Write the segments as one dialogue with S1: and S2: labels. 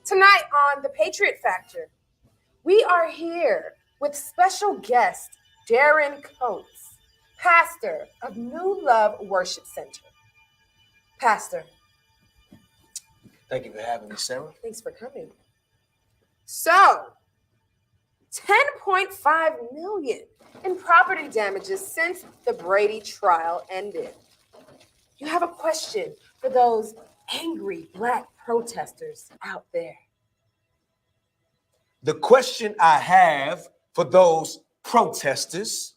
S1: Tonight on The Patriot Factor, we are here with special guest Darren Coates, pastor of New Love Worship Center. Pastor.
S2: Thank you for having me, Sarah.
S1: Thanks for coming. So, 10.5 million in property damages since the Brady trial ended. You have a question for those angry Black protesters out there.
S2: The question I have for those protesters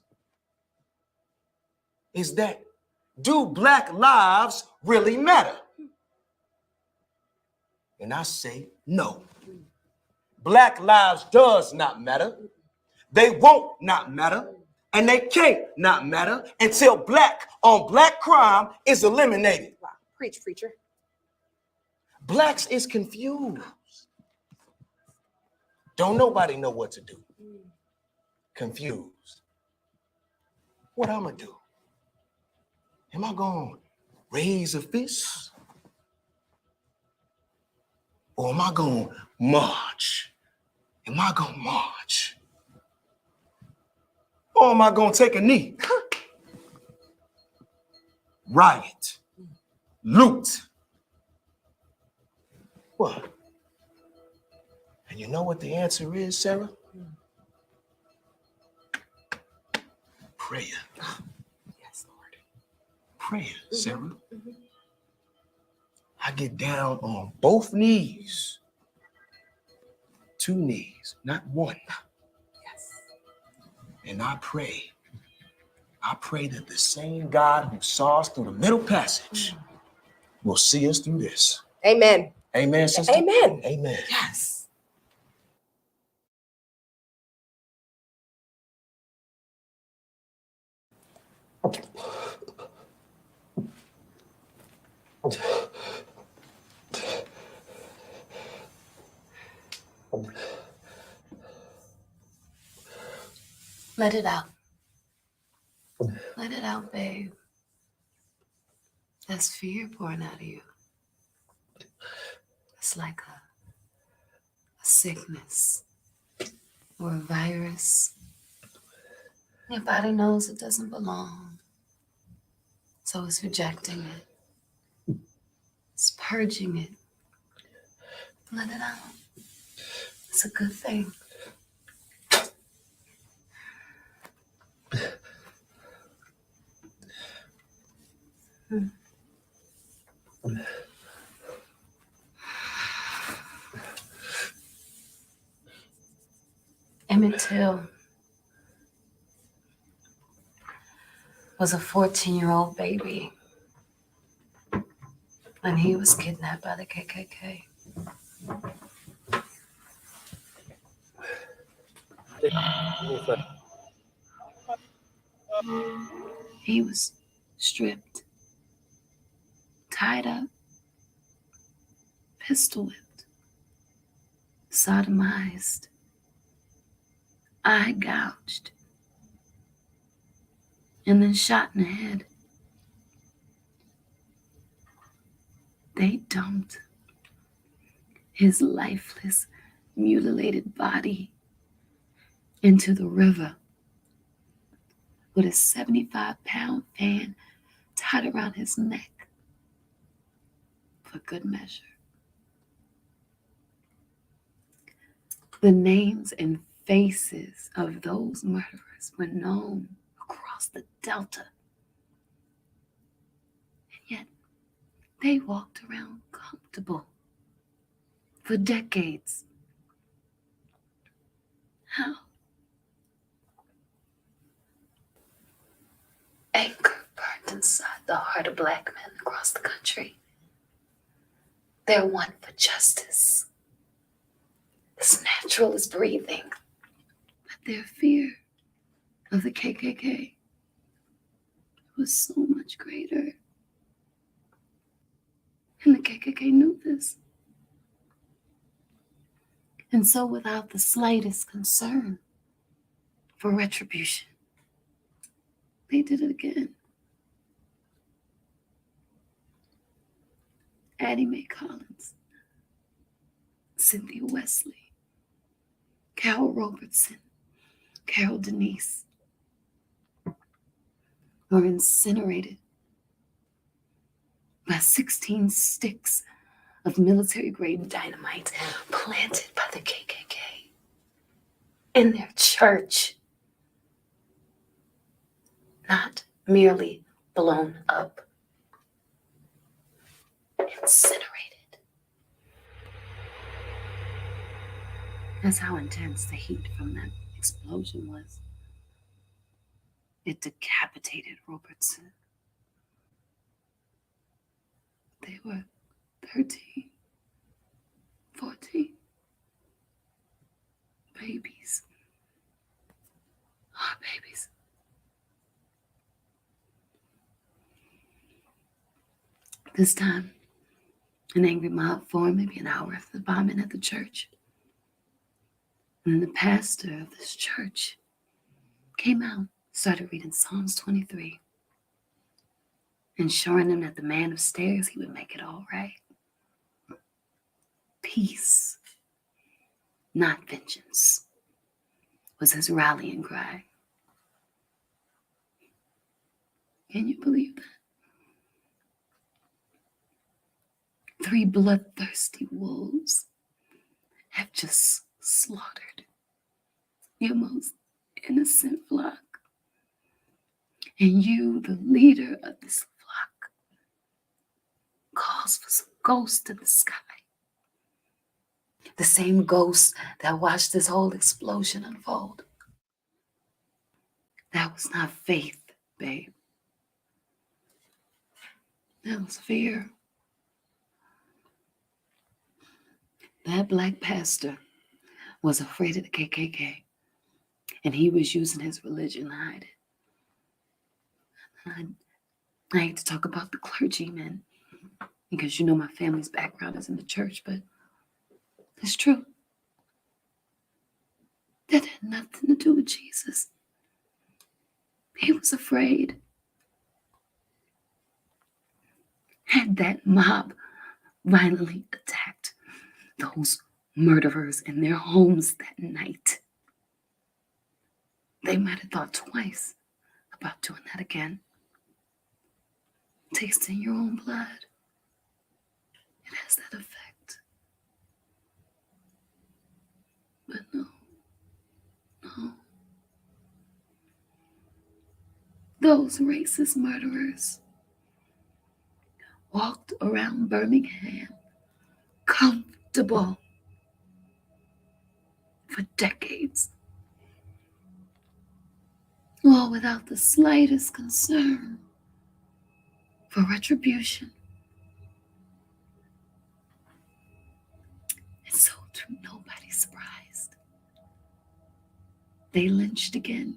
S2: is that, do Black lives really matter? And I say no. Black lives does not matter. They won't not matter. And they can't not matter until Black on Black crime is eliminated.
S1: Wow. Preach, preacher.
S2: Blacks is confused. Don't nobody know what to do. Confused. What I'm gonna do? Am I gonna raise a fist? Or am I gonna march? Am I gonna march? Or am I gonna take a knee? Riot. Loot. What? And you know what the answer is, Sarah? Prayer.
S1: Yes, Lord.
S2: Prayer, Sarah. I get down on both knees. 2 knees, not one.
S1: Yes.
S2: And I pray. I pray that the same God who saw us through the middle passage will see us through this.
S1: Amen.
S2: Amen, sister?
S1: Amen.
S2: Amen.
S1: Yes.
S3: Let it out. Let it out, babe. That's fear pouring out of you. It's like a sickness or a virus. Your body knows it doesn't belong, so it's rejecting it. It's purging it. Let it out. It's a good thing. Emmett Till was a 14-year-old baby when he was kidnapped by the KKK. He was stripped, tied up, pistol whipped, sodomized, eye gouged, and then shot in the head. They dumped his lifeless, mutilated body into the river with a 75-pound fan tied around his neck for good measure. The names and faces of those murderers were known across the Delta. And yet, they walked around comfortable for decades. How? Anger burned inside the heart of Black men across the country. Their want for justice, as natural as breathing, but their fear of the KKK was so much greater. And the KKK knew this. And so, without the slightest concern for retribution, they did it again. Addie Mae Collins Cynthia Wesley, Carol Robertson, Carol Denise were incinerated by 16 sticks of military-grade dynamite planted by the KKK in their church. Not merely blown up, incinerated. That's how intense the heat from that explosion was. It decapitated Robertson. They were 13, 14 babies. Our babies. This time, an angry mob formed maybe an hour after the bombing at the church. And then the pastor of this church came out, started reading Psalms 23, ensuring them that the man upstairs, he would make it all right. Peace, not vengeance, was his rallying cry. Can you believe that? 3 bloodthirsty wolves have just slaughtered your most innocent flock. And you, the leader of this flock, calls for some ghost in the sky. The same ghost that watched this whole explosion unfold. That was not faith, babe. That was fear. That black pastor was afraid of the KKK, and he was using his religion to hide it. I hate to talk about the clergymen, because you know my family's background is in the church, but it's true. That had nothing to do with Jesus. He was afraid. Had that mob violently attacked those murderers in their homes that night, they might have thought twice about doing that again. Tasting your own blood, it has that effect. But no. Those racist murderers walked around Birmingham comfortable for decades, all without the slightest concern for retribution. And so, to nobody's surprise, they lynched again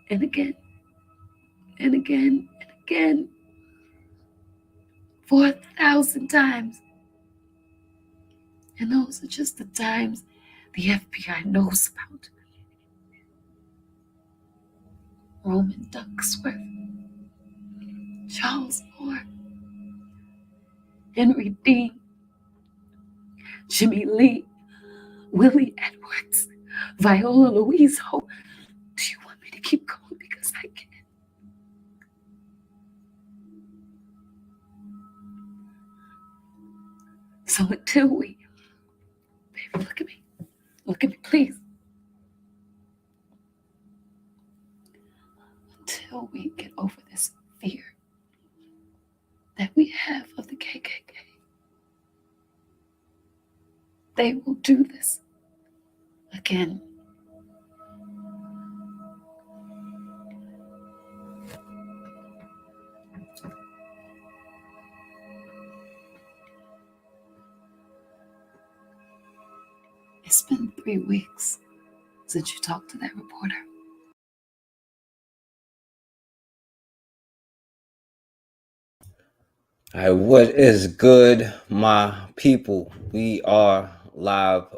S3: and again and again and again, 4,000 times. And those are just the times the FBI knows about. Roman Ducksworth, Charles Moore, Henry Dean, Jimmy Lee, Willie Edwards, Viola Louise Ho. Do you want me to keep going? Because I can. So until we, baby, look at me. Look at me, please. Until we get over this fear that we have of the KKK, they will do this again. It's been 3 weeks since you talked to that reporter.
S4: All right, what is good, my people? We are live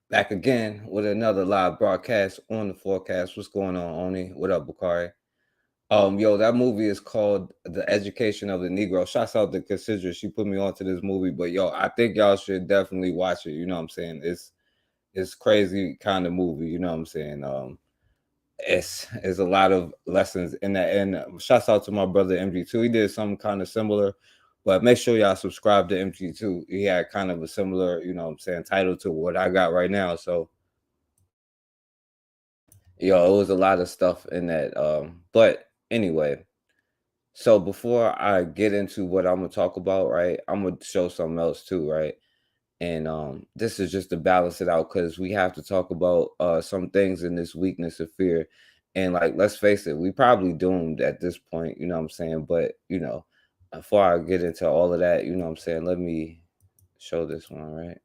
S4: back again with another live broadcast on the forecast. What's going on, Oni? What up, Bakari? Yo, that movie is called The Education of the Negro. Shouts out to Consider. She put me onto this movie, but yo, I think y'all should definitely watch it. You know what I'm saying? It's crazy kind of movie. You know what I'm saying? It's a lot of lessons in that. And shouts out to my brother MG2. He did something kind of similar, but make sure y'all subscribe to MG2. He had kind of a similar, you know what I'm saying, title to what I got right now. So yo, it was a lot of stuff in that. But anyway. So before I get into what I'm gonna talk about, right, I'm gonna show something else too, right? And this is just to balance it out because we have to talk about some things in this weakness of fear. And like, let's face it, we probably doomed at this point, you know what I'm saying? But before I get into all of that, you know what I'm saying, let me show this one, right?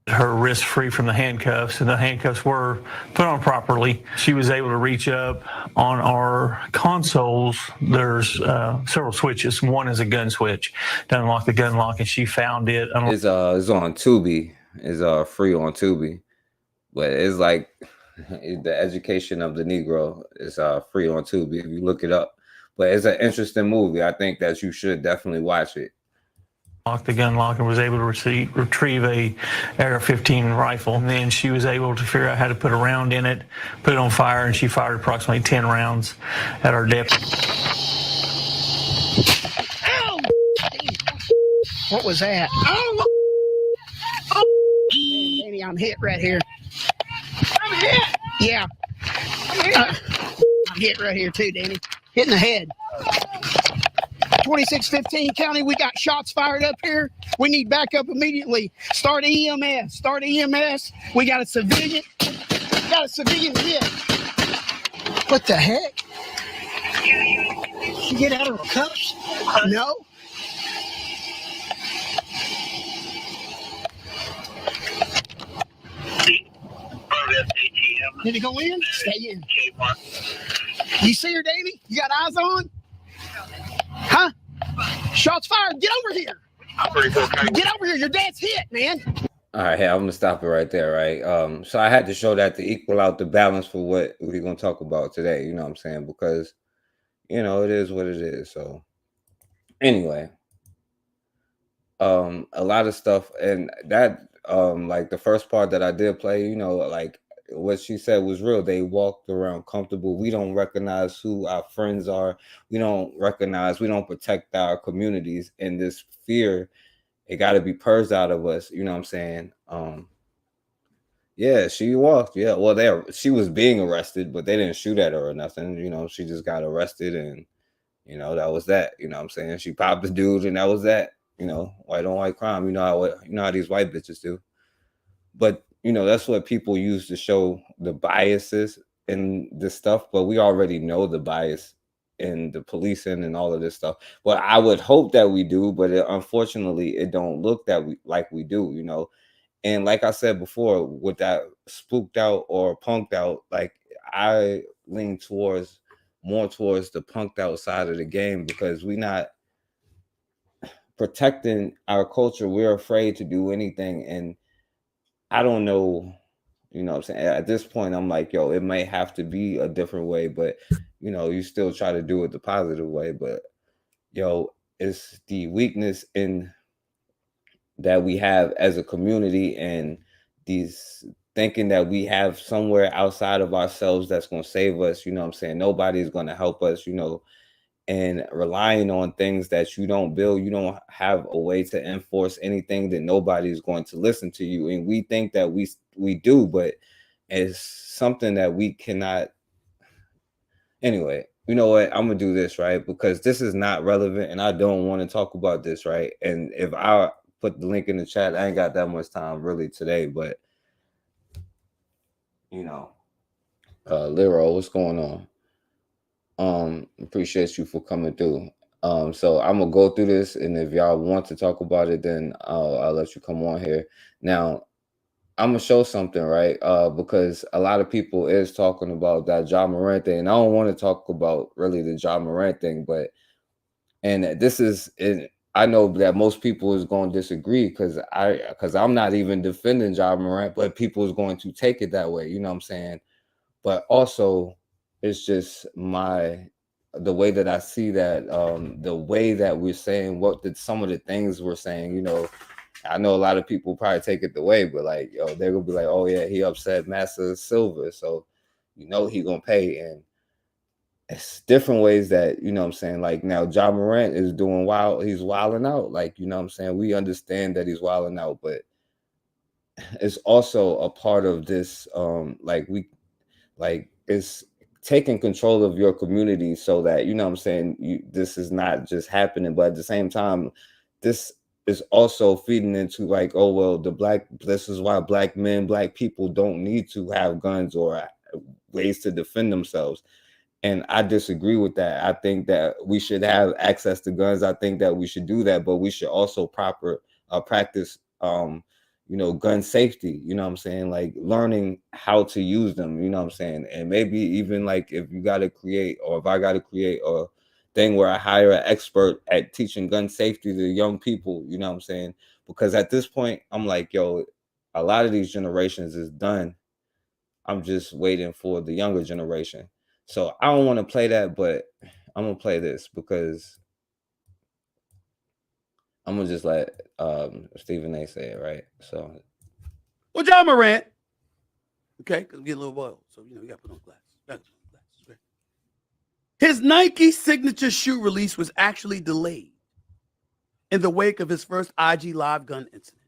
S5: Her wrist free from the handcuffs, and the handcuffs were put on properly. She was able to reach up on our consoles. There's several switches. One is a gun switch to unlock the gun lock, and she found it.
S4: It's on Tubi. It's free on Tubi, but it's like the Education of the Negro is free on Tubi if you look it up. But it's an interesting movie. I think that you should definitely watch it.
S5: Locked the gun lock and was able to retrieve a AR-15 rifle. And then she was able to figure out how to put a round in it, put it on fire, and she fired approximately 10 rounds at our deputy.
S6: Ow! What was that? Oh! Danny, I'm hit right here. I'm hit? Yeah. I'm hit right here too, Danny. Hit in the head. 2615 County, we got shots fired up here. We need backup immediately. Start EMS. Start EMS. We got a civilian. Got a civilian hit. What the heck? She get out of her cuffs? No. Did it go in? Stay in. You see her, Davey? You got eyes on? Huh? Shots fired. Get over here. Get over here. Your dad's hit, man.
S4: All right, I'm gonna stop it right there, right? So I had to show that to equal out the balance for what we're gonna talk about today. You know what I'm saying? Because it is what it is. So anyway, a lot of stuff, and that like the first part that I did play, like what she said was real. They walked around comfortable. We don't recognize who our friends are. We don't protect our communities, and this fear, it got to be purged out of us. You know what I'm saying? Yeah, she walked. Yeah, well, she was being arrested, but they didn't shoot at her or nothing. She just got arrested, and that was that. You know what I'm saying? She popped the dude, and that was that. White on white crime. You know how these white bitches do. But that's what people use to show the biases in this stuff. But we already know the bias in the policing and all of this stuff. Well, I would hope that we do, but unfortunately, it don't look like we do. And like I said before, with that spooked out or punked out, like I lean more towards the punked out side of the game, because we not protecting our culture. We're afraid to do anything. And I don't know, what I'm saying? At this point, I'm like, yo, it may have to be a different way, but you still try to do it the positive way. But yo, it's the weakness in that we have as a community, and these thinking that we have somewhere outside of ourselves that's going to save us. You know what I'm saying? Nobody's going to help us, and relying on things that you don't build. You don't have a way to enforce anything, that nobody's going to listen to you. And we think that we do, but it's something that we cannot. Anyway, you know what? I'm gonna do this, right? Because this is not relevant, and I don't want to talk about this, right? And if I put the link in the chat, I ain't got that much time really today, but Lero, what's going on? Appreciate you for coming through. So I'm gonna go through this, and if y'all want to talk about it, then I'll let you come on here. Now, I'm gonna show something, right? Because a lot of people is talking about that Ja Morant thing, and I don't want to talk about really the Ja Morant thing, and this is I know that most people is going to disagree because I'm not even defending Ja Morant, but people is going to take it that way. You know what I'm saying? But also, it's just the way that I see that, the way that we're saying some of the things we're saying. You know, I know a lot of people probably take it the way, but like, yo, they're gonna be like, oh yeah, he upset Massa Silver, so you know he gonna pay. And it's different ways that, you know what I'm saying, like now Ja Morant is doing wild, he's wilding out, like, you know what I'm saying, we understand that he's wilding out, but it's also a part of this, it's taking control of your community so that, you know what I'm saying, this is not just happening, but at the same time, this is also feeding into like, oh well, this is why black men, black people don't need to have guns or ways to defend themselves. And I disagree with that. I think that we should have access to guns. I think that we should do that, but we should also practice, you know, gun safety. You know what I'm saying? Like learning how to use them. You know what I'm saying? And maybe even like if I got to create a thing where I hire an expert at teaching gun safety to young people. You know what I'm saying? Because at this point, I'm like, yo, a lot of these generations is done. I'm just waiting for the younger generation. So I don't want to play that, but I'm gonna play this because I'm gonna just let Stephen A say it, right? So,
S7: well, Ja Morant, okay, because we get a little boiled, so you know you got to put on glasses. Okay. His Nike signature shoe release was actually delayed in the wake of his first IG Live gun incident.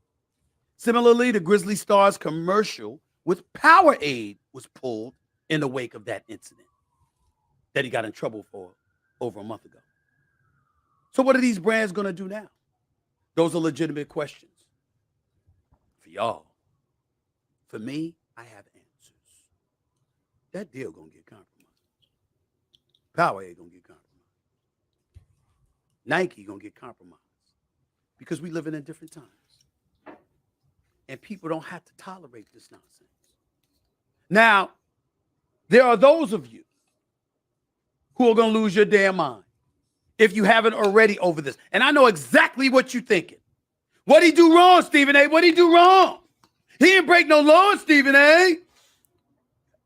S7: Similarly, the Grizzly Stars commercial with Powerade was pulled in the wake of that incident that he got in trouble for over a month ago. So what are these brands going to do now? Those are legitimate questions for y'all. For me, I have answers. That deal going to get compromised. Powerade going to get compromised. Nike going to get compromised because we living in different times. And people don't have to tolerate this nonsense. Now, there are those of you who are going to lose your damn mind if you haven't already over this. And I know exactly what you're thinking. What'd he do wrong, Stephen A? What'd he do wrong? He didn't break no laws, Stephen A.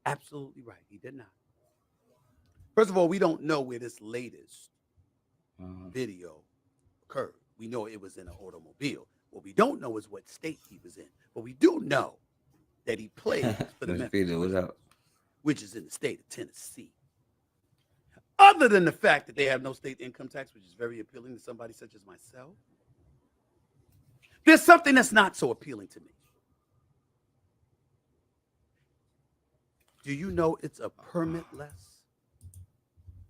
S7: Absolutely right. He did not. First of all, we don't know where this latest video occurred. We know it was in an automobile. What we don't know is what state he was in. But we do know that he played for the Memphis Grizzlies, which is in the state of Tennessee. Other than the fact that they have no state income tax, which is very appealing to somebody such as myself, there's something that's not so appealing to me. Do you know it's a permitless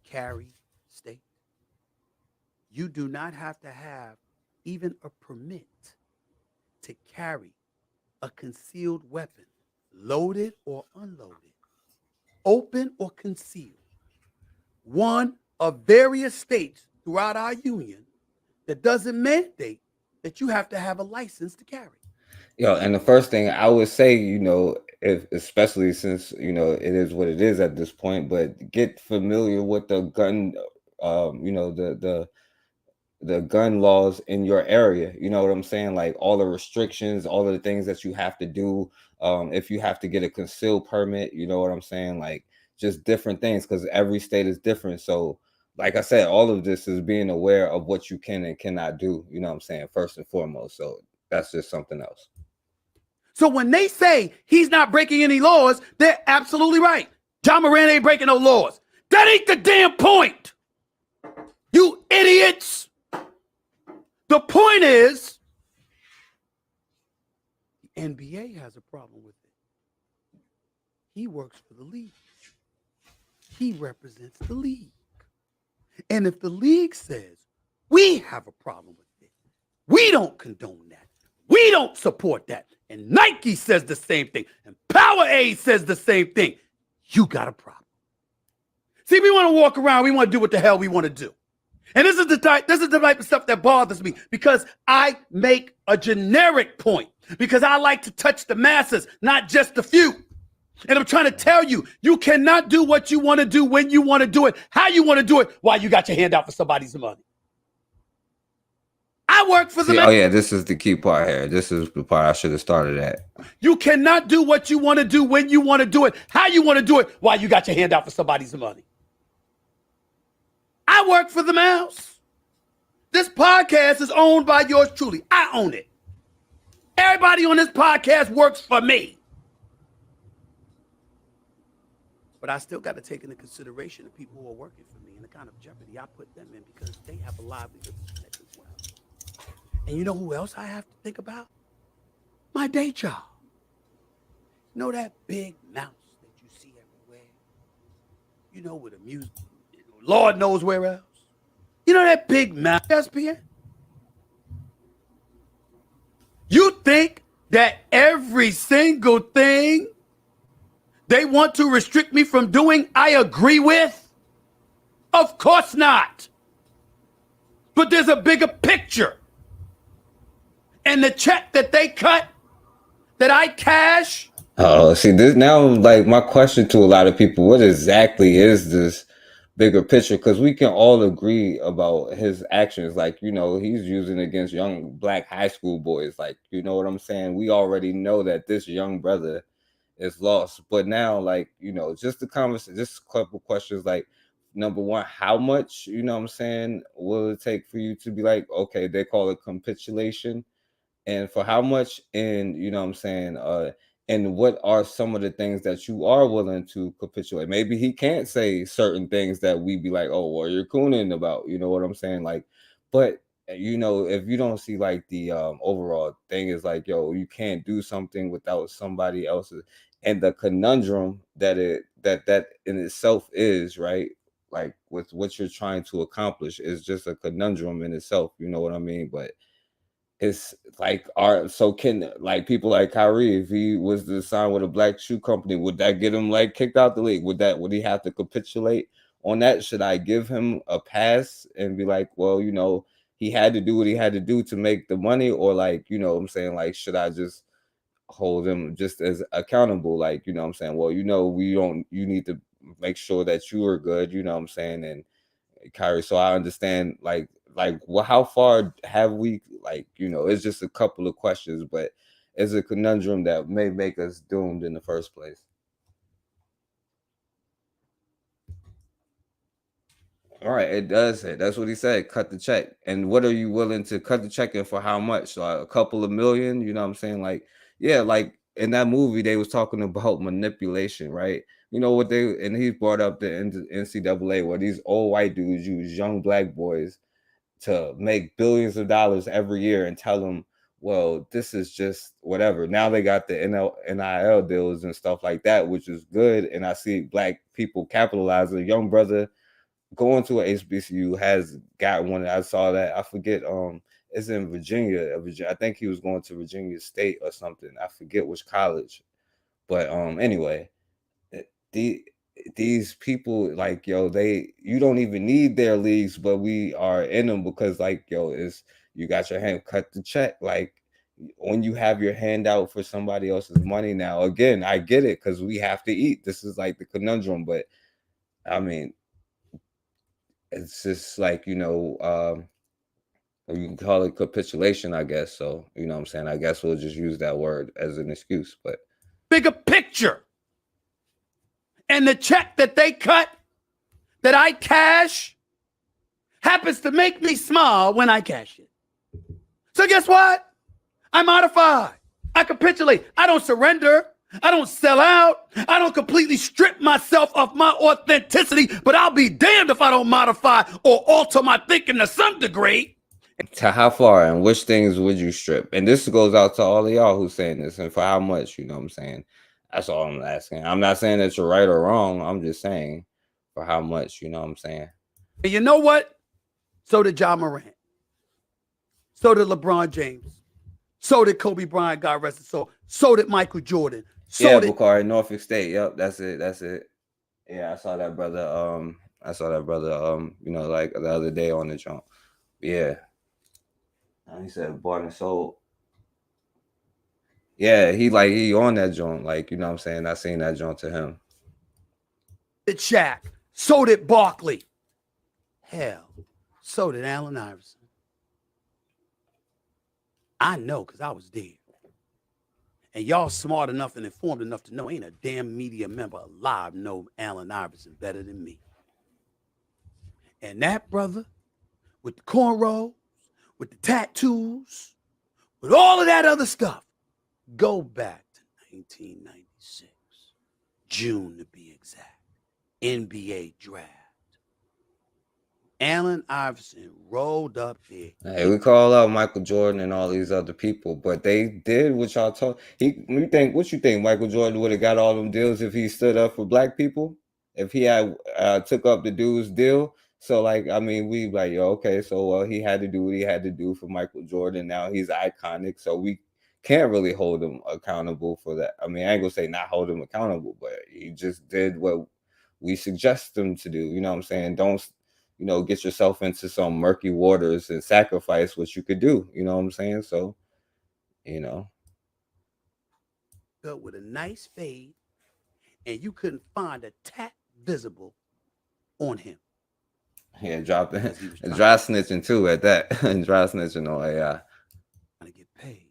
S7: carry state? You do not have to have even a permit to carry a concealed weapon, loaded or unloaded, open or concealed. One of various states throughout our union that doesn't mandate that you have to have a license to carry.
S4: Yo, and the first thing I would say, you know, especially since, you know, it is what it is at this point, but get familiar with the gun, you know, the gun laws in your area. You know what I'm saying? Like all the restrictions, all of the things that you have to do. If you have to get a concealed permit, you know what I'm saying? Like just different things, because every state is different. So like I said, all of this is being aware of what you can and cannot do, you know what I'm saying, first and foremost. So that's just something else.
S7: So when they say he's not breaking any laws, they're absolutely right. Ja Morant ain't breaking no laws. That ain't the damn point. You idiots. The point is, the NBA has a problem with it. He works for the league. He represents the league. And if the league says, we have a problem with it, we don't condone that. We don't support that. And Nike says the same thing. And Powerade says the same thing. You got a problem. See, we want to walk around. We want to do what the hell we want to do. And this is the type of stuff that bothers me, because I make a generic point, because I like to touch the masses, not just the few. And I'm trying to tell you, you cannot do what you want to do when you want to do it, how you want to do it, while you got your hand out for somebody's money. I work for the
S4: See, oh yeah, this is the key part here. This is the part I should have started at.
S7: You cannot do what you want to do when you want to do it, how you want to do it, while you got your hand out for somebody's money. I work for the mouse. This podcast is owned by yours truly. I own it. Everybody on this podcast works for me. But I still got to take into consideration the people who are working for me and the kind of jeopardy I put them in because they have a livelihood as well. And you know who else I have to think about? My day job. You know that big mouse that you see everywhere? You know, with a music, Lord knows where else. You know that big mouse, ESPN? You think that every single thing they want to restrict me from doing, I agree with? Of course not. But there's a bigger picture. And the check that they cut, that I cash.
S4: Oh, see, this now, like, my question to a lot of people, what exactly is this bigger picture? Because we can all agree about his actions. Like, you know, he's using against young black high school boys. Like, you know what I'm saying? We already know that this young brother is lost. But now, like, you know, just the conversation, just a couple questions, like, number one, how much, you know what I'm saying, will it take for you to be like, okay, they call it capitulation? And for how much, and you know what I'm saying, and what are some of the things that you are willing to capitulate? Maybe he can't say certain things that we be like, oh, well, you're cooning about, you know what I'm saying? Like, but you know, if you don't see like the overall thing is like, yo, you can't do something without somebody else's, and the conundrum that that in itself is, right? Like with what you're trying to accomplish is just a conundrum in itself, you know what I mean? But it's like so can like people like Kyrie, if he was to sign with a black shoe company, would that get him like kicked out the league? Would he have to capitulate on that? Should I give him a pass and be like, well, you know, he had to do what he had to do to make the money, or like, you know what I'm saying, like, should I just hold him just as accountable? Like, you know what I'm saying, well, you know, you need to make sure that you are good, you know what I'm saying, and Kyrie. So I understand, like, well, how far have we, like, you know, it's just a couple of questions, but it's a conundrum that may make us doomed in the first place. All right, it does say that's what he said. Cut the check, and what are you willing to cut the check, and for how much? So a couple of million, you know what I'm saying? Like, yeah, like in that movie, they was talking about manipulation, right? You know what they, and he brought up the NCAA, where these old white dudes use young black boys to make billions of dollars every year and tell them, well, this is just whatever. Now they got the NIL deals and stuff like that, which is good. And I see black people capitalize. A young brother going to a HBCU has got one. I saw that. I forget. It's in Virginia. I think he was going to Virginia State or something. I forget which college. But anyway, these people, like, yo, you don't even need their leagues, but we are in them because, like, yo, is you got your hand, cut the check. Like, when you have your hand out for somebody else's money, now again, I get it, because we have to eat. This is like the conundrum, but I mean, it's just like, you know, you can call it capitulation, I guess. So, you know what I'm saying, I guess we'll just use that word as an excuse. But
S7: Bigger picture. And the check that they cut, that I cash, happens to make me smile when I cash it. So guess what? I modify. I capitulate. I don't surrender. I don't sell out. I don't completely strip myself of my authenticity, but I'll be damned if I don't modify or alter my thinking to some degree.
S4: to how far and which things would you strip? And this goes out to all of y'all who's saying this, and for how much, you know what I'm saying? That's all I'm asking. I'm not saying that you're right or wrong. I'm just saying for how much, you know what I'm saying?
S7: And you know what? So did John Morant. So did LeBron James. So did Kobe Bryant, God rest his soul. So did Michael Jordan. So did
S4: Bakari, Norfolk State. Yep, that's it. Yeah, I saw that brother. You know, like the other day on the jump. Yeah. And he said bought and sold. Yeah, he on that joint. Like, you know what I'm saying? I seen that joint to him.
S7: Shaq. So did Barkley. Hell, so did Allen Iverson. I know because I was there. And y'all smart enough and informed enough to know ain't a damn media member alive know Allen Iverson better than me. And that brother with the cornrows, with the tattoos, with all of that other stuff, go back to 1996, June to be exact, NBA draft. Allen Iverson rolled up there.
S4: Hey, we call out Michael Jordan and all these other people, but they did what y'all told. What you think Michael Jordan would have got all them deals if he stood up for black people? If he had took up the dude's deal? So like, I mean, we like, yo, okay, so well, he had to do what he had to do for Michael Jordan. Now he's iconic, so we can't really hold him accountable for that. I mean, I ain't gonna say not hold him accountable, but he just did what we suggest him to do. You know what I'm saying? Don't get yourself into some murky waters and sacrifice what you could do. You know what I'm saying? So,
S7: with a nice fade, and you couldn't find a tat visible on him.
S4: Yeah, dropped it. And dry snitching too at that. And dry snitching on AI.
S7: To get paid.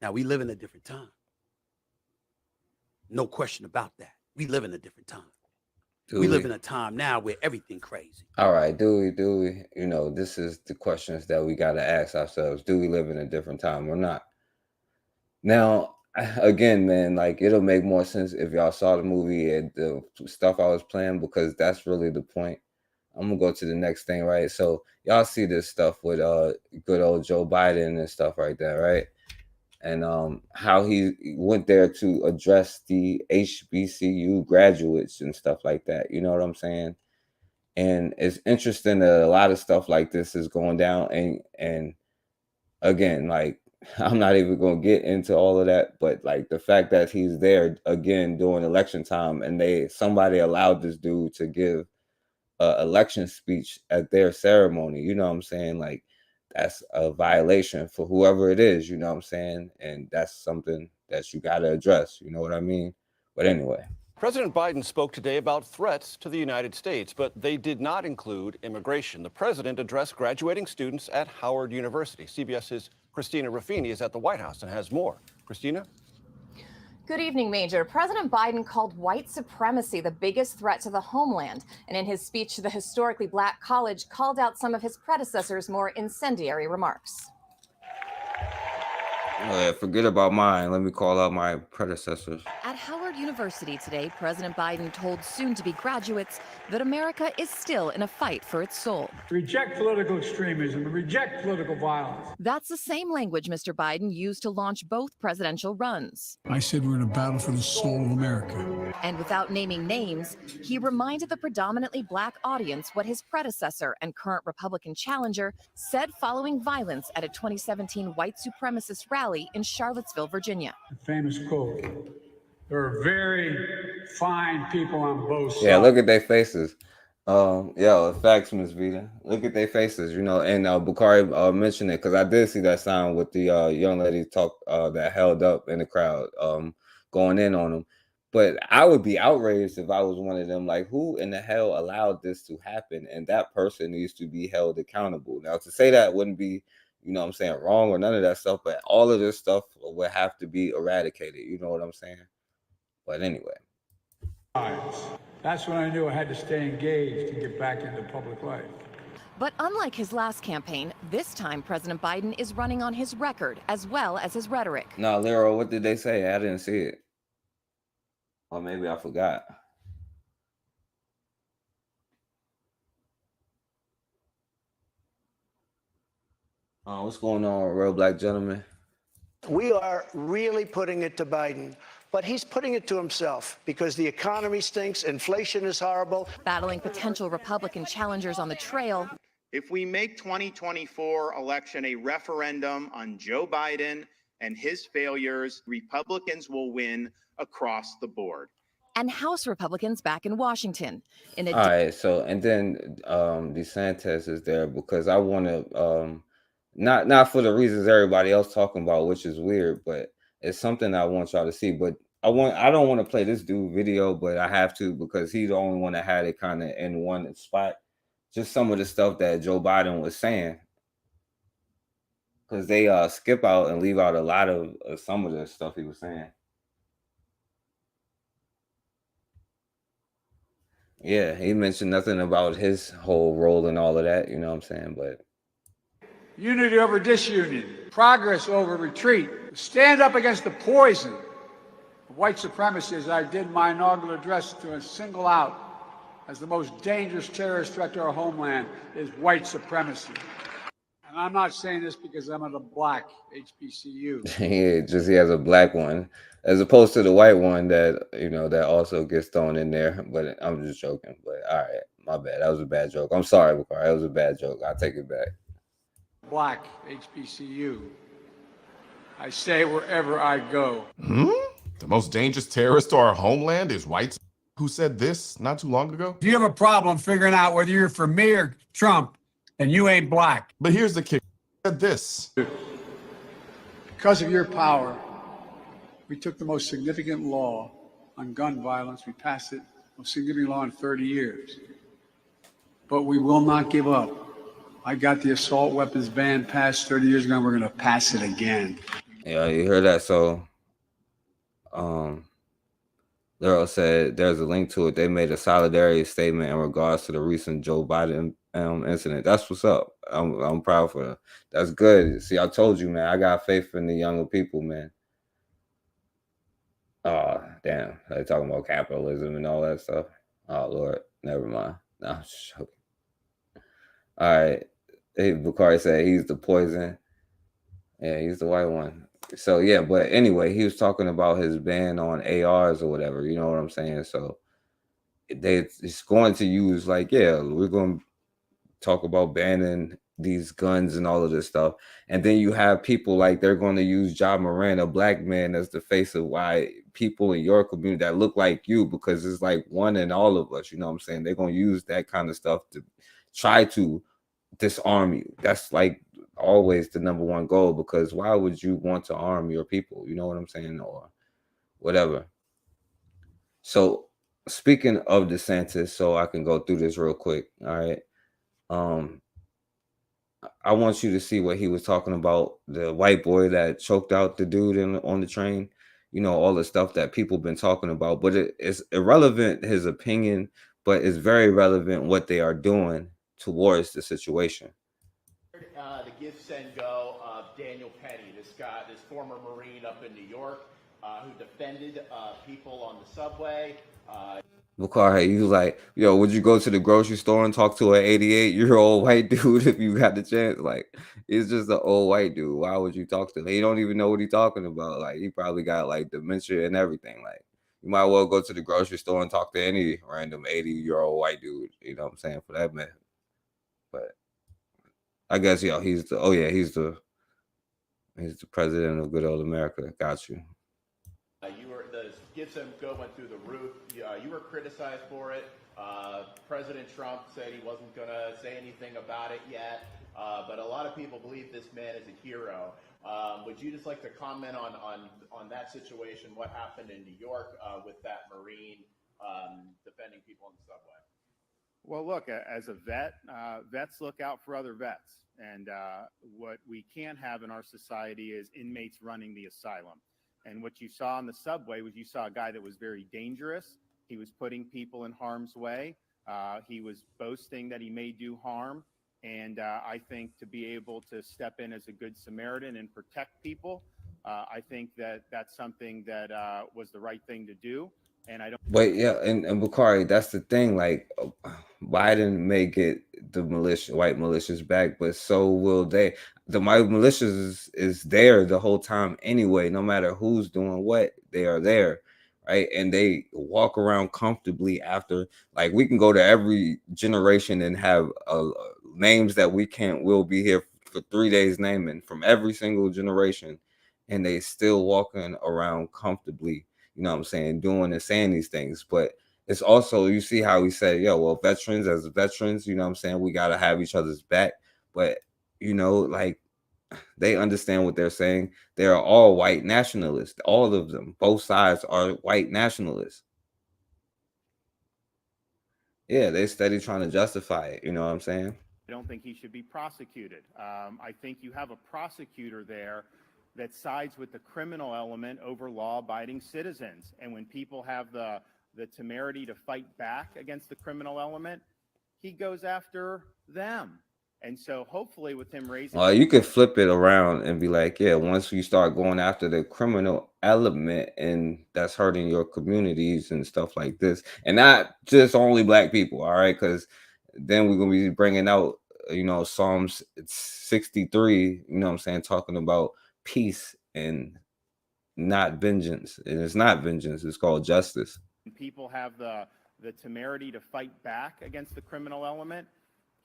S7: Now we live in a different time. No question about that. We live in a different time. We live in a time now where everything crazy.
S4: All right, do we? This is the questions that we got to ask ourselves. Do we live in a different time or not? Now, again, man, like it'll make more sense if y'all saw the movie and the stuff I was playing, because that's really the point. I'm gonna go to the next thing, right? So y'all see this stuff with good old Joe Biden and stuff like that, right? And how he went there to address the HBCU graduates and stuff like that. You know what I'm saying? And it's interesting that a lot of stuff like this is going down. And again, like, I'm not even going to get into all of that, but like the fact that he's there again during election time and somebody allowed this dude to give an election speech at their ceremony, you know what I'm saying? Like, that's a violation for whoever it is, you know what I'm saying? And that's something that you got to address, you know what I mean? But anyway.
S8: President Biden spoke today about threats to the United States, but they did not include immigration. The president addressed graduating students at Howard University. CBS's Christina Ruffini is at the White House and has more. Christina?
S9: Good evening, Major. President Biden called white supremacy the biggest threat to the homeland, and in his speech to the historically black college, called out some of his predecessors' more incendiary remarks.
S4: Oh, yeah, forget about mine. Let me call out my predecessors.
S10: At Howard University today, President Biden told soon-to-be graduates that America is still in a fight for its soul.
S11: Reject political extremism, reject political violence.
S10: That's the same language Mr. Biden used to launch both presidential runs.
S11: I said we're in a battle for the soul of America.
S10: And without naming names, he reminded the predominantly black audience what his predecessor and current Republican challenger said following violence at a 2017 white supremacist rally in Charlottesville, Virginia.
S11: A famous quote. There are very fine people on both sides.
S4: Yeah, look at their faces. Facts, Ms. Vita. Look at their faces, and Bukhari mentioned it because I did see that sign with the young lady that held up in the crowd going in on them. But I would be outraged if I was one of them. Like, who in the hell allowed this to happen? And that person needs to be held accountable. Now, to say that wouldn't be, wrong or none of that stuff, but all of this stuff would have to be eradicated. You know what I'm saying? But anyway.
S11: That's when I knew I had to stay engaged to get back into public life.
S10: But unlike his last campaign, this time President Biden is running on his record as well as his rhetoric.
S4: No, Lero, what did they say? I didn't see it. Or maybe I forgot. What's going on, real black gentlemen?
S12: We are really putting it to Biden, but he's putting it to himself because the economy stinks, inflation is horrible.
S10: Battling potential Republican challengers on the trail.
S13: If we make 2024 election a referendum on Joe Biden and his failures, Republicans will win across the board.
S10: And House Republicans back in Washington.
S4: All right, so and then DeSantis is there because I want to not for the reasons everybody else talking about, which is weird, but it's something I want y'all to see. But I don't want to play this dude video, but I have to because he's the only one that had it kind of in one spot. Just some of the stuff that Joe Biden was saying. because they skip out and leave out a lot of some of the stuff he was saying. Yeah, he mentioned nothing about his whole role and all of that, you know what I'm saying? But
S11: Unity over disunion, progress over retreat. Stand up against the poison of white supremacy, as I did my inaugural address, to single out as the most dangerous terrorist threat to our homeland is white supremacy. And I'm not saying this because I'm at a black HBCU.
S4: he has a black one as opposed to the white one that, you know, that also gets thrown in there. But I'm just joking. But all right, my bad. That was a bad joke. I'm sorry, Bakar. That was a bad joke. I'll take it back.
S11: Black HBCU. I say wherever I go.
S14: The most dangerous terrorist to our homeland is whites. Who said this not too long ago?
S11: If you have a problem figuring out whether you're for me or Trump, then you ain't black.
S14: But here's the kick. Who said this?
S11: Because of your power, we took the most significant law on gun violence. We passed it, most significant law in 30 years. But we will not give up. I got the assault weapons ban passed 30 years ago, and we're going to pass it again.
S4: Yeah, you heard that. So, Daryl said there's a link to it. They made a solidarity statement in regards to the recent Joe Biden incident. That's what's up. I'm proud for them. That's good. See, I told you, man. I got faith in the younger people, man. Oh, damn. They talking about capitalism and all that stuff. Oh, Lord. Never mind. No, I'm just joking. All right. Bakari said he's the poison. Yeah, he's the white one. So, yeah, but anyway, he was talking about his ban on ARs or whatever. You know what I'm saying? So, it's going to use, like, yeah, we're going to talk about banning these guns and all of this stuff. And then you have people like they're going to use Ja Moran, a black man, as the face of why people in your community that look like you, because it's like one in all of us. You know what I'm saying? They're going to use that kind of stuff to try to disarm you. That's like always the number one goal, because why would you want to arm your people? You know what I'm saying? Or whatever. So speaking of DeSantis, so I can go through this real quick. All right. I want you to see what he was talking about, the white boy that choked out the dude on the train. You know, all the stuff that people been talking about, but it's irrelevant, his opinion, but it's very relevant what they are doing towards the situation.
S15: The give, send, go of Daniel Penny, this former Marine up in New York, who defended people on the subway.
S4: Bakar, he was like, yo, would you go to the grocery store and talk to an 88-year-old white dude if you got the chance? Like, he's just an old white dude. Why would you talk to him? He don't even know what he's talking about. Like, he probably got like dementia and everything. Like, you might well go to the grocery store and talk to any random 80-year-old white dude. You know what I'm saying? For that man. But I guess, yo, he's the president of good old America. Got you.
S15: The give, send, go went through the roof. You were criticized for it. President Trump said he wasn't going to say anything about it yet, but a lot of people believe this man is a hero. Would you just like to comment on that situation, what happened in New York with that Marine defending people on the subway?
S16: Well, look, as a vet, vets look out for other vets. And what we can't have in our society is inmates running the asylum. And what you saw on the subway was you saw a guy that was very dangerous. He was putting people in harm's way. He was boasting that he may do harm. And I think to be able to step in as a good Samaritan and protect people, I think that that's something that was the right thing to do. And I don't.
S4: But yeah, and Bakari, that's the thing. Like, Biden may get the white militias back, but so will they. The white militias is there the whole time anyway. No matter who's doing what, they are there, right? And they walk around comfortably after. Like, we can go to every generation and have names that we'll be here for 3 days naming from every single generation, and they still walking around comfortably. You know what I'm saying, doing and saying these things. But it's also, you see how he said, yo, well, veterans, as veterans, you know what I'm saying, we got to have each other's back. But, you know, like, they understand what they're saying. They are all white nationalists. All of them, both sides are white nationalists. Yeah, they steady trying to justify it. You know what I'm saying?
S16: I don't think he should be prosecuted. I think you have a prosecutor there that sides with the criminal element over law-abiding citizens. And when people have the temerity to fight back against the criminal element, he goes after them. And so hopefully with him raising...
S4: You could flip it around and be like, yeah, once you start going after the criminal element and that's hurting your communities and stuff like this, and not just only black people, all right? Because then we're going to be bringing out, Psalms 63, what I'm saying, talking about peace and not vengeance. And it's not vengeance, it's called justice.
S16: People have the temerity to fight back against the criminal element,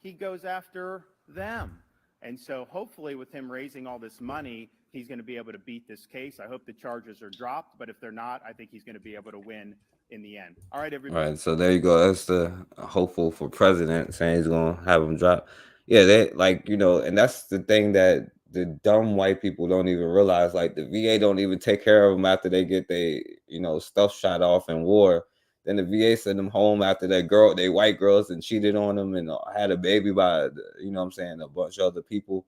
S16: he goes after them. And so hopefully with him raising all this money, he's going to be able to beat this case. I hope the charges are dropped, but if they're not, I think he's going to be able to win in the end. All right, everybody.
S4: All right, so there you go. That's the hopeful for president saying he's going to have him drop. Yeah, they and that's the thing that the dumb white people don't even realize. Like the VA don't even take care of them after they get their, stuff shot off in war. Then the VA send them home after they white girls and cheated on them and had a baby by, a bunch of other people.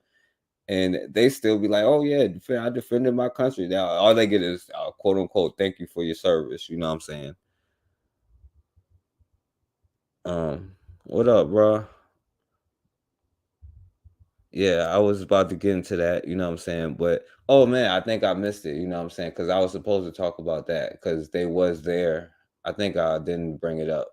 S4: And they still be like, oh, yeah, I defended my country. Now, all they get is, quote unquote, thank you for your service. You know what I'm saying? What up, bro? Yeah, I was about to get into that, you know what I'm saying? But, oh, man, I think I missed it, you know what I'm saying? Because I was supposed to talk about that because they was there. I think I didn't bring it up.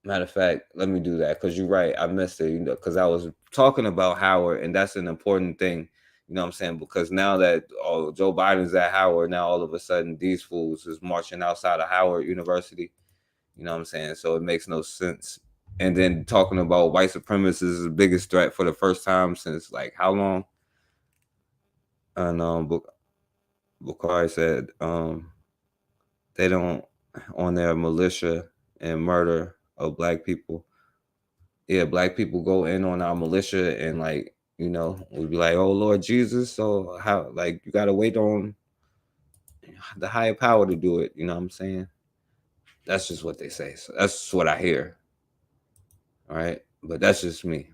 S4: Matter of fact, let me do that because you're right. I missed it, because I was talking about Howard, and that's an important thing, you know what I'm saying? Because now that Joe Biden's at Howard, now all of a sudden these fools is marching outside of Howard University, you know what I'm saying? So it makes no sense. And then talking about white supremacists is the biggest threat for the first time since like how long? And Bukhari said they don't on their militia and murder of black people. Yeah, black people go in on our militia and we'd be like, oh Lord Jesus, so how you gotta wait on the higher power to do it, you know what I'm saying? That's just what they say. So that's what I hear. All right, but that's just me.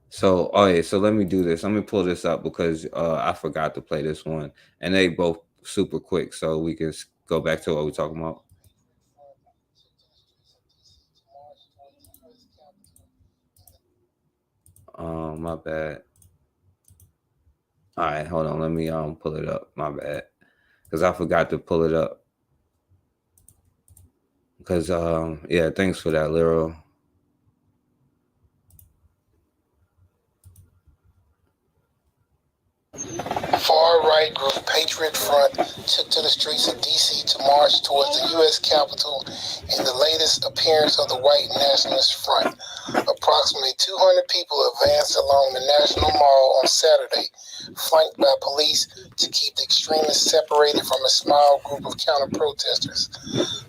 S4: So, so let me do this. Let me pull this up because I forgot to play this one, and they both super quick, so we can go back to what we're talking about. My bad. All right, hold on. Let me pull it up. My bad, because I forgot to pull it up. Because yeah, thanks for that, Lero.
S17: Far-right group Patriot Front took to the streets of D.C. to march towards the U.S. Capitol in the latest appearance of the White Nationalist Front. Approximately 200 people advanced along the National Mall on Saturday, flanked by police to keep the extremists separated from a small group of counter-protesters.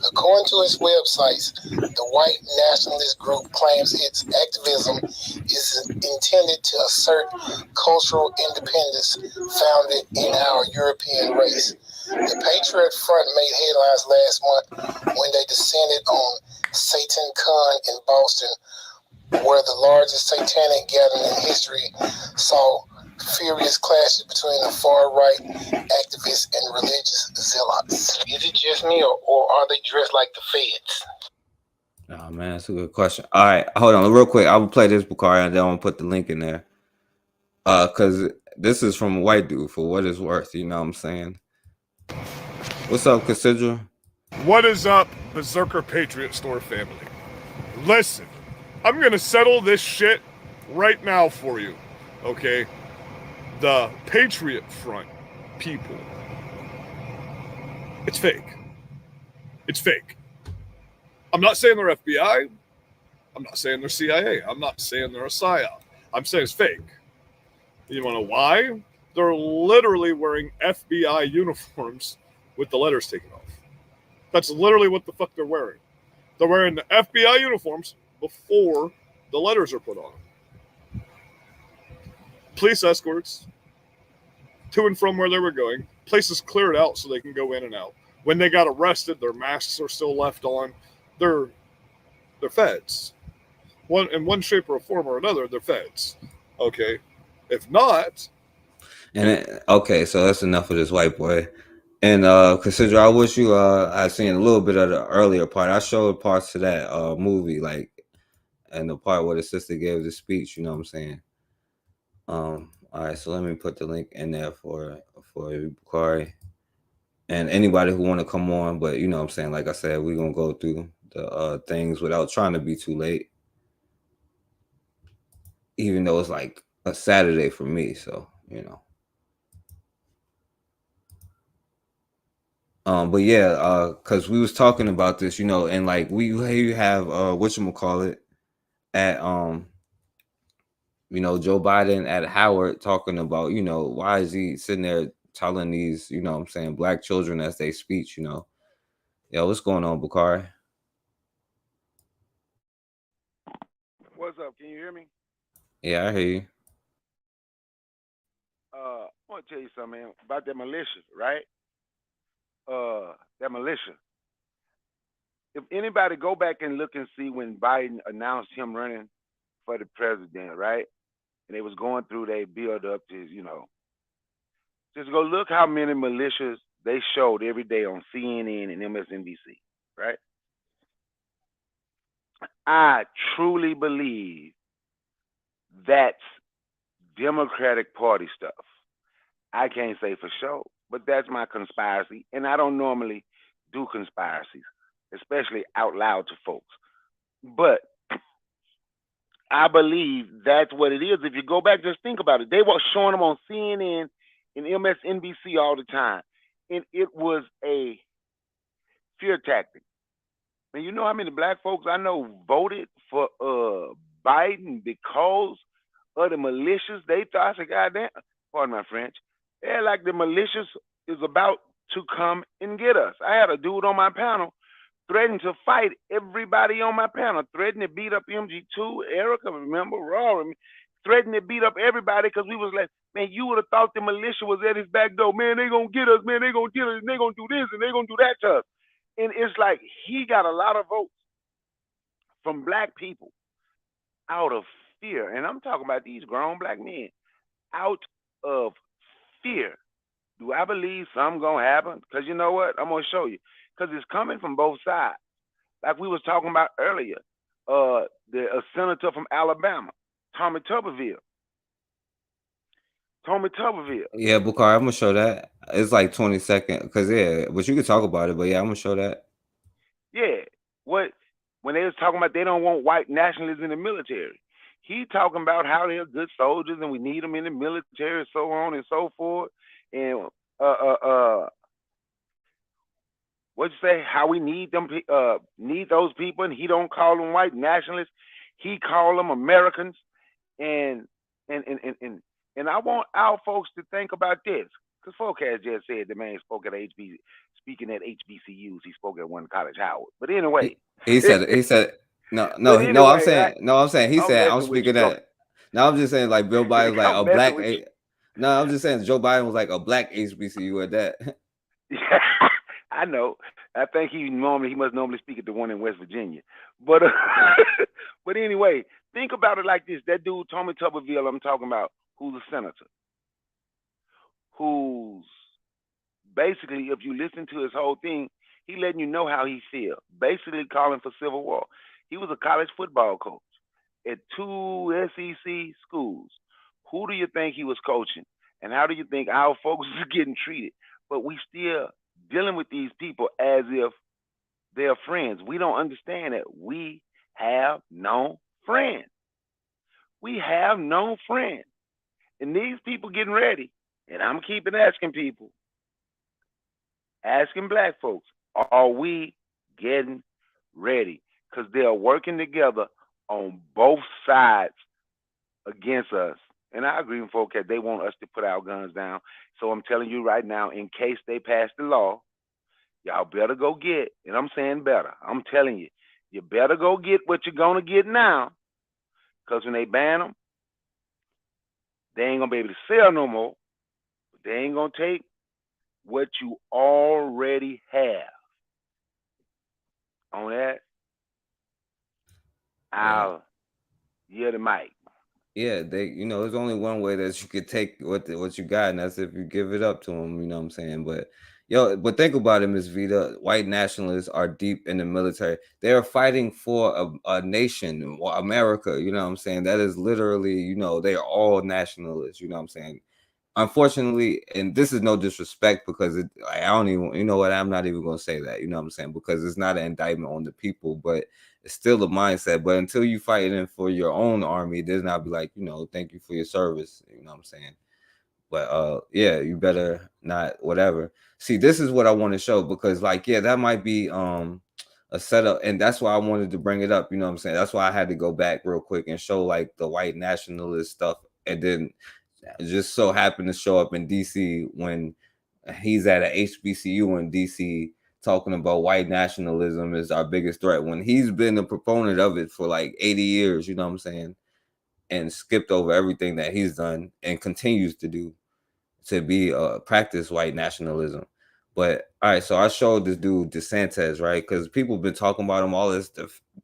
S17: According to its websites, the White Nationalist group claims its activism is intended to assert cultural independence founded in our European race. The Patriot Front made headlines last month when they descended on Satan Con in Boston, where the largest satanic gathering in history saw furious clashes between the far-right activists and religious zealots. Is it just me, or are they dressed like the feds?
S4: Oh, man, that's a good question. All right, hold on real quick. I will play this, Bukhari, and then I'll put the link in there. Because this is from a white dude, for what it's worth, you know what I'm saying? What's up, Cassandra?
S18: What is up, Berserker Patriot Store family? Listen, I'm gonna settle this shit right now for you, okay? The Patriot Front people. It's fake. It's fake. I'm not saying they're FBI. I'm not saying they're CIA. I'm not saying they're a PSYOP. I'm saying it's fake. You wanna know why? They're literally wearing FBI uniforms with the letters taken off. That's literally what the fuck they're wearing. They're wearing the FBI uniforms before the letters are put on. Police escorts to and from where they were going. Places cleared out so they can go in and out. When they got arrested, their masks are still left on. They're feds. one shape or form or another, they're feds. Okay, if not,
S4: Okay, so that's enough of this white boy. And Cassandra, I wish you I seen a little bit of the earlier part. I showed parts of that movie, like, and the part where the sister gave the speech. You know what I'm saying? All right, so let me put the link in there for you, Bakari, and anybody who want to come on. But you know what I'm saying? Like I said, we're gonna go through the things without trying to be too late, even though it's like a Saturday for me. So you know. But yeah, cause we was talking about this, you know, and like you have whatchamacallit at you know, Joe Biden at Howard talking about, you know, why is he sitting there telling these, you know what I'm saying, black children as they speech, you know. Yo, what's going on, Bakari?
S19: What's up? Can you hear me?
S4: Yeah, I hear you.
S19: I want to tell you something, man, about that militia, right? That militia. If anybody go back and look and see when Biden announced him running for the president, right? And they was going through their build up to, you know, just go look how many militias they showed every day on CNN and MSNBC, right? I truly believe that's Democratic Party stuff. I can't say for sure, but that's my conspiracy. And I don't normally do conspiracies, especially out loud to folks. But I believe that's what it is. If you go back, just think about it. They were showing them on CNN and MSNBC all the time. And it was a fear tactic. And you know how many black folks I know voted for Biden because of the militias? They thought, I said, God damn, pardon my French, they're like the militias is about to come and get us. I had a dude on my panel threatening to fight everybody on my panel, threatening to beat up MG2, Erica, remember, Raw, threatening to beat up everybody because we was like, man, you would have thought the militia was at his back door. Man, they going to get us, man, they going to get us, and they going to do this, and they going to do that to us. And it's like he got a lot of votes from black people out of fear. And I'm talking about these grown black men out of fear. Do I believe something going to happen? Because you know what? I'm going to show you. Because it's coming from both sides. Like we was talking about earlier, a senator from Alabama, Tommy Tuberville.
S4: Yeah, Bakari, I'm gonna show that. It's like 20 seconds, cause yeah, but you can talk about it. But yeah, I'm gonna show that.
S19: Yeah. When they was talking about they don't want white nationalists in the military. He talking about how they're good soldiers and we need them in the military, so on and so forth. And what you say? How we need them, need those people, and he don't call them white nationalists. He call them Americans. And I want our folks to think about this, because folk has just said the man spoke at speaking at HBCUs. He spoke at one college, Howard. But anyway,
S4: He said no.
S19: Anyway,
S4: I'm saying he
S19: I'm
S4: said I'm
S19: messing with you.
S4: speaking that. No, I'm just saying like Bill Biden was like
S19: I'm
S4: a
S19: messing
S4: black.
S19: with you.
S4: No, I'm just saying Joe Biden was like a black HBCU at that.
S19: I know. I think he must normally speak at the one in West Virginia. But but anyway, think about it like this. That dude, Tommy Tuberville, I'm talking about, who's a senator, who's basically, if you listen to his whole thing, he letting you know how he feels. Basically calling for civil war. He was a college football coach at 2 SEC schools. Who do you think he was coaching? And how do you think our folks is getting treated? But we still dealing with these people as if they're friends. We don't understand that we have no friends. We have no friends. And these people getting ready, and I'm keeping asking people, asking black folks, are we getting ready? Because they are working together on both sides against us. And I agree with folks that they want us to put our guns down. So I'm telling you right now, in case they pass the law, y'all better go get, and I'm saying better, I'm telling you, you better go get what you're going to get now. Because when they ban them, they ain't going to be able to sell no more. They ain't going to take what you already have. On that, I'll Yeah, the mic.
S4: Yeah, there's only one way that you could take what you got, and that's if you give it up to them. You know what I'm saying? But think about it, Miss Vita. White nationalists are deep in the military. They are fighting for a nation, America. You know what I'm saying? That is literally, they are all nationalists. You know what I'm saying? Unfortunately, and this is no disrespect because I don't even, you know what, I'm not even going to say that, you know what I'm saying, because it's not an indictment on the people, but it's still a mindset. But until you fighting for your own army, there's not be like, thank you for your service, you know what I'm saying. But yeah, you better not, whatever. See, this is what I want to show, because like, yeah, that might be a setup, and that's why I wanted to bring it up, you know what I'm saying. That's why I had to go back real quick and show like the white nationalist stuff, and then just so happened to show up in DC when he's at a HBCU in DC talking about white nationalism is our biggest threat, when he's been a proponent of it for like 80 years, you know what I'm saying, and skipped over everything that he's done and continues to do to be practice white nationalism. But all right, so I showed this dude DeSantis, right? Because people have been talking about him, all this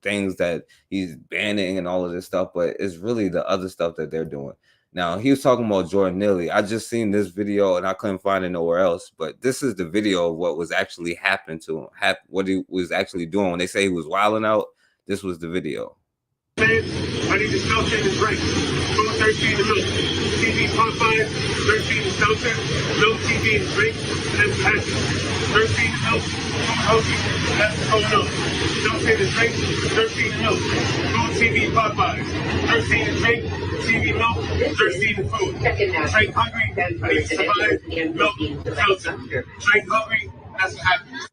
S4: things that he's banning and all of this stuff, but it's really the other stuff that they're doing. Now, he was talking about Jordan Neely. I just seen this video and I couldn't find it nowhere else, but this is the video of what was actually happening to him, what he was actually doing. When they say he was wilding out, this was the video.
S20: I need to sell in the drink. Food 13 to milk. TV Popeyes, 13 to seltzer. Milk, TV, and drink. And passion. 13 to milk. Food healthy. That's oh no. Seltzer to drink. 13 to milk. Food, TV, Popeyes. 13 to drink. TV, milk. 13 to food. Drink hungry. I need to survive. Milk, seltzer. Drink hungry. That's what happens.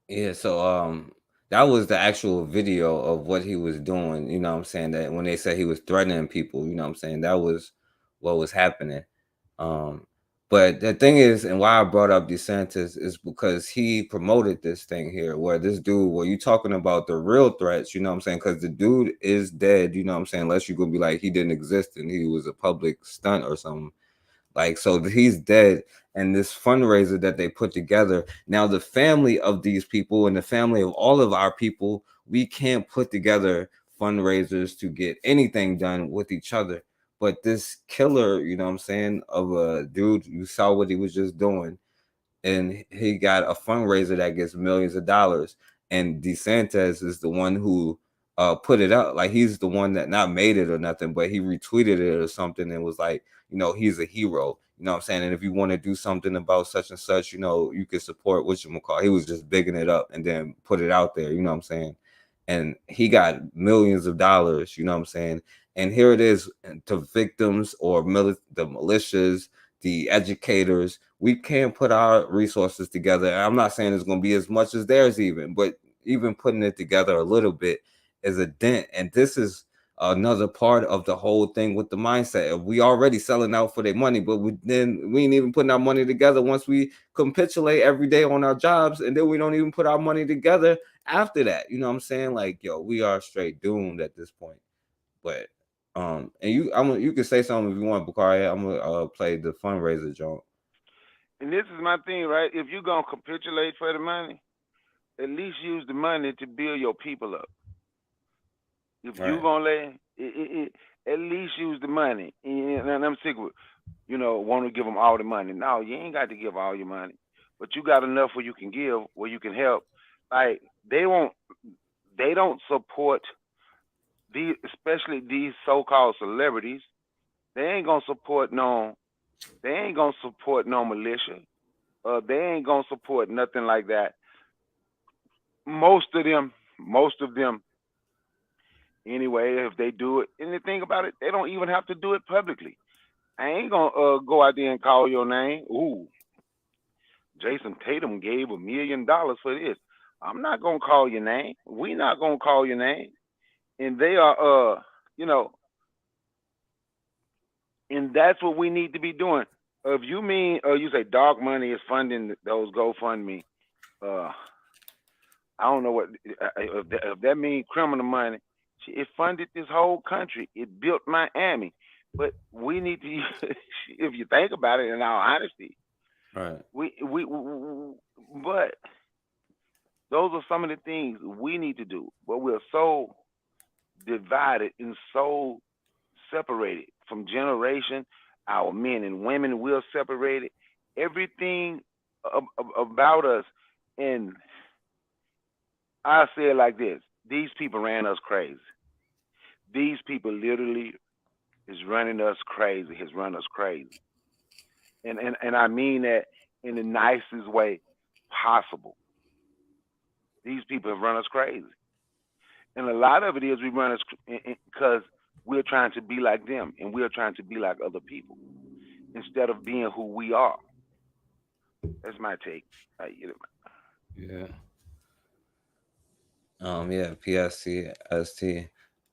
S4: Yeah, so that was the actual video of what he was doing, you know what I'm saying, that when they said he was threatening people, you know what I'm saying, that was what was happening. But the thing is, and why I brought up DeSantis is because he promoted this thing here where this dude, where you talking about the real threats, you know what I'm saying, because the dude is dead, you know what I'm saying, unless you're gonna be like he didn't exist and he was a public stunt or something. Like, so he's dead. And this fundraiser that they put together, now the family of these people and the family of all of our people, we can't put together fundraisers to get anything done with each other. But this killer, you know what I'm saying, of a dude, you saw what he was just doing, and he got a fundraiser that gets millions of dollars. And DeSantis is the one who put it up. Like, he's the one that not made it or nothing, but he retweeted it or something and was like, he's a hero. You know what I'm saying? And if you want to do something about such and such, you can support whatchamacallit. He was just bigging it up and then put it out there, you know what I'm saying? And he got millions of dollars, you know what I'm saying? And here it is to victims or the militias, the educators. We can't put our resources together. I'm not saying it's going to be as much as theirs even, but even putting it together a little bit is a dent. And this is another part of the whole thing with the mindset. We already selling out for their money, but we ain't even putting our money together once we capitulate every day on our jobs, and then we don't even put our money together after that. You know what I'm saying? Like, yo, we are straight doomed at this point. But and you can say something if you want, Bakari. I'm gonna play the fundraiser joint.
S19: And this is my thing, right? If you're gonna capitulate for the money, at least use the money to build your people up. If you're gonna at least use the money. And I'm sick of, want to give them all the money. No, you ain't got to give all your money, but you got enough where you can give, where you can help. Like, they don't support especially these so-called celebrities. They ain't gonna support no militia. They ain't gonna support nothing like that. Most of them, anyway, if they do it, and the thing about it, they don't even have to do it publicly. I ain't gonna go out there and call your name. Ooh, Jason Tatum gave $1 million for this. I'm not gonna call your name. We not gonna call your name. And they are, and that's what we need to be doing. If you mean, you say dark money is funding those GoFundMe, I don't know what, if that means criminal money. It funded this whole country. It built Miami. But we need to, if you think about it in all honesty,
S4: right?
S19: But Those are some of the things we need to do. But we're so divided and so separated from generation. Our men and women, we're separated. Everything about us, and I say it like this: these people ran us crazy. These people literally is running us crazy. Has run us crazy, and I mean that in the nicest way possible. These people have run us crazy, and a lot of it is we run us because we're trying to be like them, and we're trying to be like other people instead of being who we are. That's my take.
S4: Yeah. Yeah, PSC, ST,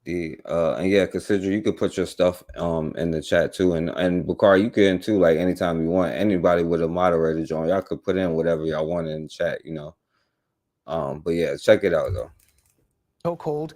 S4: D. And yeah, consider you could put your stuff in the chat too. And Bakar, you can too, like anytime you want. Anybody with a moderator join, y'all could put in whatever y'all want in the chat, you know. But yeah, check it out though.
S21: So cold.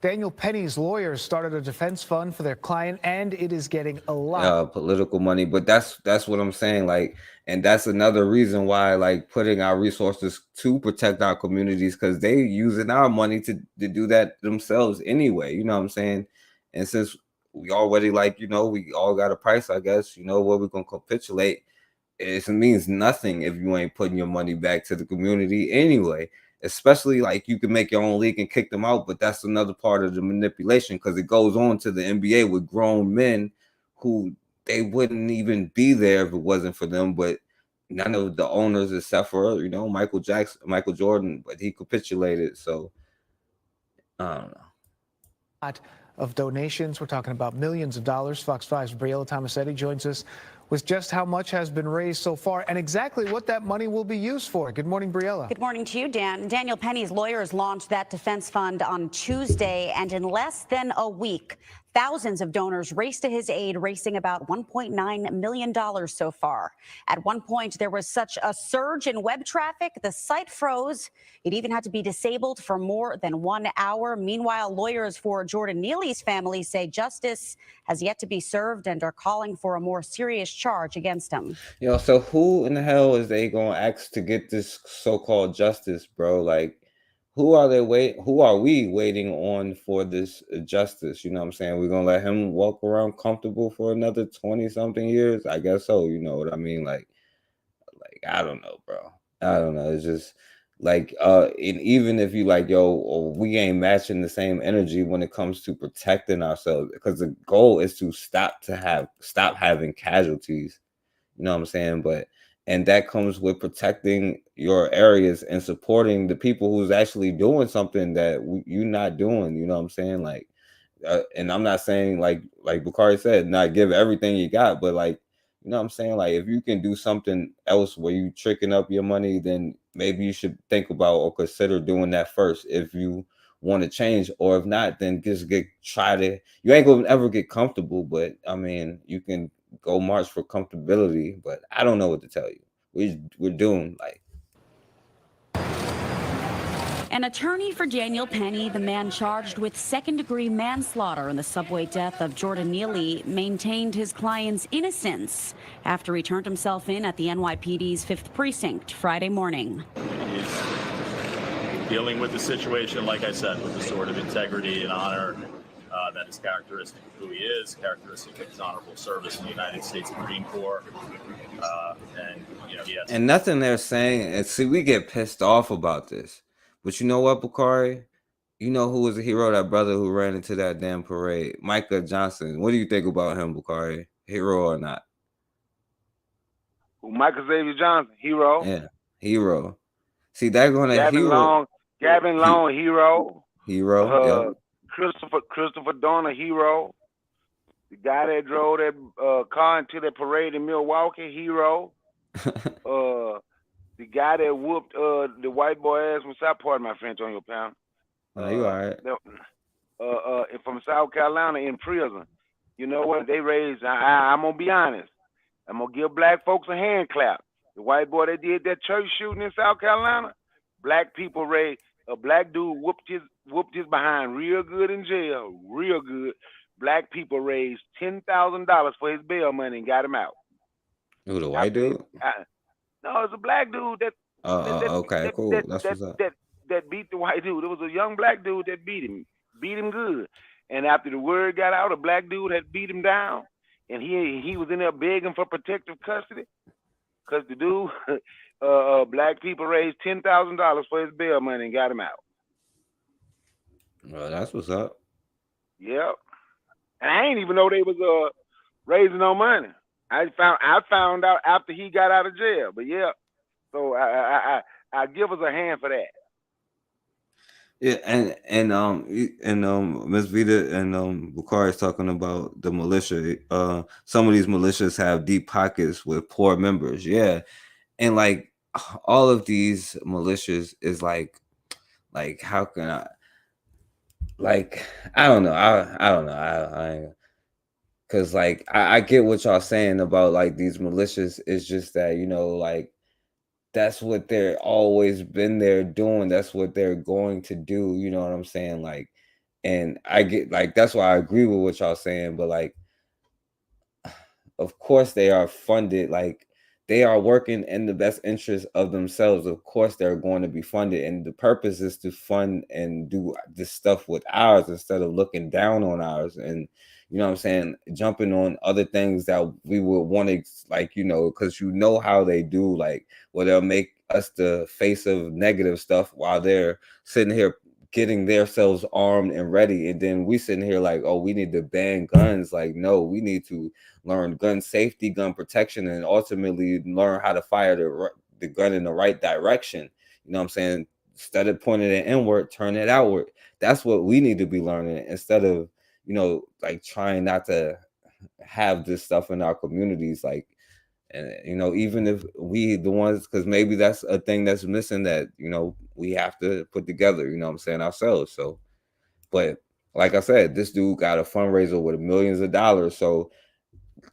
S21: Daniel Penny's lawyers started a defense fund for their client, and it is getting a lot.
S4: Political money, but that's what I'm saying, like, and that's another reason why, like, putting our resources to protect our communities, because they using our money to do that themselves anyway, you know what I'm saying? And since we already, like, you know, we all got a price, I guess, you know, where we're gonna capitulate, it means nothing if you ain't putting your money back to the community anyway. Especially, like, you can make your own league and kick them out, but that's another part of the manipulation, because it goes on to the NBA with grown men who they wouldn't even be there if it wasn't for them. But none of the owners, except for, you know, Michael Jordan, but he capitulated. So I don't know.
S21: Of donations, we're talking about millions of dollars. Fox 5's Briella Tomasetti joins us with just how much has been raised so far and exactly what that money will be used for. Good morning, Briella.
S22: Good morning to you, Dan. Daniel Penny's lawyers launched that defense fund on Tuesday, and in less than a week, thousands of donors raced to his aid, raising about $1.9 million so far. At one point, there was such a surge in web traffic, the site froze. It even had to be disabled for more than 1 hour. Meanwhile, lawyers for Jordan Neely's family say justice has yet to be served and are calling for a more serious charge against him.
S4: Yo, so who in the hell is they gonna ask to get this so-called justice, bro? Like, who are we waiting on for this justice? You know what I'm saying? We're gonna let him walk around comfortable for another 20-something years? I guess so, you know what I mean? Like I don't know, bro. I don't know. It's just like and even if you like, yo, we ain't matching the same energy when it comes to protecting ourselves, because the goal is to stop having casualties. You know what I'm saying? And that comes with protecting your areas and supporting the people who's actually doing something that you're not doing. You know what I'm saying? Like, and I'm not saying like Bakari said, not give everything you got, but like, you know what I'm saying? Like, if you can do something else where you tricking up your money, then maybe you should think about or consider doing that first if you want to change. Or if not, then just you ain't gonna ever get comfortable, but I mean, you can go march for comfortability, but I don't know what to tell you. We're doomed. Like,
S22: An attorney for Daniel Penny, the man charged with second-degree manslaughter in the subway death of Jordan Neely, maintained his client's innocence after he turned himself in at the NYPD's 5th Precinct Friday morning.
S23: He's dealing with the situation, like I said, with the sort of integrity and honor that is characteristic of who he is, characteristic of his honorable service in the United States Marine Corps. And, you know, yes.
S4: And nothing they're saying, and see, we get pissed off about this. But you know what, Bakari? You know who was a hero? That brother who ran into that damn parade, Micah Johnson. What do you think about him, Bakari? Hero or not?
S19: Michael Xavier Johnson, hero.
S4: Yeah, hero. See, they're gonna
S19: Gavin Long, hero.
S4: Hero. Yeah.
S19: Christopher Dorner, hero. The guy that drove that car into that parade in Milwaukee, hero. The guy that whooped the white boy ass from South, pardon my French on your pound.
S4: No, you all right.
S19: From South Carolina in prison. You know what? They raised, I'm going to be honest. I'm going to give black folks a hand clap. The white boy that did that church shooting in South Carolina, black people raised, a black dude whooped his behind real good in jail, real good. Black people raised $10,000 for his bail money and got him out.
S4: Who, the white dude?
S19: No, it's a black dude that.
S4: Okay, cool. That's what's up.
S19: that beat the white dude. It was a young black dude that beat him good. And after the word got out, a black dude had beat him down, and he was in there begging for protective custody, because the dude, black people raised $10,000 for his bail money and got him out.
S4: Well, that's what's up.
S19: Yep. And I ain't even know they was raising no money. I found out after he got out of jail. But yeah, so I give us a hand for that.
S4: Yeah, and Miss Vita and Bukhari is talking about the militia. Some of these militias have deep pockets with poor members. Yeah, and like all of these militias is like how can I, like, I don't know. I don't know. I because like I get what y'all saying about like these militias. It's just that, you know, like that's what they're always been there doing. That's what they're going to do. You know what I'm saying? Like, and I get like that's why I agree with what y'all saying. But like, of course they are funded. Like, they are working in the best interest of themselves. Of course they're going to be funded, and the purpose is to fund and do this stuff with ours instead of looking down on ours. And you know what I'm saying, jumping on other things that we would want to, like, you know, because you know how they do, like, where they'll make us the face of negative stuff while they're sitting here getting themselves armed and ready, and then we sitting here like, oh, we need to ban guns. Like, no, we need to learn gun safety, gun protection, and ultimately learn how to fire the gun in the right direction. You know what I'm saying? Instead of pointing it inward, turn it outward. That's what we need to be learning, instead of, you know, like trying not to have this stuff in our communities. Like, and you know, even if we the ones, because maybe that's a thing that's missing that, you know, we have to put together, you know what I'm saying, ourselves. So, but like I said, this dude got a fundraiser with millions of dollars. So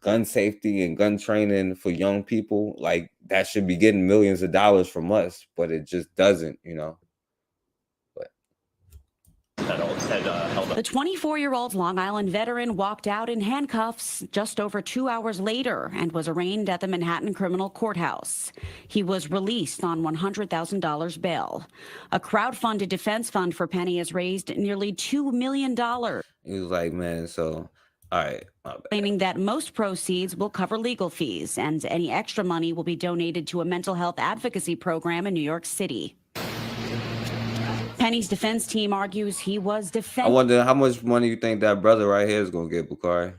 S4: gun safety and gun training for young people, like, that should be getting millions of dollars from us, but it just doesn't, you know.
S22: The 24-year-old Long Island veteran walked out in handcuffs just over 2 hours later and was arraigned at the Manhattan Criminal Courthouse. He was released on $100,000 bail. A crowd-funded defense fund for Penny has raised nearly $2 million.
S4: He was like, man, so, all right,
S22: Claiming that most proceeds will cover legal fees and any extra money will be donated to a mental health advocacy program in New York City. Penny's defense team argues he was
S4: I
S22: defending.
S4: wonder how much money you think that brother right here is gonna get, Bukhari?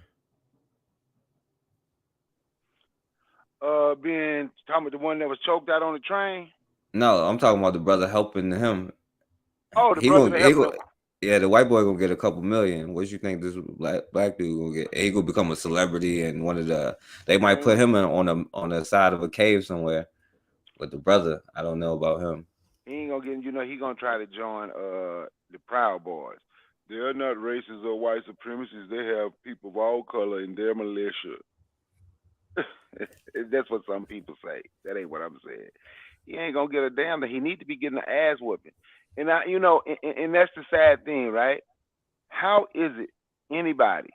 S19: Being talking about the one that was choked out on the train.
S4: No, I'm talking about the brother helping him.
S19: Oh, the brother that helped him.
S4: Yeah, the white boy gonna get a couple million. What you think this black dude gonna get? He gonna become a celebrity, and one of the, they might put him on the side of a cave somewhere. But the brother, I don't know about him.
S19: He ain't gonna get, you know, he gonna try to join the Proud Boys. They're not racist or white supremacists. They have people of all color in their militia. That's what some people say. That ain't what I'm saying. He ain't gonna get a damn thing. He need to be getting an ass whooping. And I, you know, and that's the sad thing, right? How is it anybody,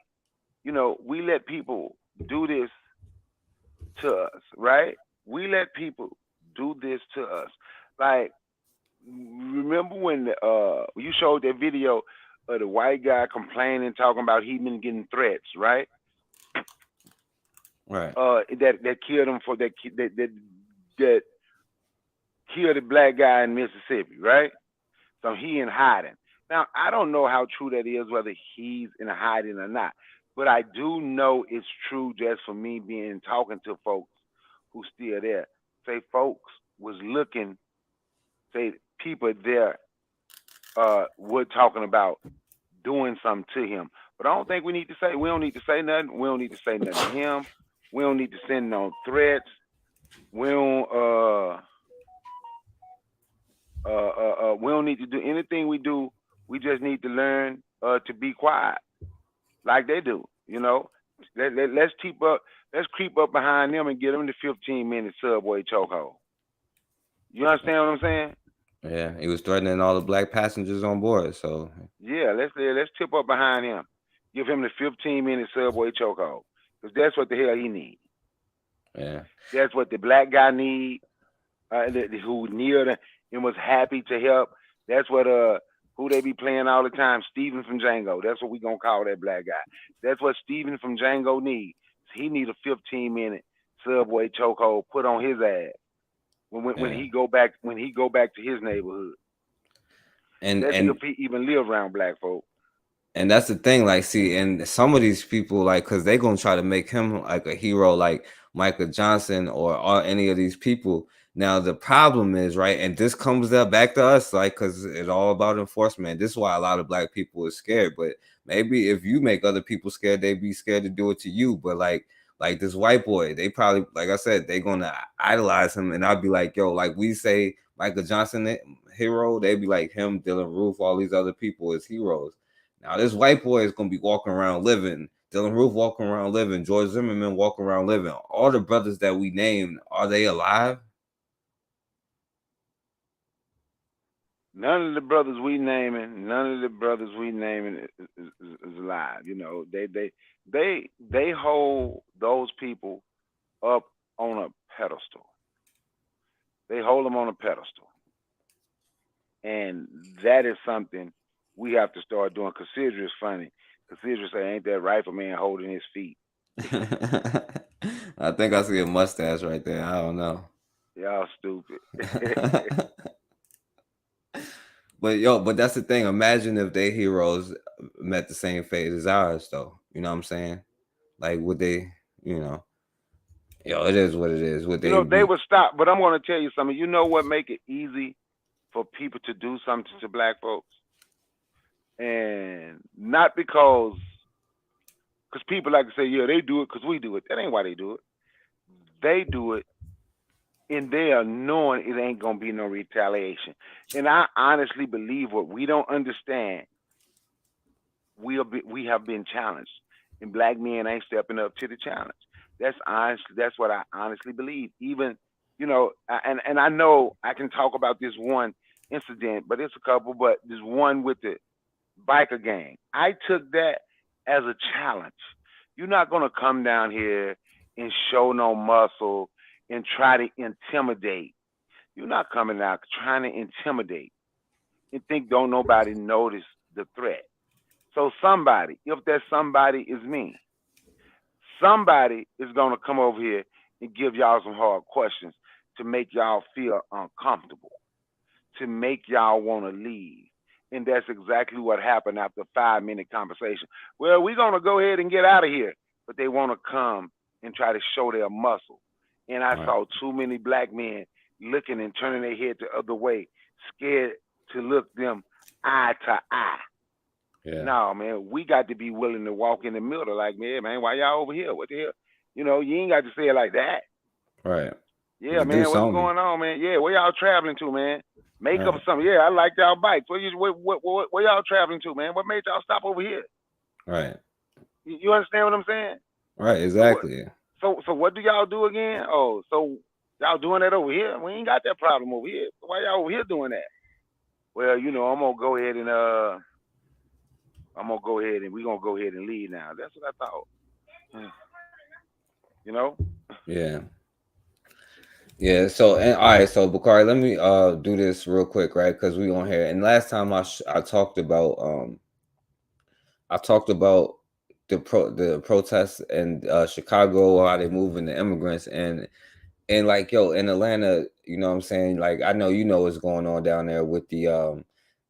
S19: you know, we let people do this to us, right? We let people do this to us. Like, remember when you showed that video of the white guy complaining, talking about he been getting threats, right?
S4: Right.
S19: That killed him for that killed the black guy in Mississippi, right? So he in hiding. Now, I don't know how true that is, whether he's in hiding or not, but I do know it's true just for me being talking to folks who still there. Say folks was looking, say people there were talking about doing something to him. But I don't think we don't need to say nothing. We don't need to say nothing to him. We don't need to send no threats. We don't we don't need to do anything we do. We just need to learn to be quiet, like they do. You know, let's creep up behind them and get them the 15-minute subway chokehold. You understand what I'm saying?
S4: Yeah, he was threatening all the black passengers on board. So
S19: yeah, let's tip up behind him. Give him the 15-minute subway chokehold, because that's what the hell he needs.
S4: Yeah,
S19: that's what the black guy need, who kneeled and was happy to help. That's what who they be playing all the time, Steven from Django. That's what we gonna call that black guy. That's what Steven from Django needs. He need a 15-minute subway chokehold put on his ass when he go back to his neighborhood.
S4: And
S19: That's if he even live around black folk.
S4: And that's the thing, like, see, and some of these people, like, because they're gonna try to make him like a hero, like Michael Johnson or any of these people. Now the problem is, right, and this comes up back to us, like, because it's all about enforcement. This is why a lot of black people are scared. But maybe if you make other people scared, they'd be scared to do it to you. But like this white boy, they probably, like I said, they're gonna idolize him, and I'll be like, yo, like we say Michael Johnson hero, they be like him, Dylan Roof, all these other people as heroes. Now this white boy is gonna be walking around living, Dylan Roof walking around living, George Zimmerman walking around living. All the brothers that we named, are they alive?
S19: None of the brothers we naming is alive. You know, they hold those people up on a pedestal. They hold them on a pedestal, and that is something we have to start doing. Cause Sidra is funny. Cause Sidra say, "Ain't that rifleman holding his feet?"
S4: I think I see a mustache right there. I don't know.
S19: Y'all stupid.
S4: But that's the thing. Imagine if their heroes met the same fate as ours, though. You know what I'm saying? Like, would they? You know, it is what it is. Would
S19: they would stop. But I'm going to tell you something. You know what make it easy for people to do something to black folks? And not because people like to say, yeah, they do it because we do it. That ain't why they do it. They do it, and they are knowing it ain't going to be no retaliation. And I honestly believe what we don't understand, we have been challenged, and black men ain't stepping up to the challenge. That's what I honestly believe. Even, and I know I can talk about this one incident, but it's a couple, but there's one with the biker gang. I took that as a challenge. You're not going to come down here and show no muscle and try to intimidate. You're not coming out trying to intimidate and think don't nobody notice the threat. So somebody, if that somebody is me, somebody is going to come over here and give y'all some hard questions to make y'all feel uncomfortable, to make y'all want to leave. And that's exactly what happened after a 5-minute conversation. Well, we're going to go ahead and get out of here. But they want to come and try to show their muscle. And I saw too many black men looking and turning their head the other way, scared to look them eye to eye. Yeah. No, man, we got to be willing to walk in the middle like, man, why y'all over here? What the hell? You ain't got to say it like that.
S4: Right.
S19: Yeah, man, what's going on, man? Yeah, where y'all traveling to, man? Make up something. Yeah, I like y'all bikes. Where y'all traveling to, man? What made y'all stop over here?
S4: Right.
S19: You understand what I'm saying?
S4: Right, exactly.
S19: So what do y'all do again? Oh, so y'all doing that over here? We ain't got that problem over here. So why y'all over here doing that? Well, I'm gonna go ahead and we're gonna go ahead and leave now. That's what I thought.
S4: Yeah. Yeah. So all right. So Bakari, let me do this real quick, right? Because we on here. And last time I talked about the protests in Chicago, how they moving the immigrants, and like, yo, in Atlanta, you know what I'm saying? Like, I know what's going on down there with the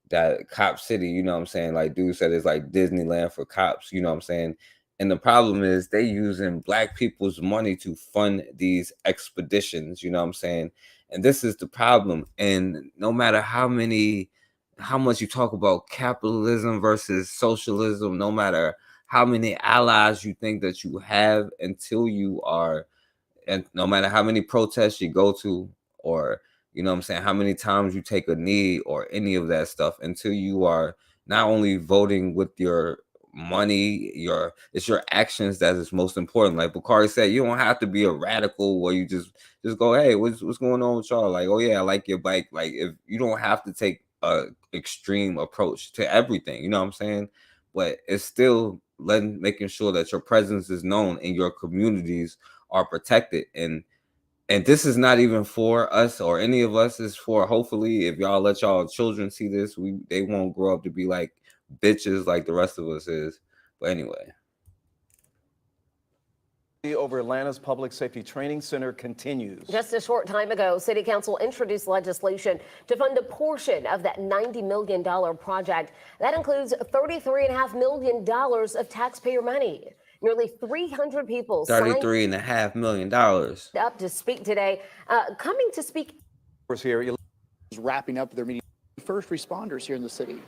S4: that cop city, you know what I'm saying? Like, dude said it's like Disneyland for cops, you know what I'm saying? And the problem is they using black people's money to fund these expeditions, you know what I'm saying? And this is the problem. And no matter how much you talk about capitalism versus socialism, no matter how many allies you think that you have, until you are, and no matter how many protests you go to, or you know what I'm saying, how many times you take a knee or any of that stuff, until you are not only voting with your money, it's your actions that is most important. Like Bakari said, you don't have to be a radical where you just go, hey, what's going on with y'all? Like, oh yeah, I like your bike. Like, if you don't have to take a extreme approach to everything, you know what I'm saying? But it's still making sure that your presence is known and your communities are protected. And And this is not even for us or any of us. It's for, hopefully, if y'all let y'all children see this, they won't grow up to be like bitches like the rest of us is. But anyway.
S8: Over Atlanta's Public Safety Training Center continues.
S1: Just a short time ago, City Council introduced legislation to fund a portion of that $90 million project. That includes $33.5 million of taxpayer money. Nearly 300 people
S4: $33.5 million
S1: up to speak today. Coming to speak.
S8: Here,
S2: is wrapping up their meeting. First responders here in the city.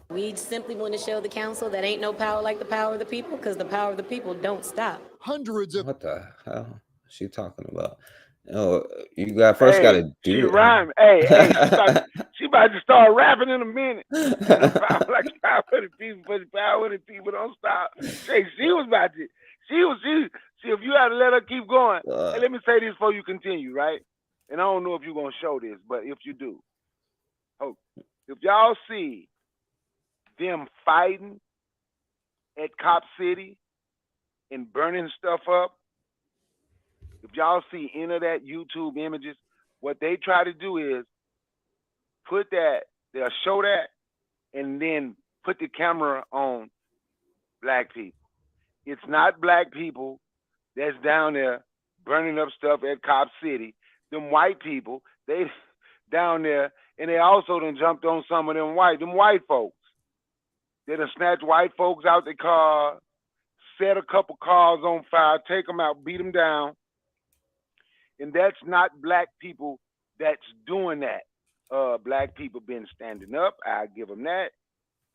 S3: We simply want to show the council that ain't no power like the power of the people, because the power of the people don't stop.
S2: Hundreds of.
S4: What the hell is she talking about? Oh, you got to do
S19: she
S4: it.
S19: Rhyme. Hey, she about to start rapping in a minute. Power like the power of the people, but the power of the people don't stop. Hey, she was about to. She. If you had to let her keep going. Hey, let me say this before you continue, right? And I don't know if you're gonna show this, but if you do, if y'all see them fighting at Cop City and burning stuff up, if y'all see any of that YouTube images, what they try to do is put that, they'll show that, and then put the camera on black people. It's not black people that's down there burning up stuff at Cop City. Them white people, they down there, and they also done jumped on some of them white folks. They done snatched white folks out the car, set a couple cars on fire, take them out, beat them down. And that's not black people that's doing that. Black people been standing up. I give them that.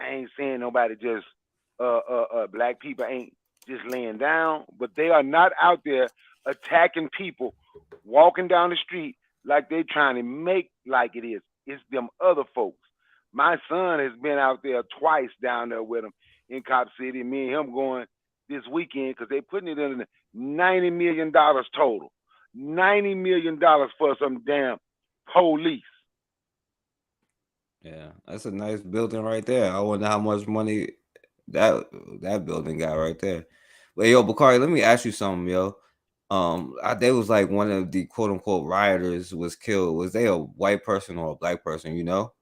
S19: I ain't saying nobody just, black people ain't just laying down, but they are not out there attacking people, walking down the street like they trying to make like it is. It's them other folks. My son has been out there twice down there with him in Cop City. Me and him going this weekend because they putting it in $90 million total. $90 million for some damn police.
S4: Yeah, that's a nice building right there. I wonder how much money that building got right there. But yo, Bakari, let me ask you something, yo. They was like one of the quote unquote rioters was killed. Was they a white person or a black person? You know?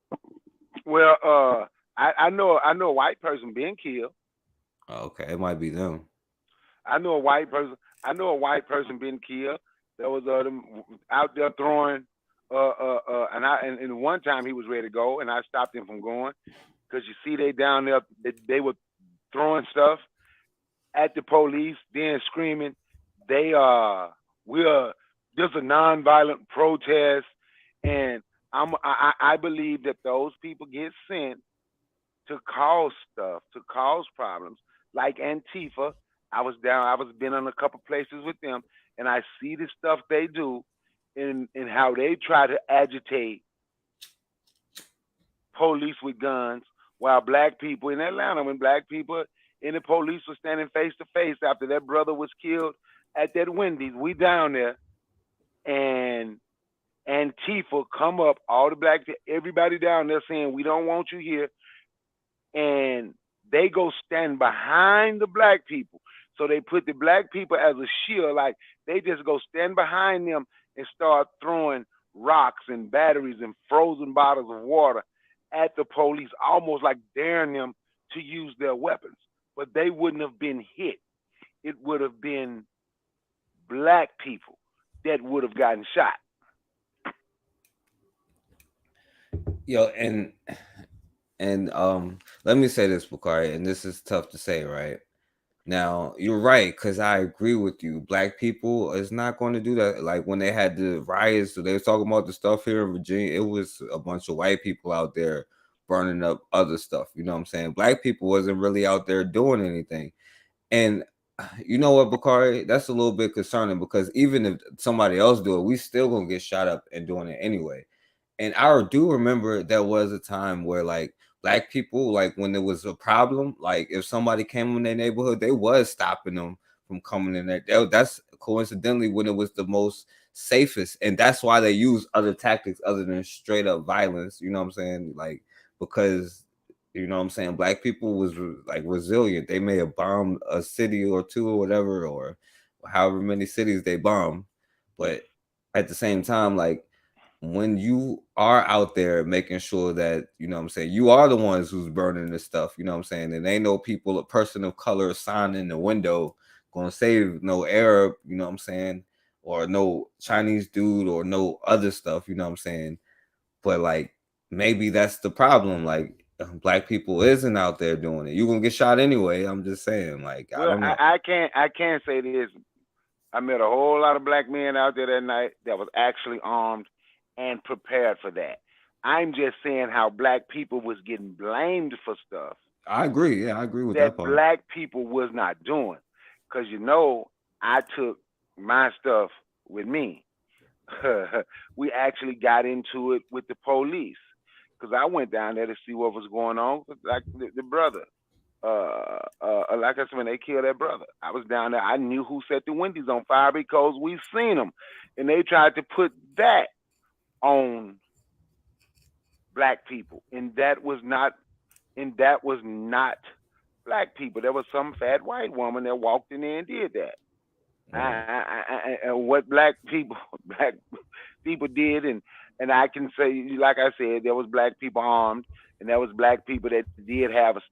S19: Well, I know a white person being killed.
S4: Okay, it might be them.
S19: I know a white person being killed. There was them out there throwing. And one time he was ready to go, and I stopped him from going because you see they down there. They were throwing stuff at the police, then screaming, we're just a nonviolent protest, and I believe that those people get sent to cause stuff, to cause problems, like Antifa. I was been in a couple places with them, and I see the stuff they do, and how they try to agitate police with guns, while black people in Atlanta, when black people and the police were standing face to face after that brother was killed at that Wendy's, we down there, and Antifa come up, all the black, everybody down there saying, we don't want you here. And they go stand behind the black people. So they put the black people as a shield, like they just go stand behind them and start throwing rocks and batteries and frozen bottles of water at the police, almost like daring them to use their weapons. But they wouldn't have been hit. It would have been black people that would have gotten shot.
S4: Yo, and let me say this, Bakari, and this is tough to say, right? Now, you're right, because I agree with you. Black people is not going to do that. Like when they had the riots, so they was talking about the stuff here in Virginia, it was a bunch of white people out there burning up other stuff. You know what I'm saying? Black people wasn't really out there doing anything. And you know what, Bakari? That's a little bit concerning because even if somebody else do it, we still gonna get shot up and doing it anyway. And I do remember there was a time where like black people, like when there was a problem, like if somebody came in their neighborhood, they was stopping them from coming in there. That's coincidentally when it was the most safest. And that's why they use other tactics other than straight up violence. You know what I'm saying? Like, because, you know what I'm saying, black people was like resilient. They may have bombed a city or two or whatever, or however many cities they bombed. But at the same time, like when you are out there making sure that, you know what I'm saying, you are the ones who's burning this stuff, you know what I'm saying, and ain't no people, a person of color sign in the window gonna save no Arab, you know what I'm saying, or no Chinese dude or no other stuff, you know what I'm saying. But like maybe that's the problem. Like black people isn't out there doing it. You're gonna get shot anyway. I'm just saying, like, I
S19: Well,
S4: don't know.
S19: I can't say this. I met a whole lot of black men out there that night that was actually armed and prepared for that. I'm just saying how black people was getting blamed for stuff
S4: I agree. Yeah, I agree with that
S19: that
S4: part.
S19: black people was not doing. Cause I took my stuff with me. We actually got into it with the police. Cause I went down there to see what was going on. Like the brother, like I said, when they killed that brother, I was down there. I knew who set the Wendy's on fire because we seen them, and they tried to put that on black people, and that was not black people. There was some fat white woman that walked in there and did that. And what black people did, and I can say, like I said, there was black people armed, and there was black people that did have a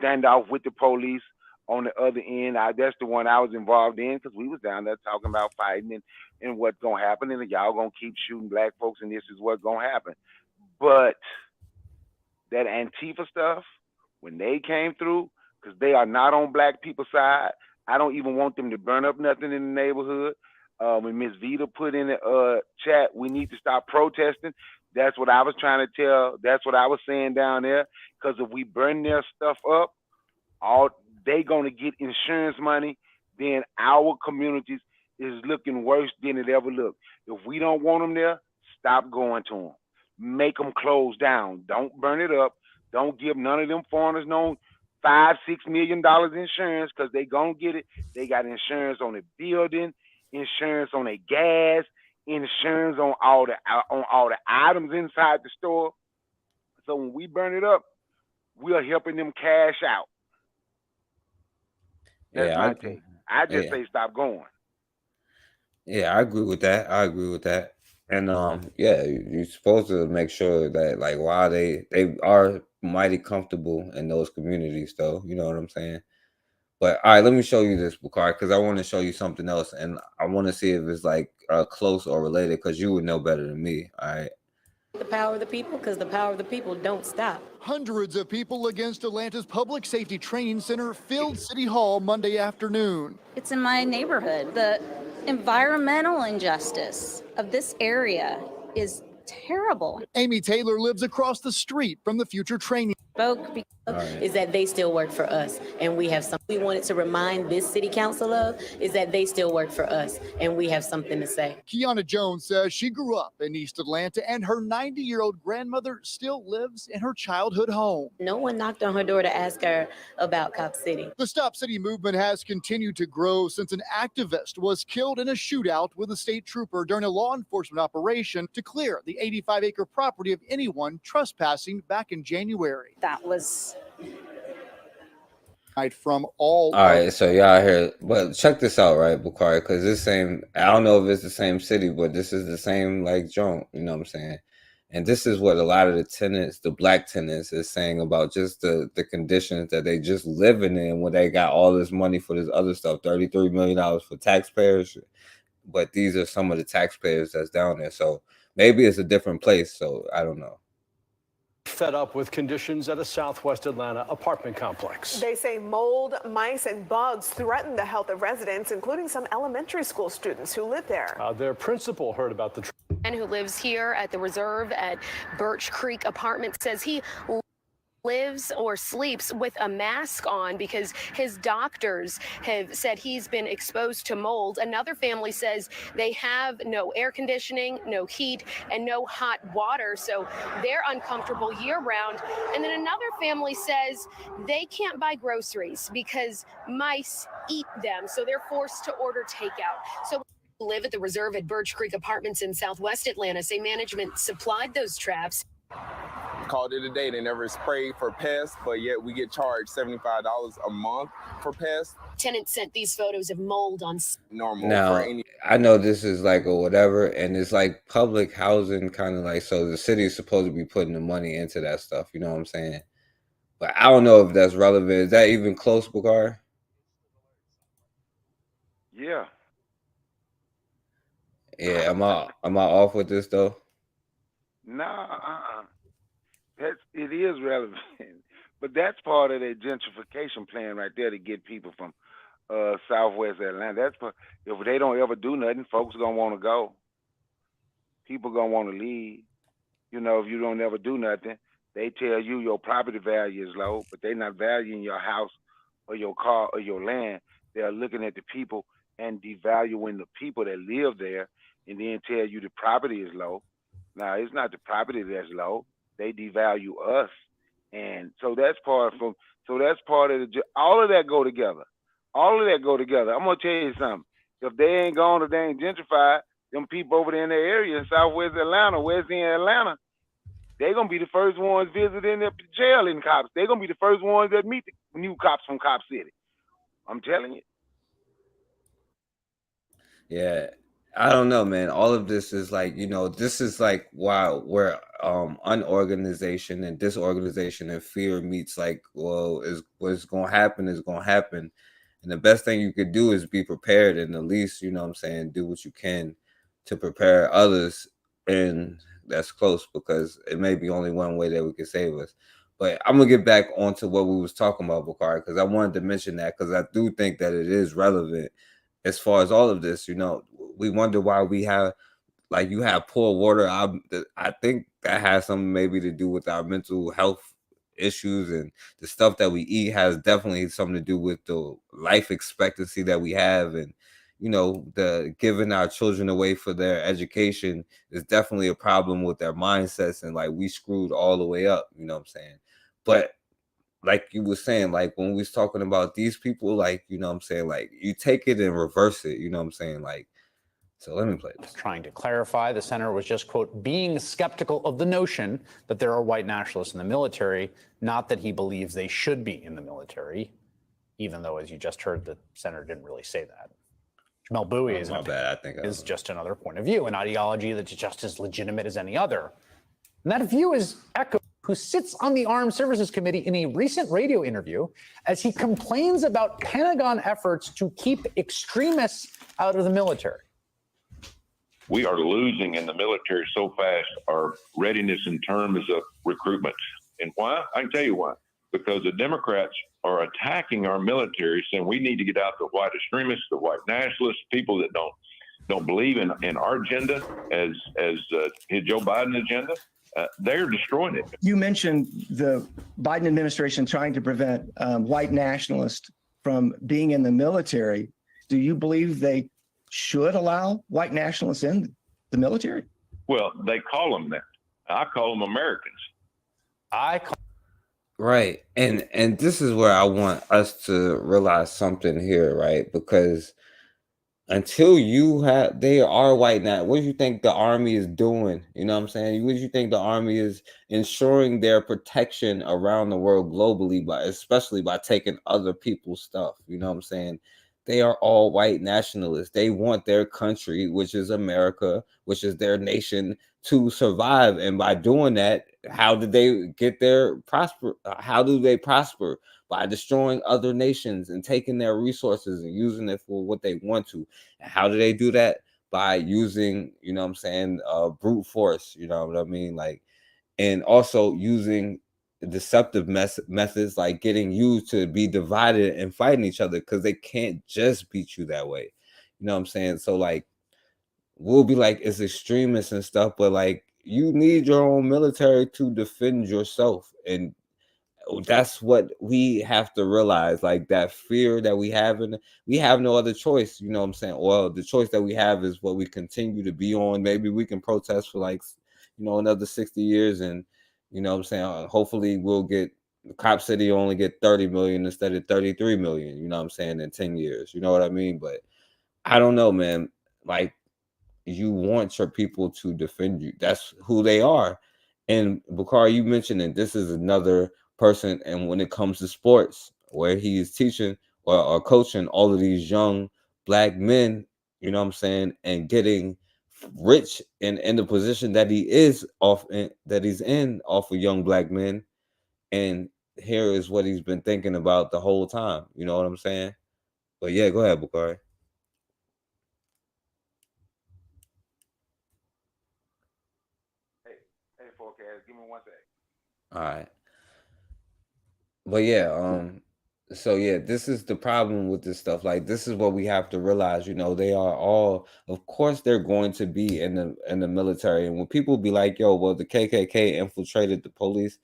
S19: standoff with the police on the other end. That's the one I was involved in because we was down there talking about fighting and what's gonna happen, and y'all gonna keep shooting black folks, and this is what's gonna happen. But that Antifa stuff, when they came through, because they are not on black people's side. I don't even want them to burn up nothing in the neighborhood. When Miss Vita put in the chat, we need to stop protesting. That's what I was trying to tell. That's what I was saying down there. Because if we burn their stuff up, they gonna get insurance money. Then our communities is looking worse than it ever looked. If we don't want them there, stop going to them. Make them close down. Don't burn it up. Don't give none of them foreigners no $5-6 million insurance because they gonna get it. They got insurance on the building, insurance on their gas, insurance on all the items inside the store. So when we burn it up, we are helping them cash out. That's my take. I just say stop going.
S4: Yeah, I agree with that. I agree with that. And yeah, you're supposed to make sure that like while they are mighty comfortable in those communities, though, you know what I'm saying. But all right, let me show you this, Bukhari, because I want to show you something else, and I want to see if it's like close or related, because you would know better than me. All right.
S3: The power of the people, because the power of the people don't stop.
S5: Hundreds of people against Atlanta's Public Safety Training Center filled City Hall Monday afternoon.
S6: It's in my neighborhood. The environmental injustice of this area is terrible.
S5: Amy Taylor lives across the street from the future training.
S3: Is that they still work for us, and we have something we wanted to remind this city council of, is that they still work for us, and we have something to say.
S5: Kiana Jones says she grew up in East Atlanta, and her 90-year-old grandmother still lives in her childhood home.
S3: No one knocked on her door to ask her about Cop City.
S5: The Stop City movement has continued to grow since an activist was killed in a shootout with a state trooper during a law enforcement operation to clear the 85-acre property of anyone trespassing back in January.
S6: That was
S5: from all
S4: right, so y'all here, but check this out, right, Bukhari, because this same, I don't know if it's the same city, but this is the same like joint, you know what I'm saying? And this is what a lot of the tenants, the black tenants, is saying about just the conditions that they just living in when they got all this money for this other stuff, $33 million for taxpayers. But these are some of the taxpayers that's down there. So maybe it's a different place. So I don't know.
S7: Fed up with conditions at a Southwest Atlanta apartment complex.
S24: They say mold, mice, and bugs threaten the health of residents, including some elementary school students who live there.
S7: Their principal heard about the
S25: And who lives here at the Reserve at Birch Creek Apartments says he lives or sleeps with a mask on because his doctors have said he's been exposed to mold. Another family says they have no air conditioning, no heat, and no hot water, so they're uncomfortable year round. And then another family says they can't buy groceries because mice eat them, so they're forced to order takeout. So live at the Reserve at Birch Creek Apartments in Southwest Atlanta say management supplied those traps.
S9: called it a day. They never sprayed for pests, but yet we get charged $75 a month for pests.
S25: Tenants sent these photos of mold on
S9: Normal for
S4: Now,
S9: any.
S4: I know this is like a whatever, and it's like public housing kind of like, so the city is supposed to be putting the money into that stuff, you know what I'm saying? But I don't know if that's relevant. Is that even close, Bakar?
S19: Yeah.
S4: Yeah, am I off with this though?
S19: Nah, it is relevant, but that's part of their gentrification plan right there to get people from Southwest Atlanta. That's part, if they don't ever do nothing, folks gonna want to go. People gonna want to leave. You know, if you don't ever do nothing, they tell you your property value is low, but they're not valuing your house or your car or your land. They're looking at the people and devaluing the people that live there, and then tell you the property is low. Now, it's not the property that's low. They devalue us, and so that's part from. So that's part of the. All of that go together. All of that go together. I'm gonna tell you something. If they ain't gone or they ain't gentrified, them people over there in their area in Southwest Atlanta, West End Atlanta, they're gonna be the first ones visiting the jail in cops. They're gonna be the first ones that meet the new cops from Cop City. I'm telling you.
S4: Yeah, I don't know, man. All of this is like, this is like where unorganization and disorganization and fear meets like, well, is what's gonna happen is gonna happen. And the best thing you could do is be prepared and at least, you know what I'm saying, do what you can to prepare others. And that's close because it may be only one way that we can save us. But I'm gonna get back onto what we was talking about, Bakari, because I wanted to mention that because I do think that it is relevant as far as all of this. We wonder why we have, like, you have poor water. I think that has something maybe to do with our mental health issues, and the stuff that we eat has definitely something to do with the life expectancy that we have, and the giving our children away for their education is definitely a problem with their mindsets, and like we screwed all the way up, you know what I'm saying? But like you were saying, like when we was talking about these people, like, you know what I'm saying, like you take it and reverse it, you know what I'm saying? Like, so let me play this.
S10: Trying to clarify, the senator was just, quote, being skeptical of the notion that there are white nationalists in the military, not that he believes they should be in the military, even though, as you just heard, the senator didn't really say that. Jamel Bowie is just another point of view, an ideology that's just as legitimate as any other. And that view is echoed, who sits on the Armed Services Committee in a recent radio interview as he complains about Pentagon efforts to keep extremists out of the military.
S12: We are losing in the military so fast our readiness in terms of recruitment. And why? I can tell you why. Because the Democrats are attacking our military, saying we need to get out the white extremists, the white nationalists, people that don't believe in our agenda as Joe Biden agenda. They're destroying it.
S13: You mentioned the Biden administration trying to prevent white nationalists from being in the military. Do you believe they should allow white nationalists in the military?
S12: Well, they call them that. I call them Americans.
S4: Right. And this is where I want us to realize something here, right? Because until they are white now, what do you think the army is doing? You know what I'm saying? What do you think the army is ensuring their protection around the world globally, especially by taking other people's stuff? You know what I'm saying? They are all white nationalists. They want their country, which is America, which is their nation, to survive. And by doing that, how did they get their prosper? How do they prosper? By destroying other nations and taking their resources and using it for what they want to. And how do they do that? By using, you know what I'm saying, brute force, you know what I mean? Like, and also using deceptive methods, like getting used to be divided and fighting each other, because they can't just beat you that way. You know what I'm saying? So like, we'll be like, it's extremists and stuff, but like, you need your own military to defend yourself. And that's what we have to realize, like that fear that we have, and we have no other choice. You know what I'm saying? Well, the choice that we have is what we continue to be on. Maybe we can protest for like, another 60 years, and you know what I'm saying, hopefully we'll get Cop City only get 30 million instead of 33 million, you know what I'm saying, in 10 years. You know what I mean? But I don't know, man. Like, you want your people to defend you. That's who they are. And Bakari, you mentioned that this is another person, and when it comes to sports, where he is teaching or coaching all of these young black men, you know what I'm saying, and getting rich in the position that he is that he's in off of young black men. And here is what he's been thinking about the whole time. You know what I'm saying? But yeah, go ahead, Bakari.
S19: Hey, forecast, give me 1 second.
S4: All right. But yeah, so yeah, this is the problem with this stuff. Like, this is what we have to realize, they are all, of course they're going to be in the military. And when people be like, yo, well, the KKK infiltrated the police,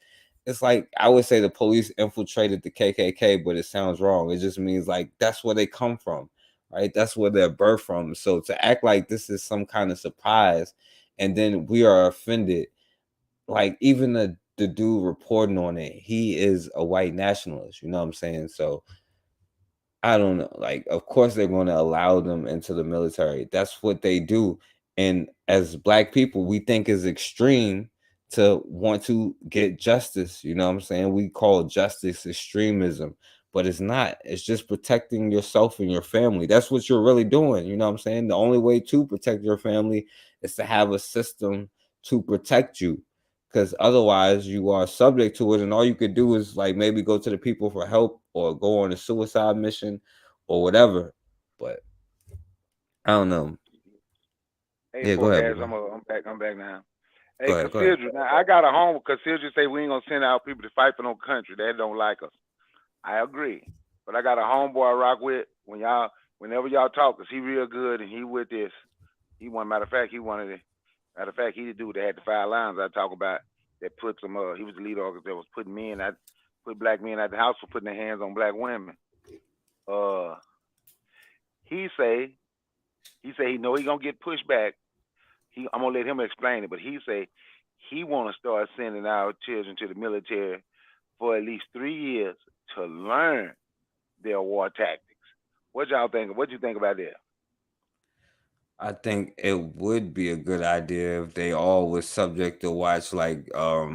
S4: it's like, I would say the police infiltrated the KKK, but it sounds wrong. It just means like that's where they come from, right? That's where they're birthed from. So to act like this is some kind of surprise and then we are offended, like even the dude reporting on it, he is a white nationalist, you know what I'm saying? So I don't know. Like, of course they're going to allow them into the military. That's what they do. And as black people, we think is extreme to want to get justice. You know what I'm saying? We call justice extremism, but it's not. It's just protecting yourself and your family. That's what you're really doing. You know what I'm saying? The only way to protect your family is to have a system to protect you, because otherwise you are subject to it, and all you could do is like maybe go to the people for help or go on a suicide mission or whatever. But I don't know.
S19: Hey,
S4: Yeah, go ahead,
S19: forecast,
S4: bro.
S19: I'm back now.
S4: Go
S19: Hey,
S4: ahead, go ahead.
S19: Cassandra, now I got a home. Cassandra say we ain't gonna send out people to fight for no country. They don't like us. I agree, but I got a homeboy I rock with whenever y'all talk, 'cause he real good and he with this. Matter of fact, he the dude that had the 5 lines I talk about that put some. He was the lead organizer that was put black men at the house for putting their hands on black women. Uh, he say he know he gonna get pushed back. I'm gonna let him explain it, but he say he want to start sending our children to the military for at least 3 years to learn their war tactics. What y'all think? What you think about that?
S4: I think it would be a good idea if they all was subject to watch like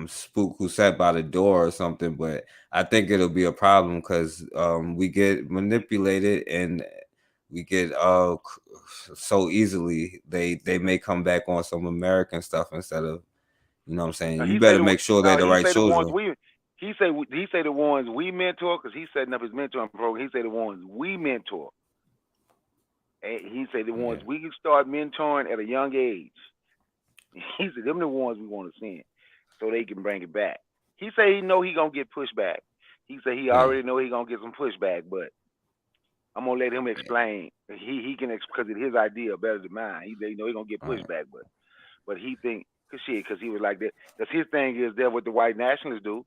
S4: Spook Who Sat by the Door or something, but I think it'll be a problem because we get manipulated and we get so easily they may come back on some American stuff instead of, you know what I'm saying? You
S19: He say
S4: better make sure they're the
S19: he
S4: right
S19: say the ones
S4: children.
S19: he say the ones we mentor, because he's setting up his mentoring program. He say the ones we mentor. And he say the ones we can start mentoring at a young age. He said them the ones we want to send so they can bring it back. He say he know he gonna get pushed back. He say he already know he gonna get some pushback, but I'm gonna let him explain. He can because it's his idea better than mine. He say know he gonna get pushback, but he think because he was like that. Because his thing is that what the white nationalists do.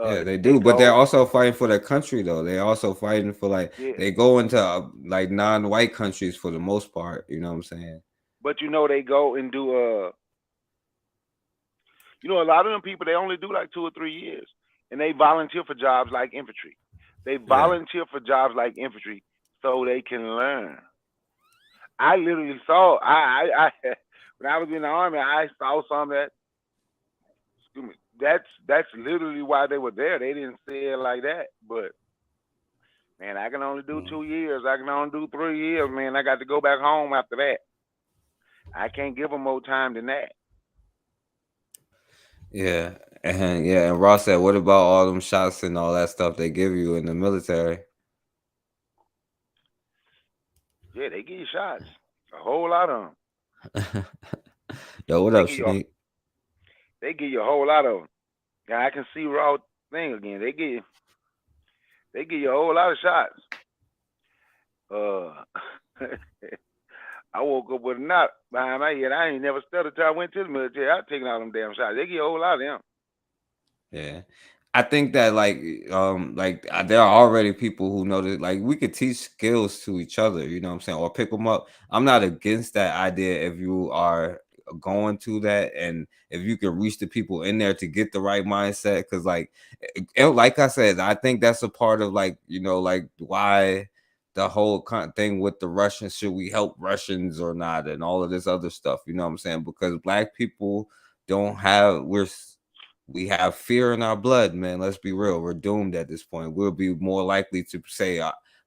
S4: Yeah, they
S19: They
S4: do, but they're
S19: go,
S4: also fighting for their country, though. They're also fighting for like
S19: yeah.
S4: they go into like non-white countries for the most part. You know what I'm saying?
S19: But they go and do a lot of them people they only do like 2 or 3 years, and they volunteer for jobs like infantry. They volunteer for jobs like infantry so they can learn. I literally saw I when I was in the army, I saw some that. Excuse me. That's literally why they were there. They didn't say it like that, but man, I can only do 2 years. I can only do 3 years. Man, I got to go back home after that. I can't give them more time than that.
S4: Yeah, and Ross said, "What about all them shots and all that stuff they give you in the military?"
S19: Yeah, they give you shots. A whole lot of them.
S4: Yo, what
S19: They
S4: up,
S19: give you.
S4: Shanique?
S19: They give you a whole lot of them. Yeah, I can see raw thing again. They give you a whole lot of shots. I woke up with a knot behind my head. I ain't never stuttered till I went to the military. I taking all them damn shots. They give you a whole lot of them.
S4: Yeah. I think that there are already people who know that like we could teach skills to each other, you know what I'm saying, or pick them up. I'm not against that idea if you are going to that and if you can reach the people in there to get the right mindset, because like I said, I think that's a part of like why the whole thing with the Russians, should we help Russians or not, and all of this other stuff, you know what I'm saying, because black people don't have we have fear in our blood, man. Let's be real. We're doomed at this point. We'll be more likely to say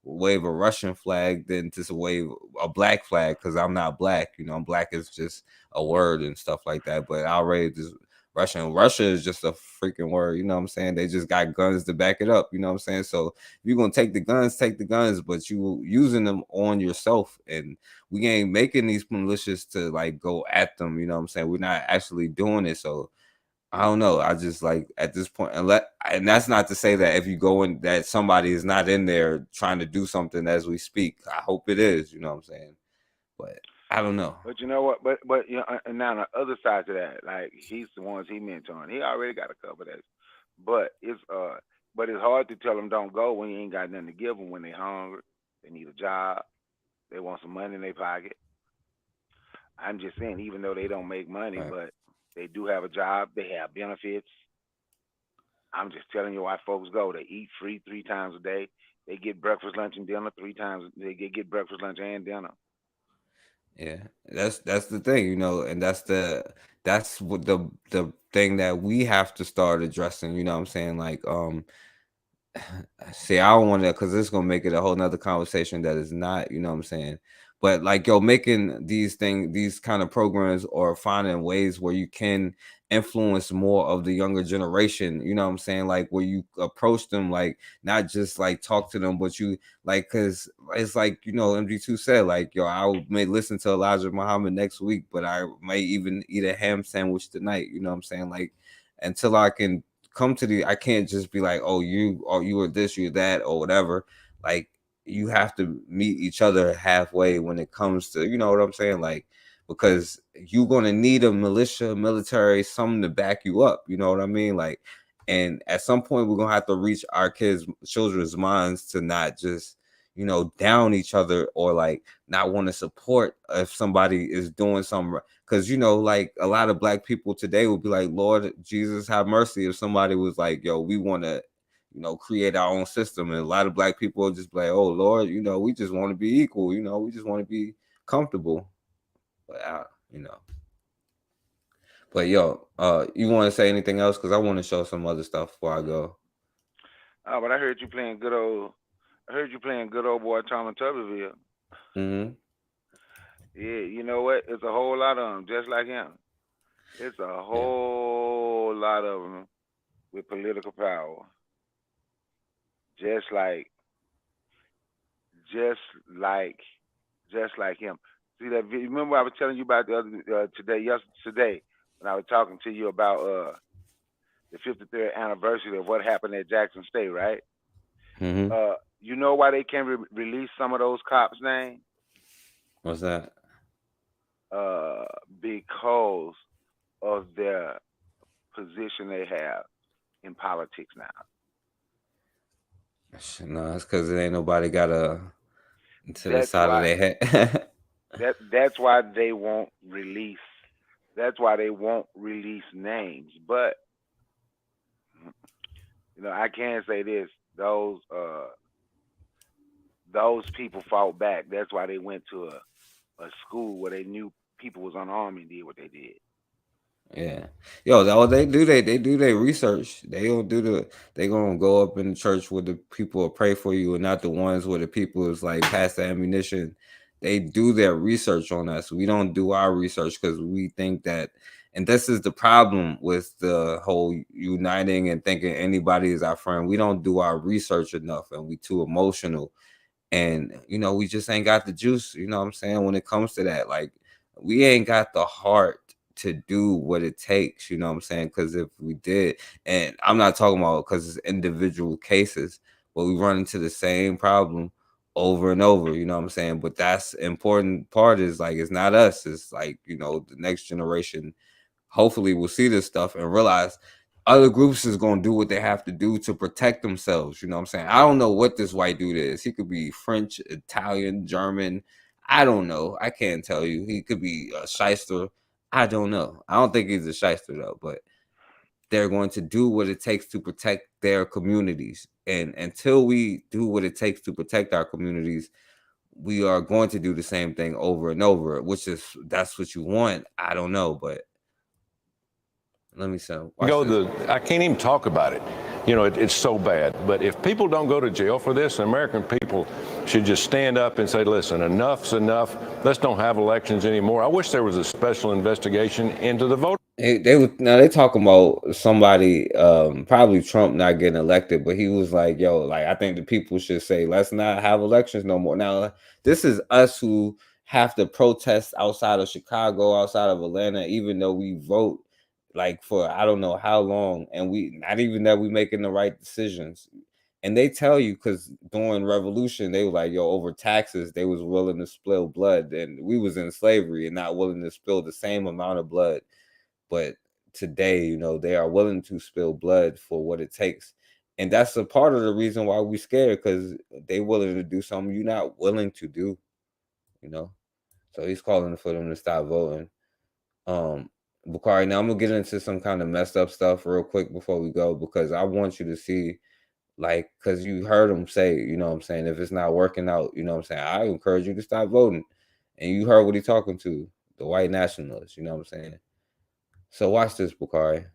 S4: wave a Russian flag than to wave a black flag, because I'm not black. Black is just a word and stuff like that. But I'll raise this Russia is just a freaking word. You know what I'm saying? They just got guns to back it up. You know what I'm saying? So if you're gonna take the guns, take the guns, but you using them on yourself. And we ain't making these militias to like go at them. You know what I'm saying? We're not actually doing it. So I don't know. I just like at this point, and that's not to say that if you go in that somebody is not in there trying to do something as we speak. I hope it is. You know what I'm saying? But I don't know.
S19: But you know what? But and now on the other side to that, like he's the ones he mentoring. He already got a couple of that. But it's hard to tell them don't go when you ain't got nothing to give them when they hungry, they need a job, they want some money in their pocket. I'm just saying, even though they don't make money, but they do have a job, they have benefits. I'm just telling you why folks go. They eat free 3 times a day. They get breakfast, lunch, and dinner 3 times. They get breakfast, lunch, and dinner.
S4: Yeah, that's the thing, and that's what the thing that we have to start addressing. You know what I'm saying? Like, see, I don't want to, because it's gonna make it a whole nother conversation that is not, you know what I'm saying? But like, making these kind of programs, or finding ways where you can influence more of the younger generation, you know what I'm saying? Like, where you approach them, like, not just like talk to them, but you like, because it's like, MG2 said, like, I may listen to Elijah Muhammad next week, but I may even eat a ham sandwich tonight, you know what I'm saying? Like, until I can come to I can't just be like, oh, you are this, you're that, or whatever. Like, you have to meet each other halfway when it comes to, you know what I'm saying? Like, because you're gonna need a military, something to back you up. You know what I mean? Like, and at some point we're gonna have to reach our children's minds to not just, down each other, or like not want to support if somebody is doing something. Because like a lot of black people today would be like, Lord Jesus, have mercy, if somebody was like, yo, we want to create our own system. And a lot of black people will just be like, oh Lord, we just want to be equal, we just want to be comfortable. But but yo, you want to say anything else? Because I want to show some other stuff before I go.
S19: Oh, but I heard you playing good old boy Tom and Tuberville.
S4: Mm-hmm.
S19: Yeah, you know what? It's a whole lot of them just like him. It's a whole lot of them with political power. Just like him. See that video? Remember I was telling you about the other yesterday when I was talking to you about the 53rd anniversary of what happened at Jackson State, right?
S4: Mm-hmm.
S19: You know why they can't release some of those cops' names?
S4: What's that?
S19: Because of their position they have in politics now.
S4: No, it's because there ain't nobody got to the side of their head.
S19: That's why they won't release. That's why they won't release names. But I can say this: those people fought back. That's why they went to a school where they knew people was unarmed and did what they did.
S4: Yeah, yo, they do their research. They don't do they gonna go up in the church where the people will pray for you, and not the ones where the people is like pass the ammunition. They do their research on us. We don't do our research because we think that, and this is the problem with the whole uniting and thinking anybody is our friend. We don't do our research enough, and we too emotional, and we just ain't got the juice. You know what I'm saying? When it comes to that, like, we ain't got the heart to do what it takes, you know what I'm saying? Because if we did, and I'm not talking about because it's individual cases, but we run into the same problem over and over, you know what I'm saying? But that's important part is like, it's not us, it's like, the next generation hopefully will see this stuff and realize other groups is going to do what they have to do to protect themselves. You know what I'm saying? I don't know what this white dude is. He could be French, Italian, German. I don't know. I can't tell you. He could be a shyster. I don't know. I don't think he's a shyster though, but they're going to do what it takes to protect their communities. And until we do what it takes to protect our communities, we are going to do the same thing over and over, that's what you want. I don't know, but let me say.
S11: I can't even talk about it. You know, it's so bad. But if people don't go to jail for this, American people should just stand up and say, listen, enough's enough. Let's don't have elections anymore. I wish there was a special investigation into the vote.
S4: They talking about somebody, probably Trump not getting elected, but he was like, yo, like, I think the people should say, let's not have elections no more. Now, this is us who have to protest outside of Chicago, outside of Atlanta, even though we vote like for I don't know how long, and we not even that we making the right decisions. And they tell you, because during revolution they were like, yo, over taxes they was willing to spill blood, and we was in slavery and not willing to spill the same amount of blood. But today, you know, they are willing to spill blood for what it takes, and that's a part of the reason why we scared, because they willing to do something you're not willing to do, you know. So he's calling for them to stop voting. Bakari, now I'm gonna get into some kind of messed up stuff real quick before we go, because I want you to see, like, because you heard him say, you know what I'm saying, if it's not working out, you know what I'm saying, I encourage you to stop voting. And you heard what he talking to, the white nationalists, you know what I'm saying. So watch this, Bakari.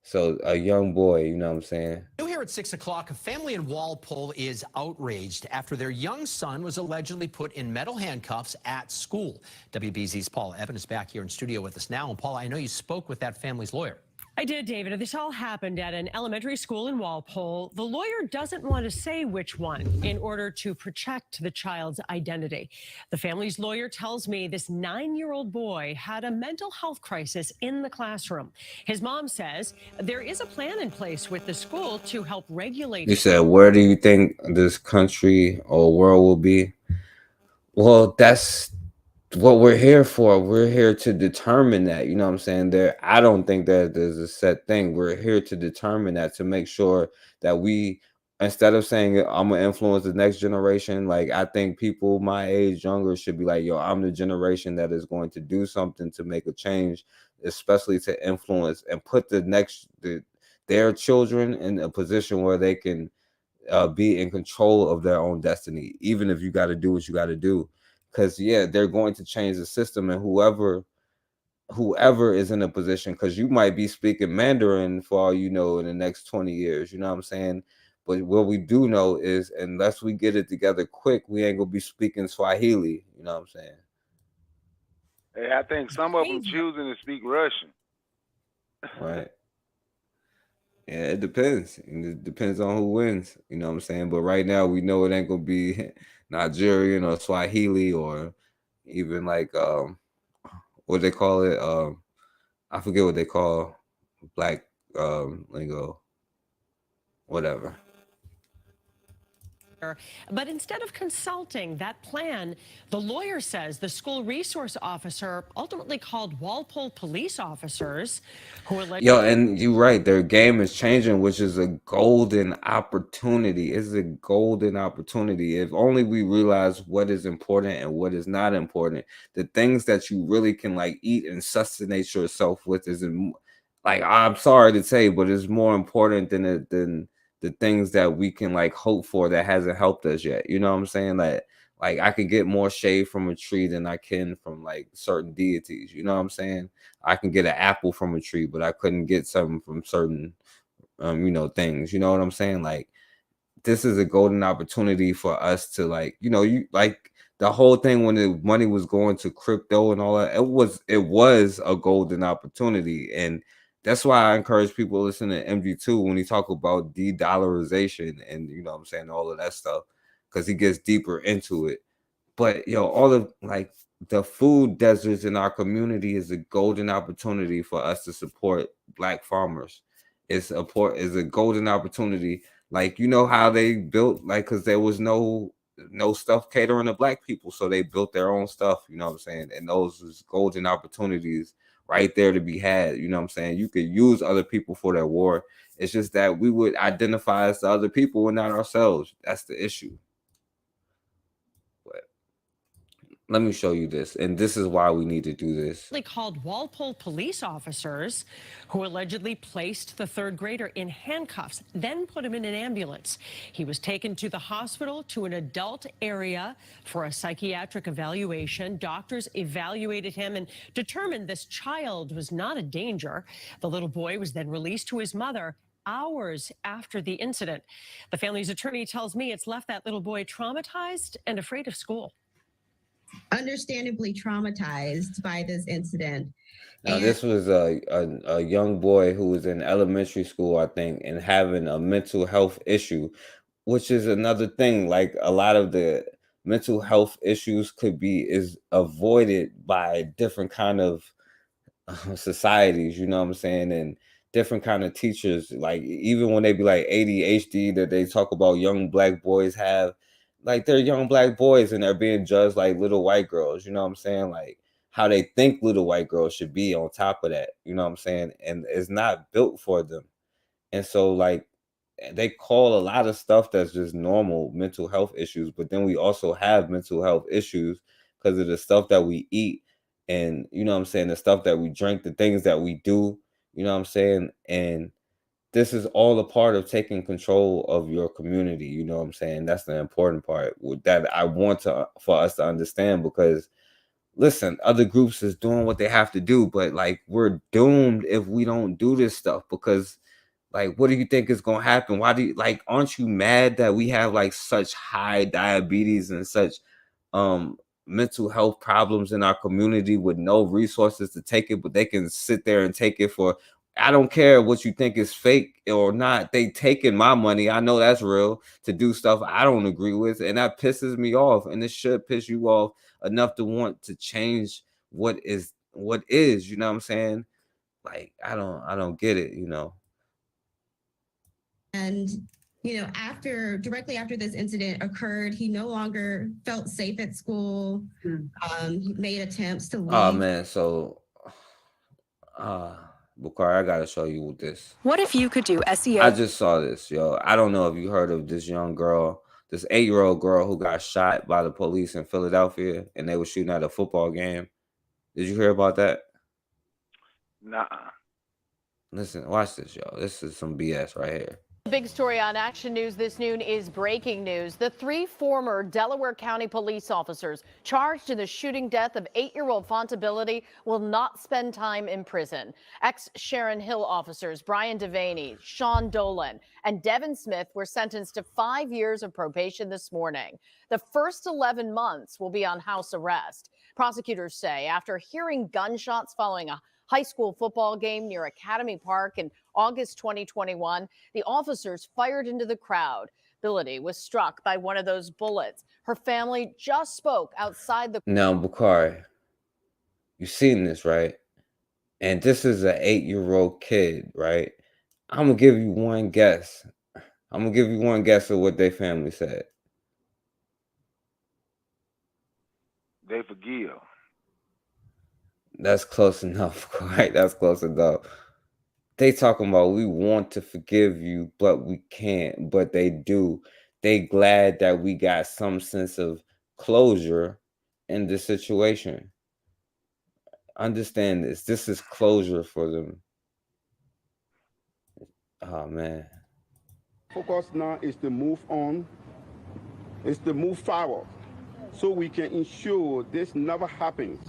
S4: So a young boy, you know what I'm saying.
S14: New here at 6 o'clock, a family in Walpole is outraged after their young son was allegedly put in metal handcuffs at school. WBZ's Paul Evans is back here in studio with us now. And Paul, I know you spoke with that family's lawyer.
S15: I did, David. This all happened at an elementary school in Walpole. The lawyer doesn't want to say which one in order to protect the child's identity. The family's lawyer tells me this 9-year-old boy had a mental health crisis in the classroom. His mom says there is a plan in place with the school to help regulate.
S4: You said, where do you think this country or world will be? Well, that's what we're here for. We're here to determine that, you know what I'm saying? I don't think that there's a set thing. We're here to determine that, to make sure that we, instead of saying I'm gonna influence the next generation, like, I think people my age, younger, should be like, yo, I'm the generation that is going to do something to make a change, especially to influence and put their children in a position where they can be in control of their own destiny, even if you got to do what you got to do. Because yeah, they're going to change the system, and whoever is in a position, because you might be speaking Mandarin for all you know in the next 20 years, you know what I'm saying? But what we do know is, unless we get it together quick, we ain't gonna be speaking Swahili, you know what I'm saying?
S19: Hey, I think some of them choosing to speak Russian.
S4: Right. Yeah, it depends. And it depends on who wins, you know what I'm saying? But right now we know it ain't gonna be Nigerian or Swahili, or even like what they call it, I forget what they call black lingo, whatever.
S15: But instead of consulting that plan, the lawyer says the school resource officer ultimately called Walpole police officers who allegedly...
S4: Yo, and you're right, their game is changing, which is a golden opportunity. It's a golden opportunity. If only we realize what is important and what is not important. The things that you really can like eat and sustenance yourself with is, like, I'm sorry to say, but it's more important than the things that we can like hope for that hasn't helped us yet. You know what I'm saying? Like I can get more shade from a tree than I can from like certain deities. You know what I'm saying? I can get an apple from a tree, but I couldn't get something from certain you know, things. You know what I'm saying? Like, this is a golden opportunity for us to, like, you know, you like the whole thing when the money was going to crypto and all that, it was a golden opportunity. And that's why I encourage people to listen to MG2 when he talk about de-dollarization and, you know what I'm saying, all of that stuff, because he gets deeper into it. But yo, all of like the food deserts in our community is a golden opportunity for us to support black farmers. Is a golden opportunity. Like, you know how they built, like, because there was no stuff catering to black people, so they built their own stuff, you know what I'm saying? And those was golden opportunities right there to be had, you know what I'm saying? You could use other people for that war. It's just that we would identify as the other people and not ourselves. That's the issue. But Let me show you this. And this is why we need to do this.
S15: They called Walpole police officers who allegedly placed the third grader in handcuffs, then put him in an ambulance. He was taken to the hospital to an adult area for a psychiatric evaluation. Doctors evaluated him and determined this child was not a danger. The little boy was then released to his mother hours after the incident. The family's attorney tells me it's left that little boy traumatized and afraid of school.
S16: Understandably traumatized by this incident.
S4: Now, this was a young boy who was in elementary school, I think, and having a mental health issue, which is another thing. Like a lot of the mental health issues is avoided by different kind of societies, you know what I'm saying, and different kind of teachers. Like even when they be like ADHD that they talk about young black boys have, like they're young black boys and they're being judged like little white girls, you know what I'm saying? Like how they think little white girls should be on top of that, you know what I'm saying? And it's not built for them. And so like they call a lot of stuff that's just normal mental health issues, but then we also have mental health issues because of the stuff that we eat and you know what I'm saying, the stuff that we drink, the things that we do, you know what I'm saying? And this is all a part of taking control of your community, you know what I'm saying? That's the important part that I want for us to understand because listen, other groups is doing what they have to do, but like we're doomed if we don't do this stuff because like what do you think is going to happen? Why do you like aren't you mad that we have like such high diabetes and such mental health problems in our community with no resources to take it, but they can sit there and take it for I don't care what you think is fake or not. They taking my money. I know that's real to do stuff I don't agree with, and that pisses me off. And it should piss you off enough to want to change what is. You know what I'm saying? Like I don't get it. You know.
S16: And, directly after this incident occurred, he no longer felt safe at school. He made attempts to leave.
S4: Oh man, so Bukhari, I gotta show you this.
S17: What if you could do SEO?
S4: I just saw this, yo. I don't know if you heard of this young girl, this 8-year-old girl who got shot by the police in Philadelphia and they were shooting at a football game. Did you hear about that?
S19: Nuh-uh.
S4: Listen, watch this, yo. This is some BS right here.
S18: The big story on Action News this noon is breaking news. The 3 former Delaware County police officers charged in the shooting death of 8-year-old Fontability will not spend time in prison. Ex-Sharon Hill officers Brian Devaney, Sean Dolan, and Devin Smith were sentenced to 5 years of probation this morning. The first 11 months will be on house arrest. Prosecutors say after hearing gunshots following a high school football game near Academy Park in August 2021, the officers fired into the crowd. Ability was struck by one of those bullets. Her family just spoke outside the.
S4: Now, Bukhari, you've seen this, right? And this is an 8-year-old kid, right? I'm gonna give you one guess. I'm gonna give you one guess of what their family said.
S19: They forgive.
S4: That's close enough, right? That's close enough. They talking about we want to forgive you, but we can't. But they do. They glad that we got some sense of closure in the situation. Understand this. This is closure for them. Oh man.
S20: Focus now is to move on. Is to move forward, so we can ensure this never happens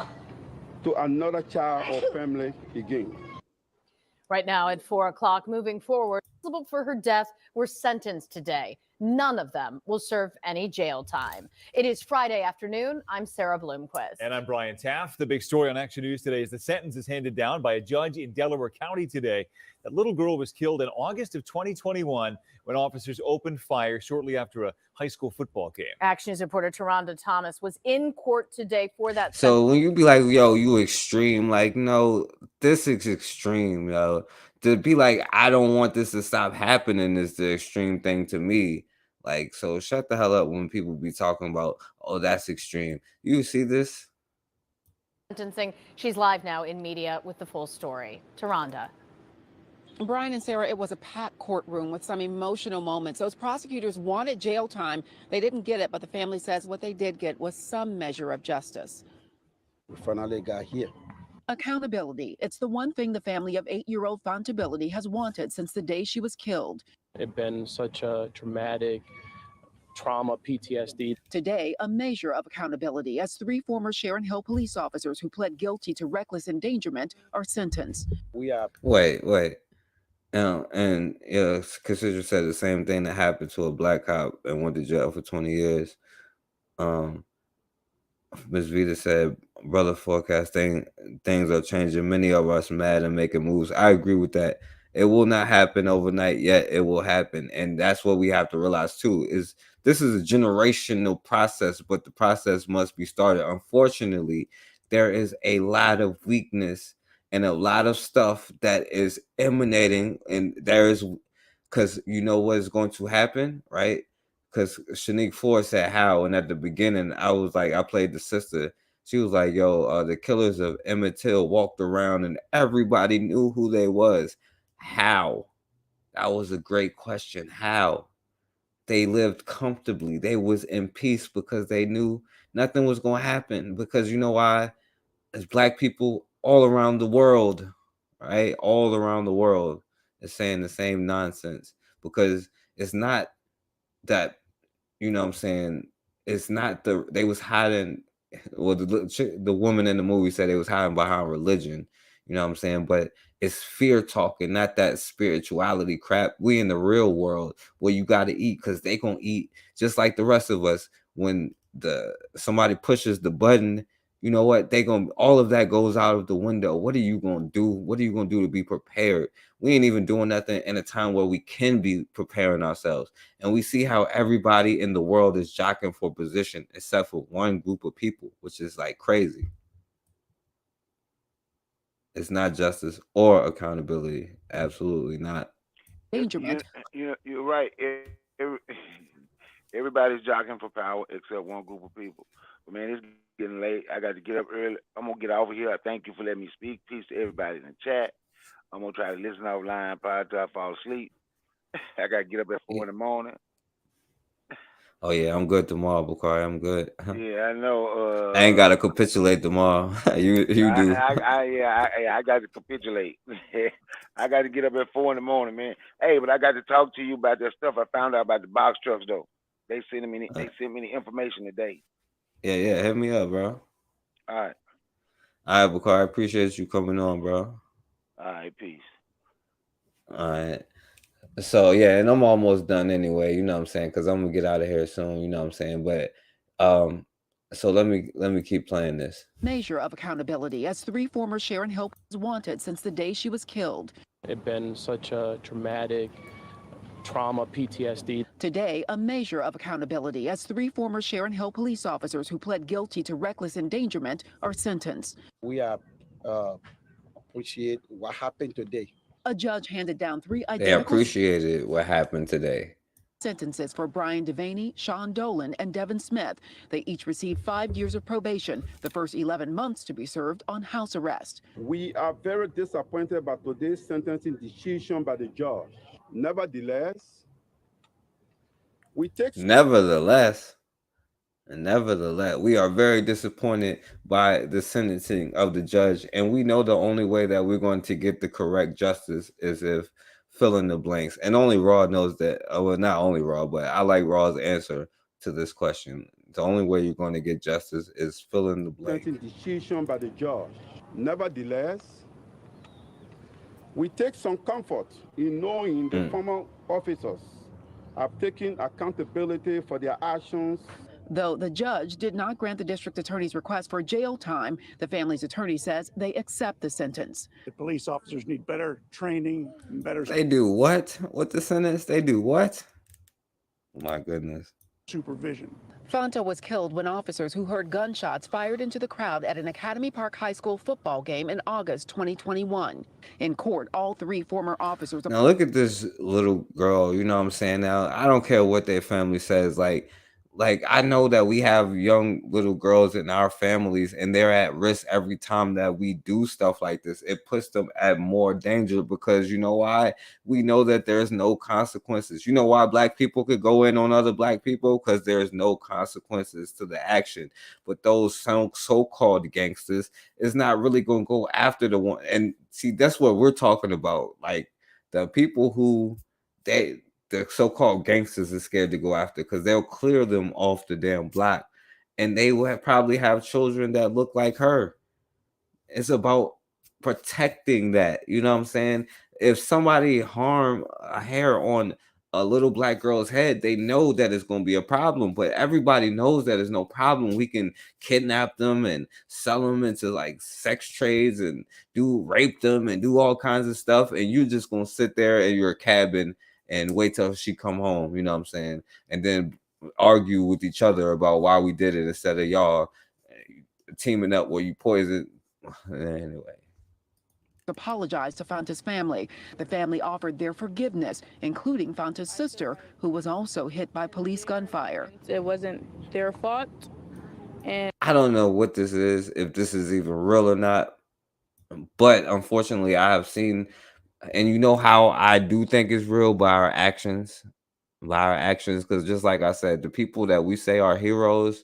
S20: to another child or family again.
S18: Right now at 4 o'clock, moving forward, responsible for her death were sentenced today. None of them will serve any jail time. It is Friday afternoon. I'm Sarah Bloomquist.
S21: And I'm Brian Taft. The big story on Action News today is the sentence is handed down by a judge in Delaware County today. That little girl was killed in August of 2021 when officers opened fire shortly after a high school football game.
S18: Action News reporter Taronda Thomas was in court today for that.
S4: So when you be like, yo, you extreme, like, no, this is extreme, yo. To be like, I don't want this to stop happening is the extreme thing to me. Like, so shut the hell up when people be talking about, oh, that's extreme. You see this?
S18: Sentencing. She's live now in media with the full story. Taronda.
S1: Brian and Sarah, it was a packed courtroom with some emotional moments. Those prosecutors wanted jail time. They didn't get it, but the family says what they did get was some measure of justice.
S20: We finally got here.
S1: Accountability. It's the one thing the family of 8-year-old Fontability has wanted since the day she was killed.
S8: It's been such a traumatic trauma, PTSD.
S1: Today, a measure of accountability as 3 former Sharon Hill police officers who pled guilty to reckless endangerment are sentenced.
S20: We are.
S4: Wait. And yeah, Cassandra said the same thing that happened to a black cop and went to jail for 20 years. Ms. Vita said, brother forecast things are changing. Many of us mad and making moves. I agree with that. It will not happen overnight, yet it will happen. And that's what we have to realize too, is this is a generational process, but the process must be started. Unfortunately, there is a lot of weakness and a lot of stuff that is emanating, and there is, because you know what is going to happen, right? Because Shanique Ford said how, and at the beginning, I was like, I played the sister. She was like, yo, the killers of Emmett Till walked around and everybody knew who they was. How? That was a great question. How? They lived comfortably. They was in peace because they knew nothing was going to happen. Because you know why? As black people all around the world, right? All around the world is saying the same nonsense. Because it's not that, you know what I'm saying, it's not they was hiding, well, the woman in the movie said they was hiding behind religion, you know what I'm saying, but it's fear talking, not that spirituality crap. We in the real world where you got to eat because they gonna eat just like the rest of us. When somebody pushes the button, you know what, all of that goes out of the window. What are you gonna do? What are you gonna do to be prepared? We ain't even doing nothing in a time where we can be preparing ourselves. And we see how everybody in the world is jockeying for position except for one group of people, which is like crazy. It's not justice or accountability. Absolutely not.
S1: Endangerment.
S19: You're right. Everybody's jockeying for power except one group of people. But man, it's getting late. I got to get up early. I'm gonna get over here. I thank you for letting me speak. Peace to everybody in the chat. I'm gonna try to listen offline probably till I fall asleep. I gotta get up at 4 in the morning.
S4: Oh yeah, I'm good tomorrow, Bakari. I'm good.
S19: Yeah, I know.
S4: I ain't gotta capitulate tomorrow. you do.
S19: I got to capitulate. I got to get up at 4 in the morning, man. Hey, but I got to talk to you about that stuff I found out about the box trucks, though. They sent me the information today.
S4: Yeah. Hit me up, bro.
S19: All right.
S4: All right, Bakari. I appreciate you coming on, bro.
S19: All right, peace.
S4: All right. So yeah, and I'm almost done anyway, you know what I'm saying, because I'm gonna get out of here soon, you know what I'm saying. But so let me keep playing this.
S1: Measure of accountability as 3 former Sharon Hill was wanted since the day she was killed.
S8: It's been such a traumatic trauma, PTSD.
S1: Today, a measure of accountability as 3 former Sharon Hill police officers who pled guilty to reckless endangerment are sentenced.
S20: We appreciate what happened today.
S1: A judge handed down 3
S4: They
S1: identical
S4: appreciated what happened today.
S1: sentences for Brian Devaney, Sean Dolan, and Devin Smith. They each received 5 years of probation, the first 11 months to be served on house arrest.
S20: We are very disappointed about today's sentencing decision by the judge. Nevertheless,
S4: we are very disappointed by the sentencing of the judge, and we know the only way that we're going to get the correct justice is if fill in the blanks. And only Raw knows that. Well, not only Raw, but I like Raw's answer to this question. The only way you're going to get justice is fill in the blank.
S20: Decision by the judge. Nevertheless, we take some comfort in knowing the former officers have taken accountability for their actions.
S1: Though the judge did not grant the district attorney's request for jail time, the family's attorney says they accept the sentence.
S17: The police officers need better training, better.
S4: They do what? What the sentence? They do what? My goodness.
S17: Supervision.
S1: Fonta was killed when officers who heard gunshots fired into the crowd at an Academy Park High School football game in August 2021. In court, all 3 former officers.
S4: Now look at this little girl, you know what I'm saying? Now, I don't care what their family says. Like, Like, I know that we have young little girls in our families and they're at risk every time that we do stuff like this. It puts them at more danger because you know why? We know that there's no consequences. You know why black people could go in on other black people? Because there's no consequences to the action. But those so-called gangsters is not really going to go after the one. And see, that's what we're talking about. Like the people who the so-called gangsters are scared to go after because they'll clear them off the damn block, and they will probably have children that look like her. It's about protecting that. You know what I'm saying? If somebody harm a hair on a little black girl's head, they know that it's going to be a problem. But everybody knows that there's no problem. We can kidnap them and sell them into like sex trades and rape them and do all kinds of stuff. And you're just going to sit there in your cabin and wait till she come home. You know what I'm saying? And then argue with each other about why we did it instead of y'all teaming up where you poison. Anyway.
S1: Apologized to Fanta's family. The family offered their forgiveness, including Fanta's sister, who was also hit by police gunfire.
S2: It wasn't their fault. And
S4: I don't know what this is, if this is even real or not, but unfortunately I have seen, and you know how I do think it's real by our actions, because just like I said, the people that we say are heroes,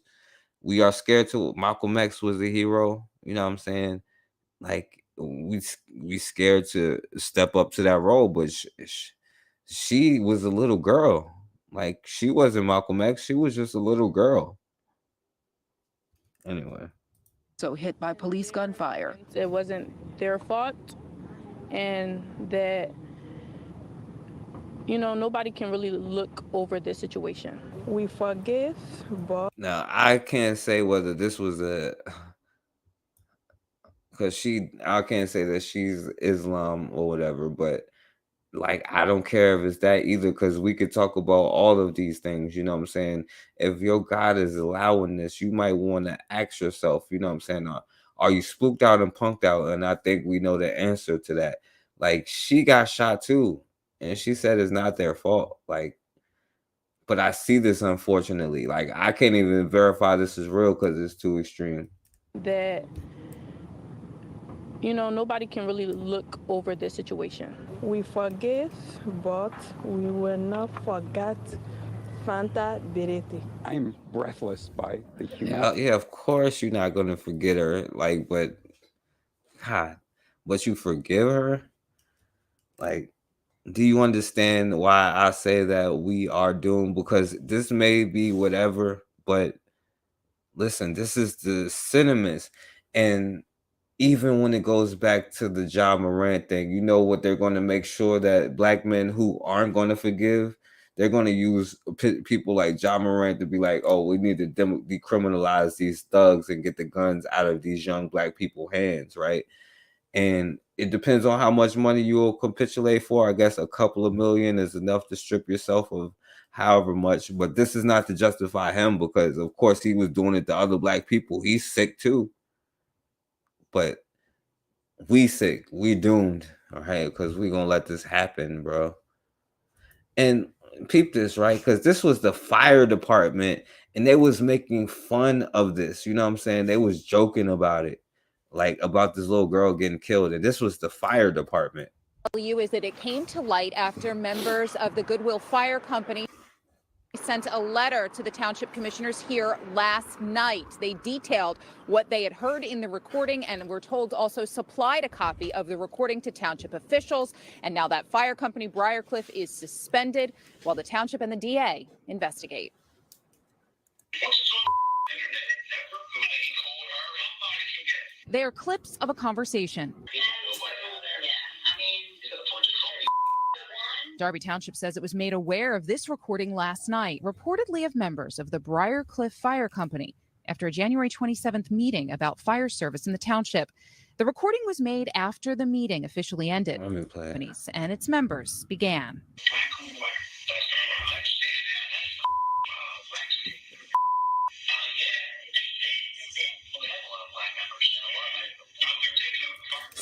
S4: we are scared to. Malcolm X was a hero, you know what I'm saying? Like we scared to step up to that role, but she was a little girl. Like she wasn't Malcolm X, she was just a little girl. Anyway.
S1: So hit by police gunfire.
S2: it wasn't their fault, and that, nobody can really look over this situation. We forgive, but
S4: Now I can't say whether this was I can't say that she's Islam or whatever, but like I don't care if it's that either, because we could talk about all of these things, you know what I'm saying? If your God is allowing this, you might want to ask yourself, you know what I'm saying? Are you spooked out and punked out? And I think we know the answer to that. Like she got shot too, and she said it's not their fault. Like, but I see this unfortunately. Like I can't even verify this is real because it's too extreme.
S2: that, nobody can really look over this situation. We forgive, but we will not forget Fanta Berete.
S3: I'm breathless by the humanity.
S4: Yeah, of course you're not gonna forget her. Like, but God, but you forgive her? Like, do you understand why I say that we are doomed? Because this may be whatever, but listen, this is the sentiments. And even when it goes back to the Ja Morant thing, you know what they're going to make sure that black men who aren't going to forgive, they're going to use people like Ja Morant to be like, oh, we need to decriminalize these thugs and get the guns out of these young black people's hands, right? And it depends on how much money you will capitulate for. I guess a couple of million is enough to strip yourself of however much. But this is not to justify him, because of course he was doing it to other black people. He's sick too. But we sick. We doomed. All right. Because we're going to let this happen, bro. And peep this, right? Because this was the fire department and they was making fun of this. You know what I'm saying? They was joking about it. Like about this little girl getting killed, and this was the fire department.
S6: Is that it came to light after members of the Goodwill Fire Company sent a letter to the township commissioners here last night. They detailed what they had heard in the recording and were told also supplied a copy of the recording to township officials. And now that fire company, Briarcliff, is suspended while the township and the DA investigate. They are clips of a conversation. Darby Township says it was made aware of this recording last night, reportedly of members of the Briarcliff Fire Company, after a January 27th meeting about fire service in the township. The recording was made after the meeting officially ended. Companies and its members began.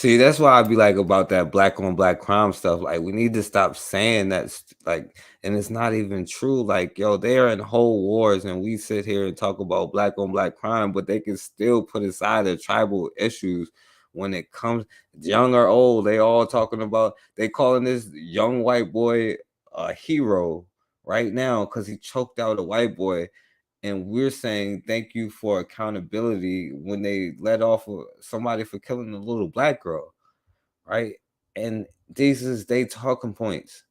S4: See, that's why I'd be like about that black on black crime stuff. Like, we need to stop saying that's like, and it's not even true. Like, yo, they are in whole wars, and we sit here and talk about black on black crime, but they can still put aside their tribal issues when it comes young or old. They all talking about, they calling this young white boy a hero right now because he choked out a white boy. And we're saying thank you for accountability when they let off somebody for killing a little black girl, right? And these is they talking points,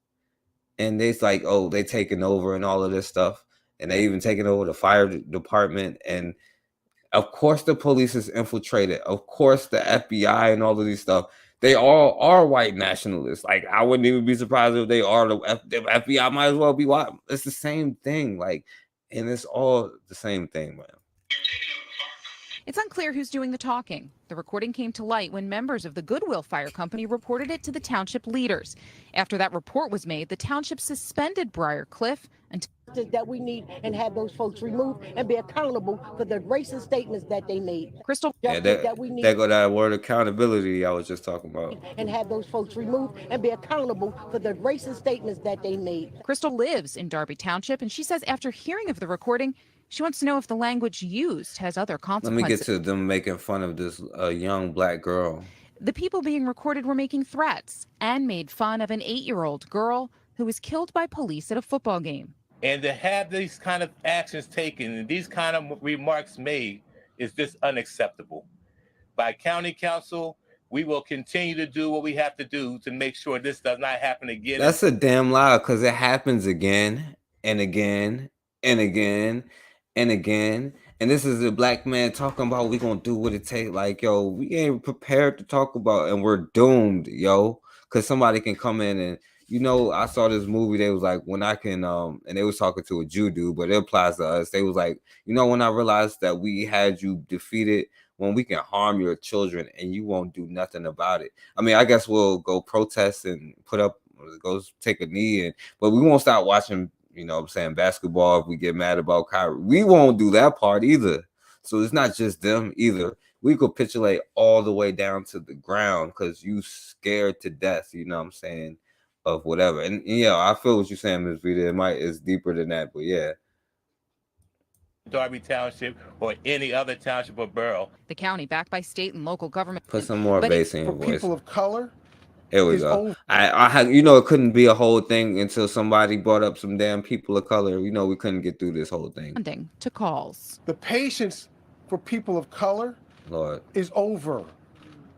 S4: and they's like, oh, they taking over and all of this stuff, and they even taking over the fire department, and of course the police is infiltrated, of course the FBI and all of these stuff. They all are white nationalists. Like, I wouldn't even be surprised if they are. The FBI might as well be white. It's the same thing. Like, and it's all the same thing, man.
S6: It's unclear who's doing the talking. The recording came to light when members of the Goodwill Fire Company reported it to the township leaders. After that report was made, the township suspended Briarcliff until
S5: that we need and have those folks removed and be accountable for the racist statements that they made.
S6: Crystal,
S4: yeah, that we need, go that word accountability I was just talking about.
S5: And have those folks removed and be accountable for the racist statements that they made.
S6: Crystal lives in Darby Township, and she says after hearing of the recording, she wants to know if the language used has other consequences.
S4: Let me get to them making fun of this young black girl.
S6: The people being recorded were making threats and made fun of an 8-year-old girl who was killed by police at a football game.
S7: And to have these kind of actions taken and these kind of remarks made is just unacceptable. By county council, we will continue to do what we have to do to make sure this does not happen again.
S4: That's a damn lie, because it happens again and again and again and again. And this is a black man talking about we gonna do what it takes. Like, yo, we ain't prepared to talk about, and we're doomed, yo, because somebody can come in and, you know, I saw this movie. They was like, when I can, and they was talking to a Jew dude, but it applies to us. They was like, you know, when I realized that we had you defeated, when we can harm your children and you won't do nothing about it. I mean, I guess we'll go protest and go take a knee, but we won't stop watching, you know what I'm saying, basketball if we get mad about Kyrie. We won't do that part either. So it's not just them either. We capitulate all the way down to the ground because you scared to death, you know what I'm saying, of whatever. And yeah, I feel what you're saying, Ms. Vita. It's deeper than that, but yeah.
S7: Darby Township or any other township or borough.
S6: The county, backed by state and local government.
S4: Put some more bass in your voice.
S22: People of color.
S4: Here we go. I had, you know, it couldn't be a whole thing until somebody brought up some damn people of color. You know, we couldn't get through this whole thing.
S6: To calls.
S22: The patience for people of color,
S4: Lord,
S22: is over.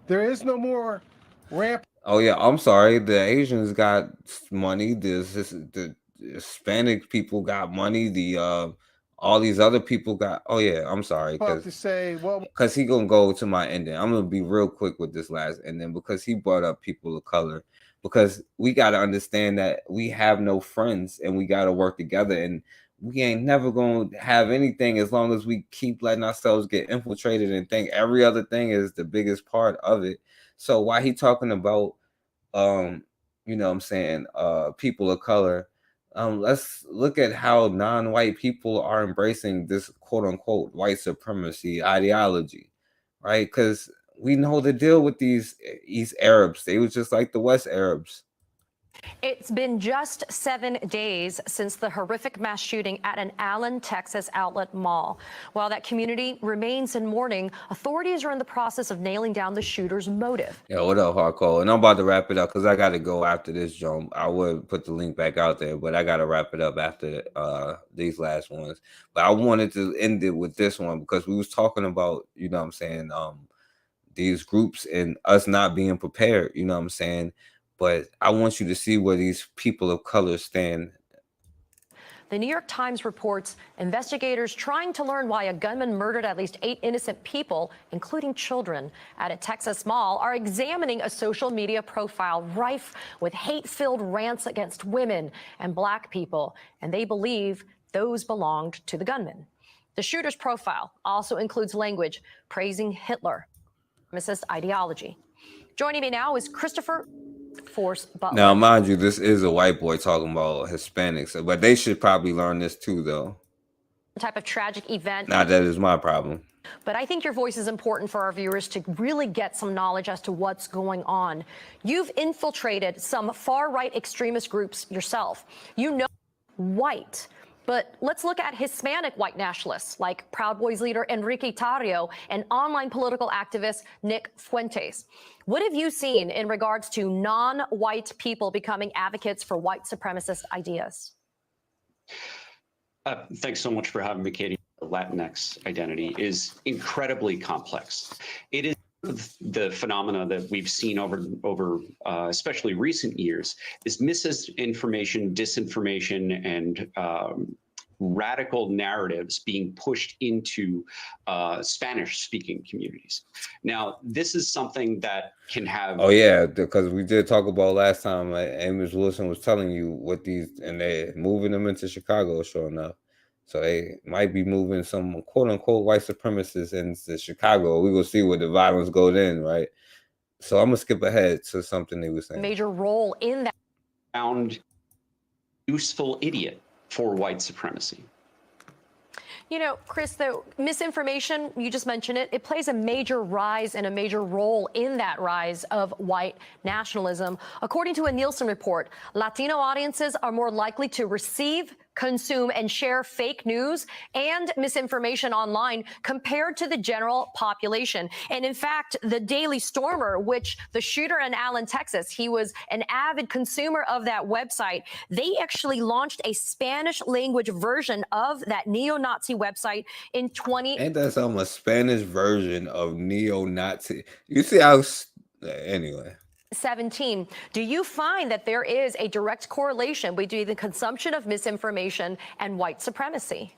S22: There is no more ramp.
S4: Oh yeah, I'm sorry. The Asians got money. The Hispanic people got money. The all these other people got. Oh yeah, I'm sorry. Because he gonna go to my ending. I'm gonna be real quick with this last ending because he brought up people of color. Because we gotta understand that we have no friends and we gotta work together, and we ain't never gonna have anything as long as we keep letting ourselves get infiltrated and think every other thing is the biggest part of it. So why he talking about you know what I'm saying, people of color, let's look at how non-white people are embracing this quote unquote white supremacy ideology, right? Because we know the deal with these East Arabs. They was just like the West Arabs.
S23: It's been just 7 days since the horrific mass shooting at an Allen, Texas outlet mall. While that community remains in mourning, authorities are in the process of nailing down the shooter's motive.
S4: Yeah, what up, Hardcore? And I'm about to wrap it up because I got to go after this, Joan. I would put the link back out there, but I got to wrap it up after these last ones. But I wanted to end it with this one because we was talking about, you know what I'm saying, these groups and us not being prepared, you know what I'm saying? But I want you to see where these people of color stand.
S23: The New York Times reports investigators trying to learn why a gunman murdered at least 8 innocent people, including children, at a Texas mall, are examining a social media profile rife with hate-filled rants against women and Black people, and they believe those belonged to the gunman. The shooter's profile also includes language praising Hitler, supremacist ideology. Joining me now is Christopher Force Butler.
S4: Now, mind you, this is a white boy talking about Hispanics, but they should probably learn this too, though.
S23: Type of tragic event.
S4: Not that is my problem.
S23: But I think your voice is important for our viewers to really get some knowledge as to what's going on. You've infiltrated some far-right extremist groups yourself. You know white. But let's look at Hispanic white nationalists like Proud Boys leader Enrique Tarrio and online political activist Nick Fuentes. What have you seen in regards to non-white people becoming advocates for white supremacist ideas?
S9: Thanks so much for having me, Katie. Latinx identity is incredibly complex. It is the phenomena that we've seen over especially recent years is misinformation, disinformation, and radical narratives being pushed into Spanish-speaking communities. Now, this is something that can have.
S4: Oh yeah, because we did talk about last time. Amos Wilson was telling you what these, and they're moving them into Chicago, sure enough. So they might be moving some quote unquote white supremacists into Chicago. We will see where the violence goes in, right? So I'm gonna skip ahead to something they were saying.
S23: Major role in that.
S9: Found useful idiot for white supremacy.
S23: You know, Chris, the misinformation, you just mentioned it, it plays a major rise and a major role in that rise of white nationalism. According to a Nielsen report, Latino audiences are more likely to receive, consume, and share fake news and misinformation online compared to the general population. And in fact, the Daily Stormer, which the shooter in Allen, Texas, he was an avid consumer of that website. They actually launched a Spanish language version of that neo-Nazi website in
S4: Ain't that some a Spanish version of neo-Nazi? You see how anyway.
S23: 17. Do you find that there is a direct correlation between the consumption of misinformation and white supremacy?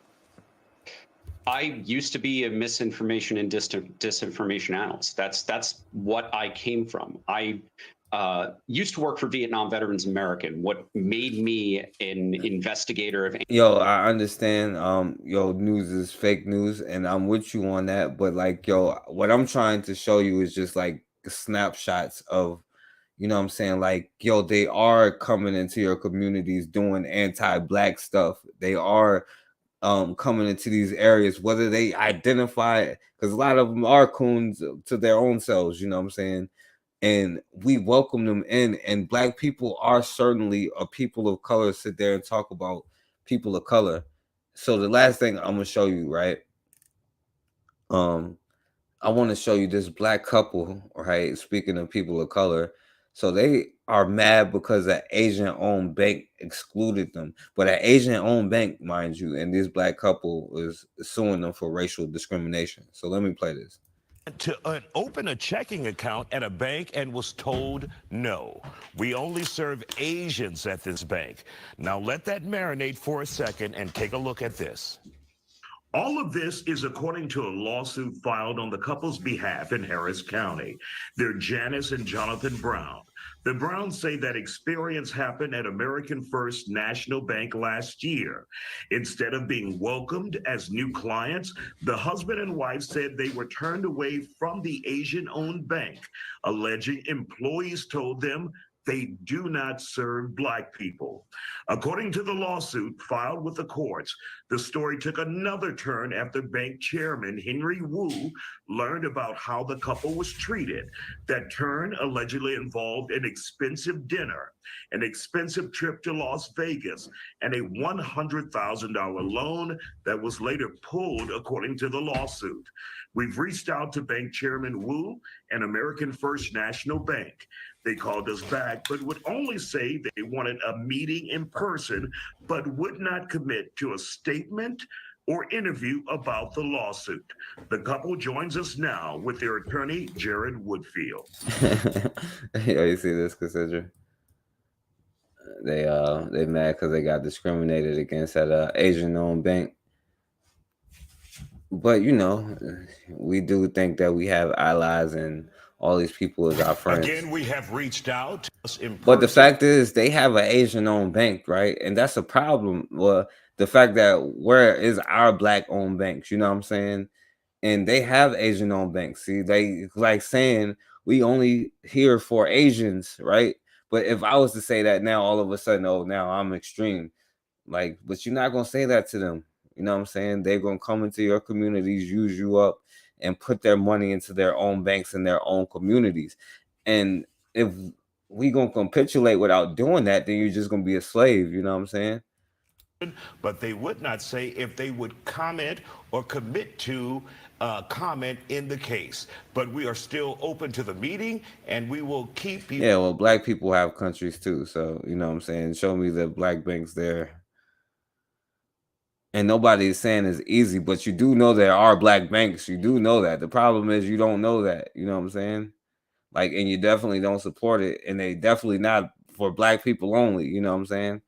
S9: I used to be a misinformation and disinformation analyst. That's what I came from. I used to work for Vietnam Veterans American. What made me an investigator of.
S4: Yo, I understand. Yo, news is fake news, and I'm with you on that. But like, yo, what I'm trying to show you is just like snapshots of. You know what I'm saying? Like, yo, they are coming into your communities doing anti-black stuff. They are coming into these areas, whether they identify, because a lot of them are coons to their own selves, you know what I'm saying? And we welcome them in. And black people are certainly a people of color. Sit there and talk about people of color. So the last thing I'm gonna show you, right? I want to show you this black couple, right? Speaking of people of color. So they are mad because an Asian-owned bank excluded them. But an Asian-owned bank, mind you, and this black couple is suing them for racial discrimination. So let me play this.
S10: To open a checking account at a bank and was told no. We only serve Asians at this bank. Now let that marinate for a second and take a look at this.
S13: All of this is according to a lawsuit filed on the couple's behalf in Harris County. They're Janice and Jonathan Brown. The Browns say that experience happened at American First National Bank last year. Instead of being welcomed as new clients, the husband and wife said they were turned away from the Asian-owned bank, alleging employees told them they do not serve Black people. According to the lawsuit filed with the courts, the story took another turn after bank chairman Henry Wu learned about how the couple was treated. That turn allegedly involved an expensive dinner, an expensive trip to Las Vegas, and a $100,000 loan that was later pulled, according to the lawsuit. We've reached out to Bank Chairman Wu and American First National Bank. They called us back, but would only say they wanted a meeting in person, but would not commit to a statement or interview about the lawsuit. The couple joins us now with their attorney, Jared Woodfield.
S4: Yo, you see this, Cassandra? They mad because they got discriminated against at an Asian-owned bank. But you know, we do think that we have allies and all these people as our friends.
S10: Again, we have reached out.
S4: But the fact is, they have an Asian-owned bank, right? And that's a problem. Well, the fact that where is our Black-owned banks? You know what I'm saying? And they have Asian-owned banks. See, they like saying we only here for Asians, right? But if I was to say that now, all of a sudden, oh, now I'm extreme. Like, but you're not gonna say that to them. You know what I'm saying? They're gonna come into your communities, use you up, and put their money into their own banks in their own communities. And if we gonna capitulate without doing that, then you're just gonna be a slave. You know what I'm saying?
S10: But they would not say if they would comment or commit to comment in the case. But we are still open to the meeting, and we will keep you.
S4: Yeah, well, black people have countries too, so you know what I'm saying. Show me the black banks there. And nobody is saying it's easy, but you do know there are black banks. You do know that. The problem is you don't know that. You know what I'm saying? Like, and you definitely don't support it, and they definitely not for black people only. You know what I'm saying?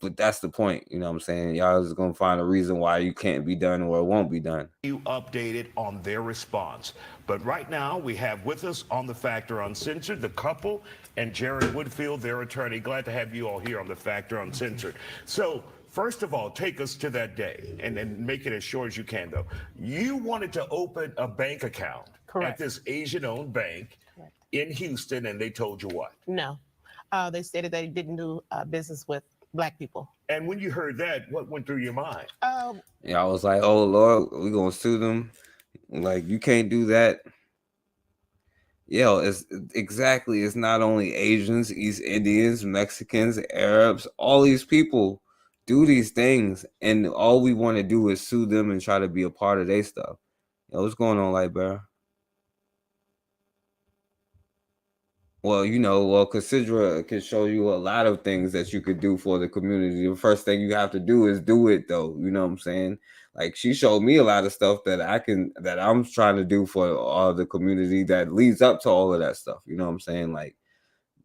S4: But that's the point. You know what I'm saying? Y'all is gonna find a reason why you can't be done or it won't be done.
S10: You updated on their response. But right now, we have with us on The Factor Uncensored, the couple, and Jared Woodfield, their attorney. Glad to have you all here on The Factor Uncensored. So, first of all, take us to that day, and make it as short as you can, though. You wanted to open a bank account at this Asian-owned bank in Houston, and they told you what?
S11: No. They stated they didn't do business with black people.
S10: And when you heard that, what went through your mind?
S4: Yeah, I was like, oh Lord, we gonna sue them. Like, you can't do that. Yo, it's exactly. It's not only Asians, East Indians, Mexicans, Arabs. All these people do these things, and all we want to do is sue them and try to be a part of their stuff. Yo, what's going on, Light Bear? Well, you know, Cassandra can show you a lot of things that you could do for the community. The first thing you have to do is do it, though. You know what I'm saying? Like, she showed me a lot of stuff that I'm trying to do for all the community that leads up to all of that stuff. You know what I'm saying? Like,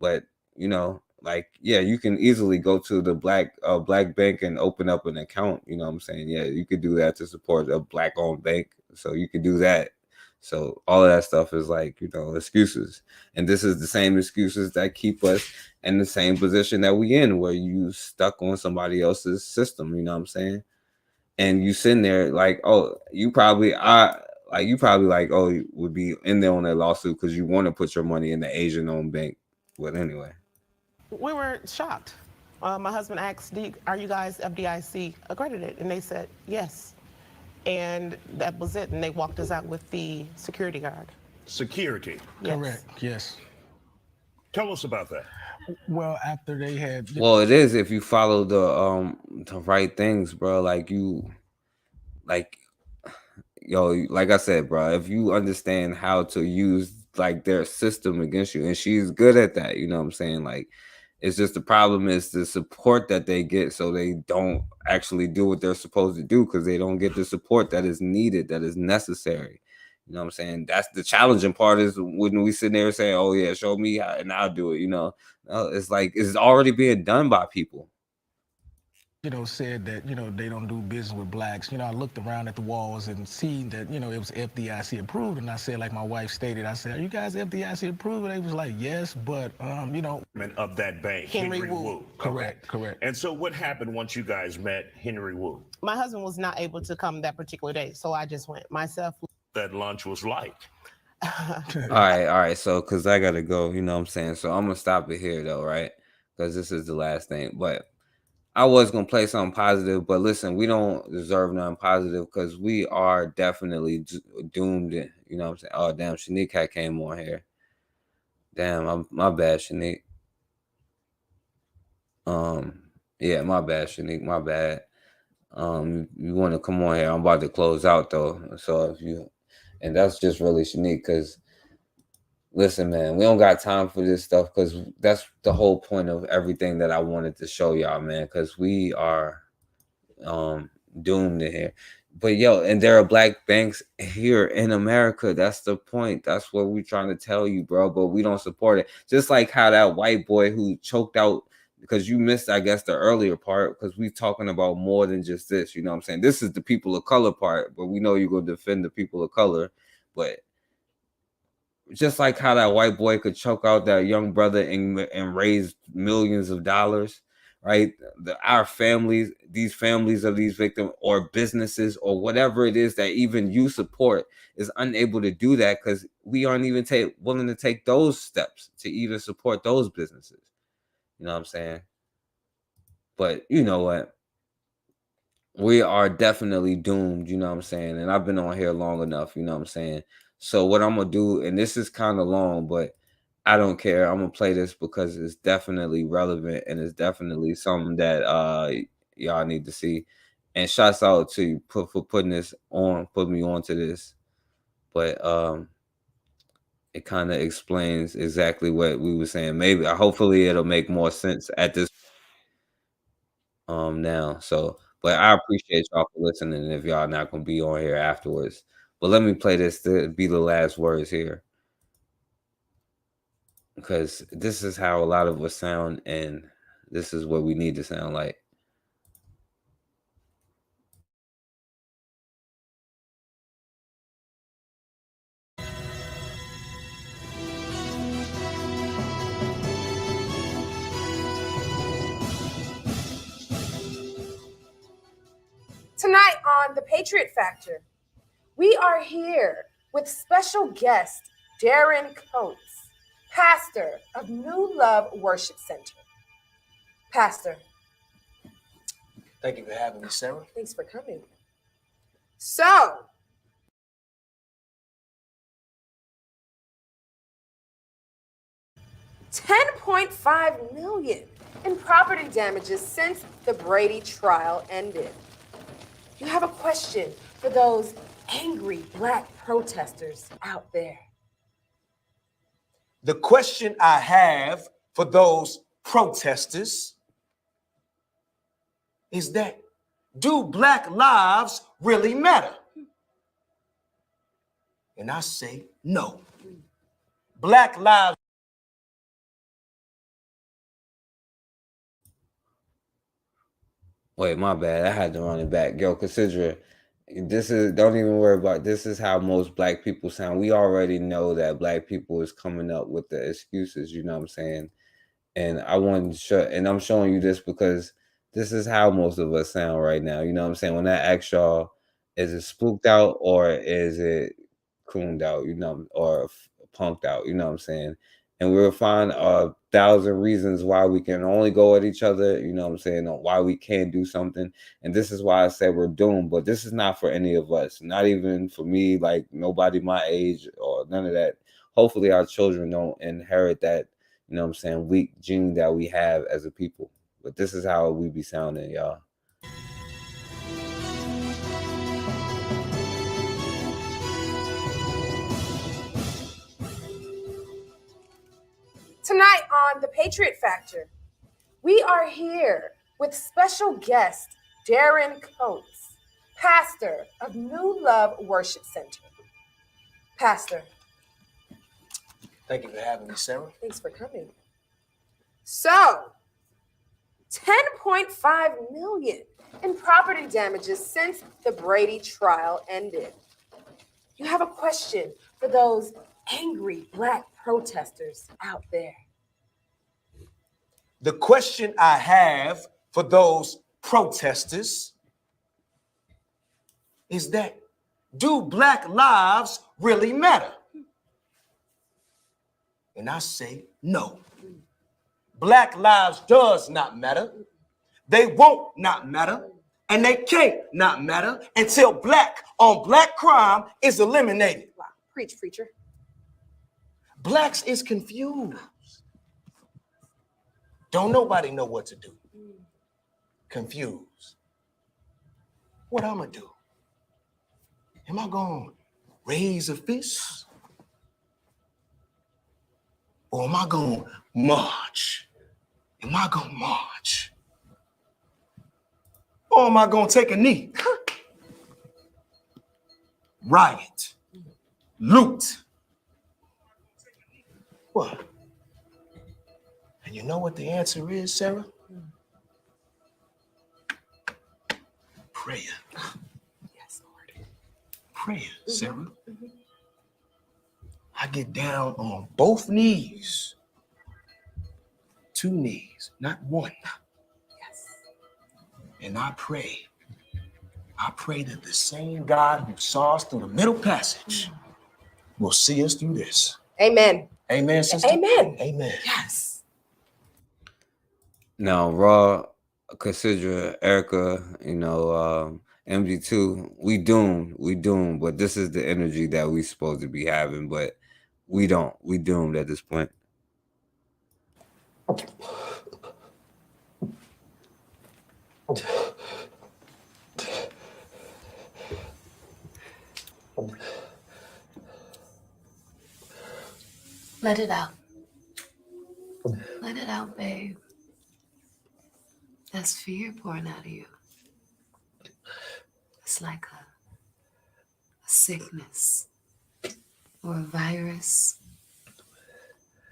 S4: but you know, like, yeah, you can easily go to the black bank and open up an account. You know what I'm saying? Yeah, you could do that to support a black-owned bank. So you could do that. So all of that stuff is like, you know, excuses. And this is the same excuses that keep us in the same position that we in, where you stuck on somebody else's system, you know what I'm saying? And you sitting there like, oh, you probably would be in there on that lawsuit because you want to put your money in the Asian-owned bank. But anyway.
S11: We were shocked. My husband asked, are you guys FDIC accredited? And they said, yes. And that was it. And they walked us out with the security guard.
S10: Security?
S11: Yes.
S12: Correct, yes.
S10: Tell us about that.
S12: Well, after they had...
S4: Well, it is if you follow the right things, bro. Like I said, bro, if you understand how to use like their system against you, and she's good at that, you know what I'm saying? Like, it's just the problem is the support that they get, so they don't actually do what they're supposed to do because they don't get the support that is needed, that is necessary. You know what I'm saying? That's the challenging part, is when we sit there saying, oh yeah, show me how, and I'll do it. You know, it's like it's already being done by people.
S12: You know, said that, you know, they don't do business with blacks. You know, I looked around at the walls and seen that, you know, it was FDIC approved. And I said, like my wife stated, I said, are you guys FDIC approved? And they was like, yes, but, you know.
S10: Of that bank,
S11: Henry Wu.
S12: Correct, correct.
S10: And so what happened once you guys met Henry Wu?
S11: My husband was not able to come that particular day, so I just went myself.
S10: That lunch was like.
S4: All right. So, because I got to go, you know what I'm saying? So I'm going to stop it here, though, right? Because this is the last thing. But I was going to play something positive, but listen, we don't deserve nothing positive because we are definitely doomed. You know what I'm saying? Oh, damn, Shanique had came on here. Damn, my bad, Shanique. Yeah, my bad, Shanique, my bad. You want to come on here? I'm about to close out, though. So if you, and that's just really Shanique, because listen, man, we don't got time for this stuff because that's the whole point of everything that I wanted to show y'all, man, because we are doomed in here. But yo, and there are black banks here in America. That's the point. That's what we're trying to tell you, bro. But we don't support it. Just like how that white boy who choked out, because you missed, I guess, the earlier part, because we're talking about more than just this. You know what I'm saying? This is the people of color part, but we know you're going to defend the people of color. But just like how that white boy could choke out that young brother and raise millions of dollars, right? Our families, these families of these victims or businesses or whatever it is that even you support is unable to do that because we aren't even willing to take those steps to even support those businesses. You know what I'm saying? But you know what? we are definitely doomed, you know what I'm saying? And I've been on here long enough, you know what I'm saying? So what I'm gonna do, and this is kind of long, but I don't care. I'm gonna play this because it's definitely relevant and it's definitely something that y'all need to see. And shouts out to you for putting this on, put me on to this. But it kind of explains exactly what we were saying. Maybe hopefully it'll make more sense at this now. So but I appreciate y'all for listening if y'all not gonna be on here afterwards. But let me play this to be the last words here. Because this is how a lot of us sound, and this is what we need to sound like.
S14: Tonight on The Patriot Factor, we are here with special guest Darren Coates, pastor of New Love Worship Center. Pastor.
S15: Thank you for having me, Sarah.
S14: Thanks for coming. So, $10.5 million in property damages since the Brady trial ended. You have a question for those angry Black protesters out there.
S15: The question I have for those protesters is that, do Black lives really matter? And I say no. Black lives.
S4: Wait, my bad. I had to run it back. Yo, consider this is, don't even worry about, this is how most Black people sound. We already know that Black people is coming up with the excuses, you know what I'm saying? And I wanted to show, and I'm showing you this because this is how most of us sound right now. You know what I'm saying? When I ask y'all, is it spooked out or is it cooned out, you know, or punked out, you know what I'm saying? And we'll find 1,000 reasons why we can only go at each other, you know what I'm saying, or why we can't do something. And this is why I said we're doomed, but this is not for any of us, not even for me, like nobody my age or none of that. Hopefully our children don't inherit that, you know what I'm saying, weak gene that we have as a people. But this is how we be sounding, y'all.
S14: Tonight on The Patriot Factor, we are here with special guest Darren Coates, pastor of New Love Worship Center. Pastor.
S15: Thank you for having me, Sarah.
S14: Thanks for coming. So, $10.5 million in property damages since the Brady trial ended. You have a question for those angry Black protesters out there.
S15: The question I have for those protesters is that, do Black lives really matter? And I say no. Black lives does not matter. They won't not matter. And they can't not matter until Black on Black crime is eliminated.
S14: Wow. Preach, preacher.
S15: Blacks is confused. Don't nobody know what to do. Confused. What I'm gonna do? Am I gonna raise a fist? Or am I gonna march? Am I gonna march? Or am I gonna take a knee? Riot. Loot. What? And you know what the answer is, Sarah? Prayer.
S14: Yes, Lord.
S15: Prayer, Sarah. I get down on both knees. 2 knees, not one.
S14: Yes.
S15: And I pray. I pray that the same God who saw us through the middle passage will see us through this.
S14: Amen.
S15: Amen, sister?
S14: Amen.
S15: Amen.
S14: Yes.
S4: Now, Raw, Cassandra, Erica, MG2, we doomed, but this is the energy that we supposed to be having, but we doomed at this point.
S16: Let it out. Let it out, babe. That's fear pouring out of you. It's like a sickness or a virus.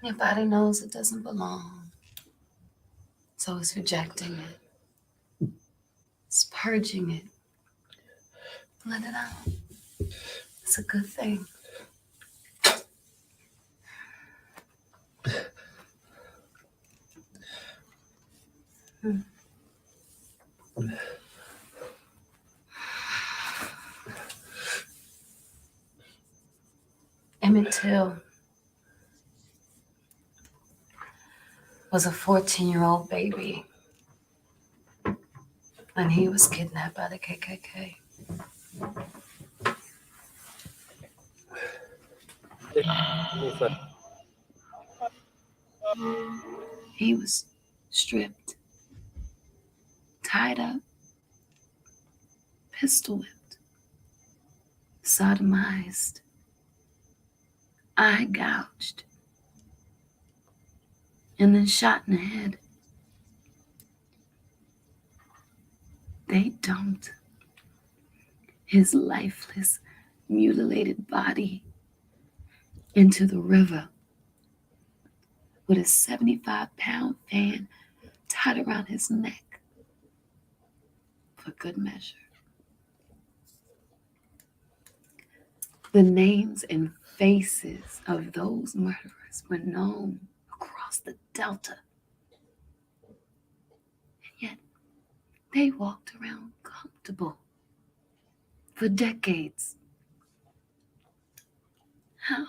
S16: Your body knows it doesn't belong, so it's rejecting it. It's purging it. Let it out. It's a good thing. Emmett Till was a 14-year-old baby when he was kidnapped by the KKK. He was stripped, tied up, pistol whipped, sodomized, eye gouged, and then shot in the head. They dumped his lifeless, mutilated body into the river with a 75-pound fan tied around his neck for good measure. The names and faces of those murderers were known across the Delta. And yet, they walked around comfortable for decades. How?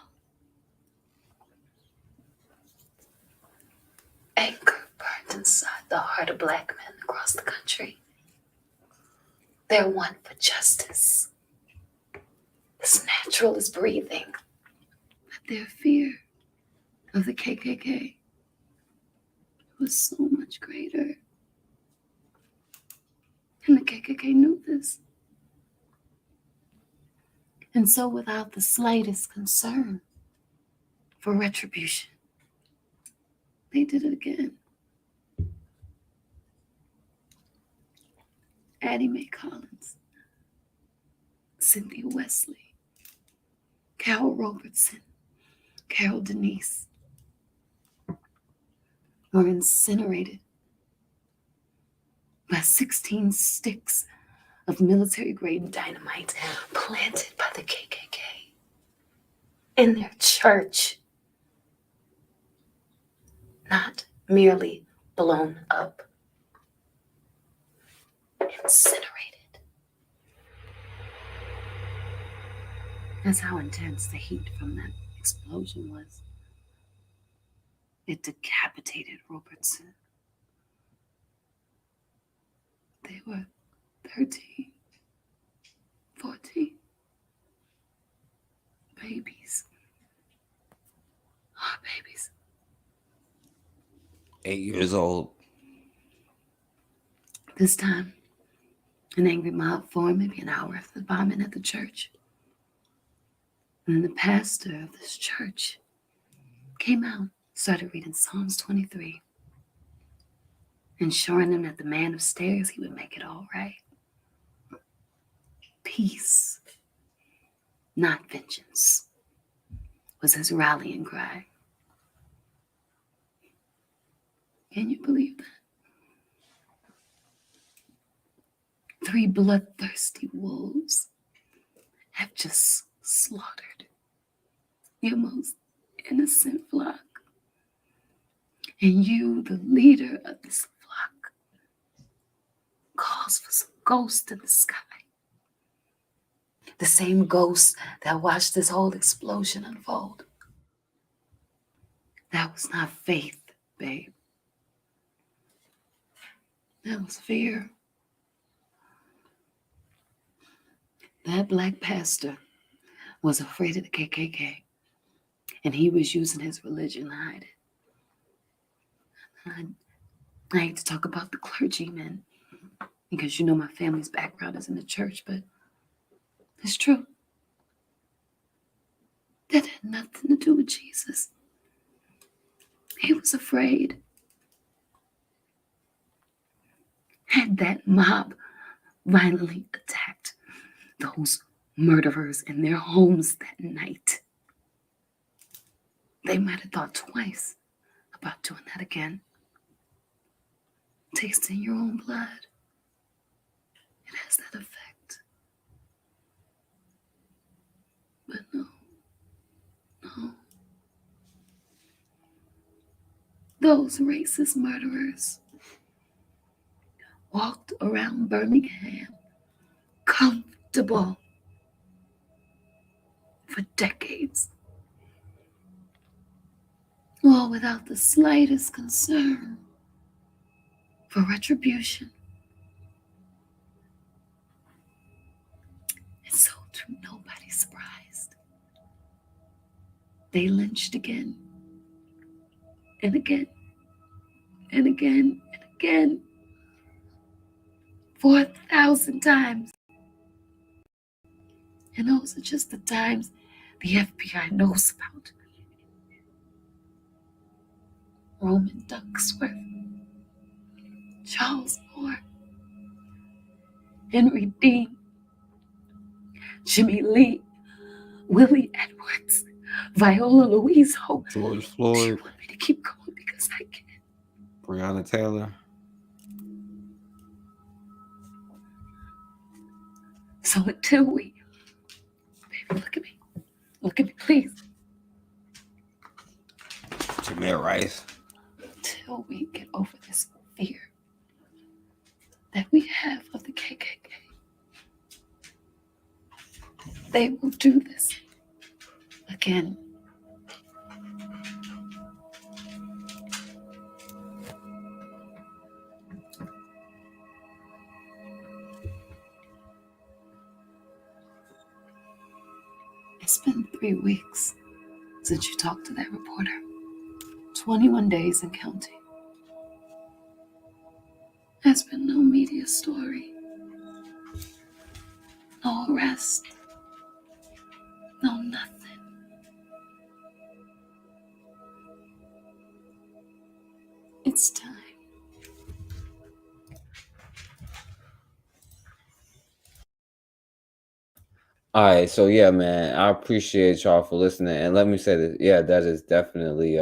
S16: Anger burned inside the heart of Black men across the country. They're one for justice. As natural as breathing. But their fear of the KKK was so much greater. And the KKK knew this. And so without the slightest concern for retribution, they did it again. Addie Mae Collins, Cynthia Wesley, Carol Robertson, Carol Denise were incinerated by 16 sticks of military-grade dynamite planted by the KKK in their church. Not merely blown up, incinerated. That's how intense the heat from that explosion was. It decapitated Robertson. They were 13, 14 babies. Our babies.
S4: 8 years old.
S16: This time, an angry mob formed maybe an hour after the bombing at the church. And then the pastor of this church came out, started reading Psalms 23, ensuring them that the man upstairs, he would make it all right. Peace, not vengeance, was his rallying cry. Can you believe that? 3 bloodthirsty wolves have just slaughtered your most innocent flock. And you, the leader of this flock, calls for some ghost in the sky. The same ghost that watched this whole explosion unfold. That was not faith, babe. That was fear. That black pastor was afraid of the KKK, and he was using his religion to hide it. I hate to talk about the clergymen because you know my family's background is in the church, but it's true. That had nothing to do with Jesus. He was afraid. Had that mob violently attacked those murderers in their homes that night, they might have thought twice about doing that again. Tasting your own blood, it has that effect. But no. Those racist murderers walked around Birmingham comfortable for decades, all without the slightest concern for retribution. And so, to nobody's surprise, they lynched again and again and again and again, 4,000 times. And those are just the times the FBI knows about. Roman Ducksworth, Charles Moore, Henry Dean, Jimmy Lee, Willie Edwards, Viola Louise Hope.
S4: George Floyd.
S16: You want me to keep going because I can.
S4: Breonna Taylor.
S16: So until we, baby, look at me, please.
S4: Jameer Rice.
S16: Until we get over this fear that we have of the KKK, they will do this again. It's been 3 weeks since you talked to that reporter. 21 days and counting. There's been no media story, no arrest, no nothing. It's time.
S4: All right, so yeah, man, I appreciate y'all for listening. And let me say that, yeah, that is definitely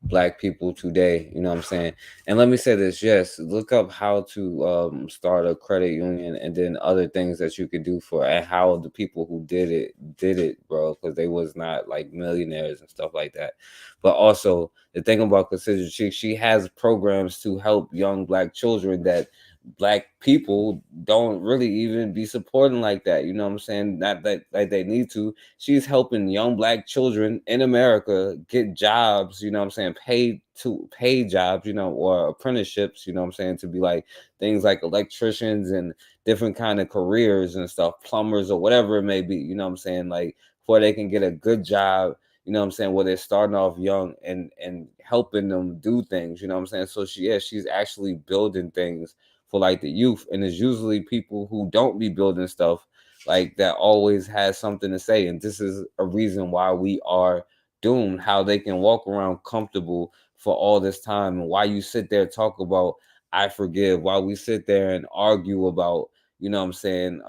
S4: Black people today, you know what I'm saying? And let me say this, yes, look up how to start a credit union and then other things that you could do for and how the people who did it, bro, because they was not like millionaires and stuff like that. But also the thing about Consider she has programs to help young Black children that Black people don't really even be supporting like that, you know what I'm saying? Not that like they need to. She's helping young Black children in America get jobs, you know what I'm saying, paid jobs, you know, or apprenticeships, you know what I'm saying, to be like things like electricians and different kind of careers and stuff, plumbers or whatever it may be, you know what I'm saying, like before they can get a good job, you know what I'm saying, where they're starting off young and helping them do things, you know what I'm saying? So she's actually building things for like the youth, and it's usually people who don't be building stuff like that always has something to say. And this is a reason why we are doomed, how they can walk around comfortable for all this time, and why you sit there talk about I forgive, while we sit there and argue about, you know what I'm saying,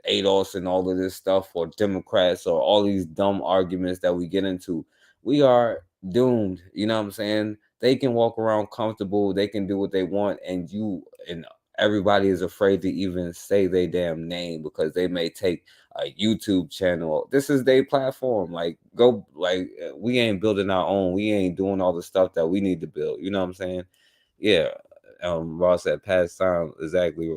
S4: ADOS and all of this stuff, or Democrats, or all these dumb arguments that we get into. We are doomed, you know what I'm saying? They can walk around comfortable, they can do what they want, and everybody is afraid to even say their damn name because they may take a YouTube channel. This is their platform. Like, go, like, we ain't building our own. We ain't doing all the stuff that we need to build. You know what I'm saying? Yeah. Ross said, past time, exactly,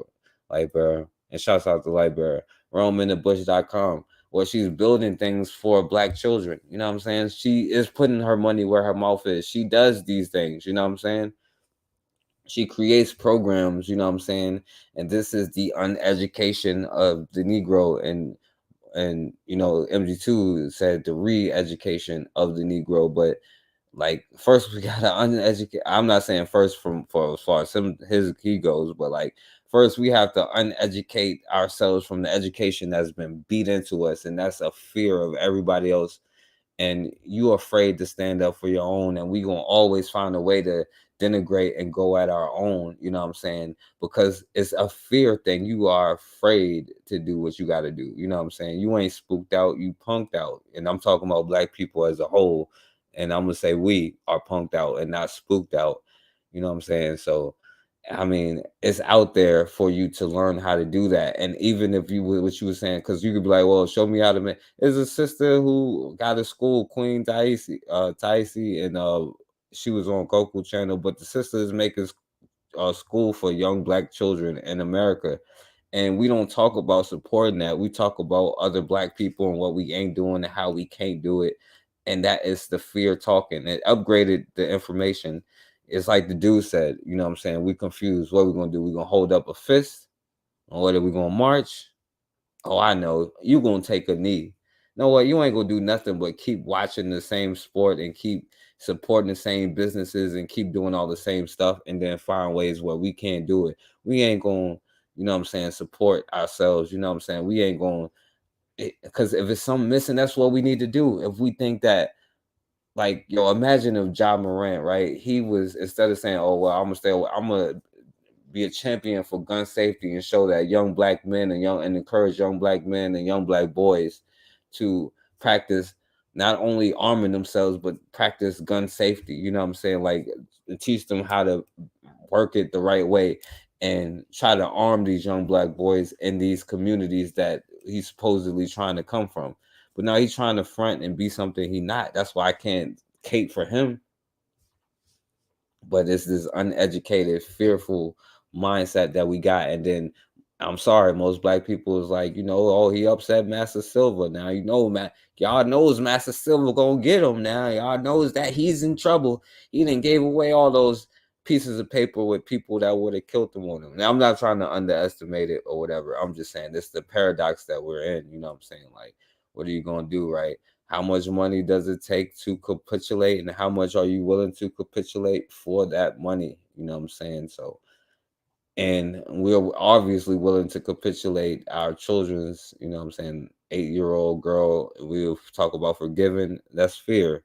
S4: Lightbearer. And shouts out to Lightbearer. RomeInTheBush.com, where she's building things for Black children. You know what I'm saying? She is putting her money where her mouth is. She does these things. You know what I'm saying? She creates programs, you know what I'm saying? And this is the uneducation of the Negro, and you know, MG2 said the re-education of the Negro. But like, first we gotta uneducate. I'm not saying first for as far as he goes, but like, first we have to uneducate ourselves from the education that's been beat into us, and that's a fear of everybody else. And you afraid to stand up for your own, and we gonna always find a way to denigrate and go at our own, you know what I'm saying? Because it's a fear thing. You are afraid to do what you got to do, you know what I'm saying? You ain't spooked out, you punked out. And I'm talking about black people as a whole, and I'm gonna say we are punked out and not spooked out, you know what I'm saying? So I mean, it's out there for you to learn how to do that. And even if you what you were saying, because you could be like, well, show me how to make. There's a sister who got a school, Queen Taisi, and she was on Goku channel, but the sister is making school for young black children in America. And we don't talk about supporting that. We talk about other black people and what we ain't doing and how we can't do it. And that is the fear talking. It upgraded the information. It's like the dude said, you know what I'm saying? We confused. What we gonna do? We gonna hold up a fist? Or what are we gonna march? Oh, I know. You gonna take a knee. You know what? You ain't gonna do nothing but keep watching the same sport and keep supporting the same businesses and keep doing all the same stuff, and then find ways where we can't do it. We ain't gonna, you know what I'm saying, support ourselves. You know what I'm saying? We ain't gonna, because if it's something missing, that's what we need to do. If we think that, like, yo, imagine if Ja Morant, right? He was, instead of saying, oh well, I'm gonna stay away, I'm gonna be a champion for gun safety and show that young black men and encourage young black men and young black boys to practice not only arming themselves but practice gun safety, you know what I'm saying? Like, teach them how to work it the right way and try to arm these young black boys in these communities that he's supposedly trying to come from. But now he's trying to front and be something he not. That's why I can't cape for him. But it's this uneducated, fearful mindset that we got. And then I'm sorry, most black people is like, you know, oh, he upset Master Silver. Now, you know, man, y'all knows Master Silver gonna get him now. Y'all knows that he's in trouble. He didn't gave away all those pieces of paper with people that would have killed him on him. Now, I'm not trying to underestimate it or whatever. I'm just saying this is the paradox that we're in. You know what I'm saying? Like, what are you gonna do, right? How much money does it take to capitulate, and how much are you willing to capitulate for that money? You know what I'm saying? So, and we're obviously willing to capitulate our children's, you know what I'm saying, 8-year-old girl. We'll talk about forgiving. That's fear.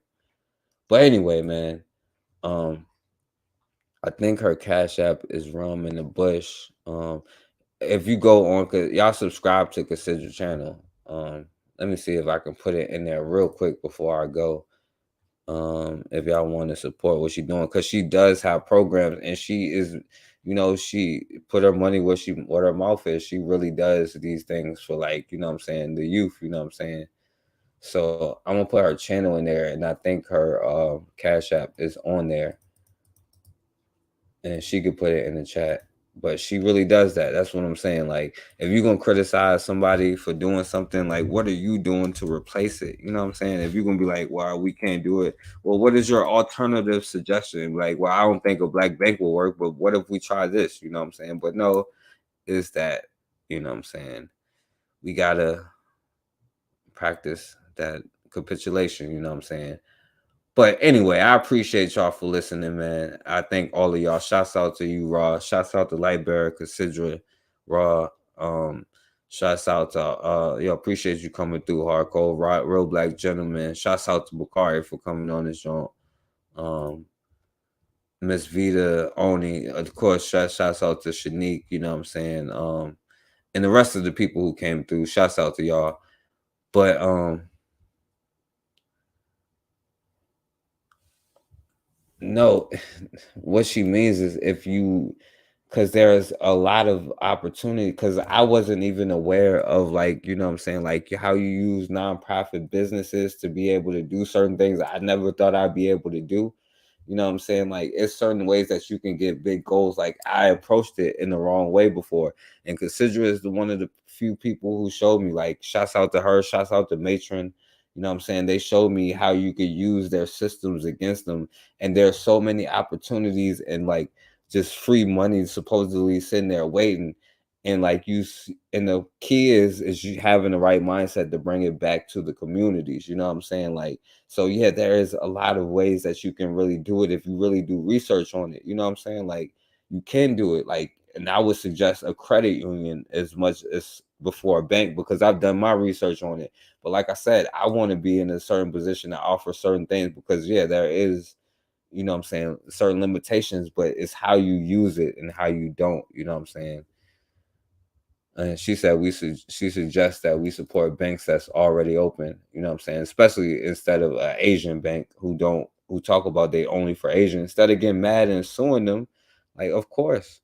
S4: But anyway, man, I think her Cash App is Rum in the Bush. If you go on, cause y'all subscribe to Consider channel. Let me see if I can put it in there real quick before I go. If y'all want to support what she's doing, because she does have programs, and she is, you know, she put her money where her mouth is. She really does these things for, like, you know what I'm saying, the youth, you know what I'm saying. So I'm gonna put her channel in there, and I think her Cash App is on there, and she could put it in the chat. But she really does that. That's what I'm saying. Like, if you're gonna criticize somebody for doing something, like, what are you doing to replace it? You know what I'm saying? If you're gonna be like, well, we can't do it, well, what is your alternative suggestion? Like, well, I don't think a black bank will work, but what if we try this? You know what I'm saying? But no, is that, you know what I'm saying, we gotta practice that capitulation, you know what I'm saying? But anyway, I appreciate y'all for listening, man. I thank all of y'all. Shouts out to you, Raw. Shouts out to Lightbearer, Considra, Raw. Shouts out to yo, appreciate you coming through, Hardcore, Real Black Gentleman. Shouts out to Bakari for coming on this joint. Miss Vita, Oni, of course, shouts out to Shanique, you know what I'm saying? And the rest of the people who came through. Shouts out to y'all. But no, what she means is, if you, because there's a lot of opportunity, because I wasn't even aware of, like, you know what I'm saying, like how you use nonprofit businesses to be able to do certain things I never thought I'd be able to do. You know what I'm saying? Like, it's certain ways that you can get big goals. Like, I approached it in the wrong way before. And Consider is one of the few people who showed me, like, shouts out to her, shouts out to Matron. You know what I'm saying? They showed me how you could use their systems against them. And there's so many opportunities and, like, just free money supposedly sitting there waiting. And like and the key is you having the right mindset to bring it back to the communities. You know what I'm saying? Like, so yeah, there is a lot of ways that you can really do it if you really do research on it. You know what I'm saying? Like, you can do it. Like, and I would suggest a credit union as much as before a bank, because I've done my research on it. But like I said, I want to be in a certain position to offer certain things, because yeah, there is, you know what I'm saying, certain limitations, but it's how you use it and how you don't. You know what I'm saying? And she said she suggests that we support banks that's already open, you know what I'm saying? Especially instead of an Asian bank who talk about they only for Asian. Instead of getting mad and suing them, like, of course.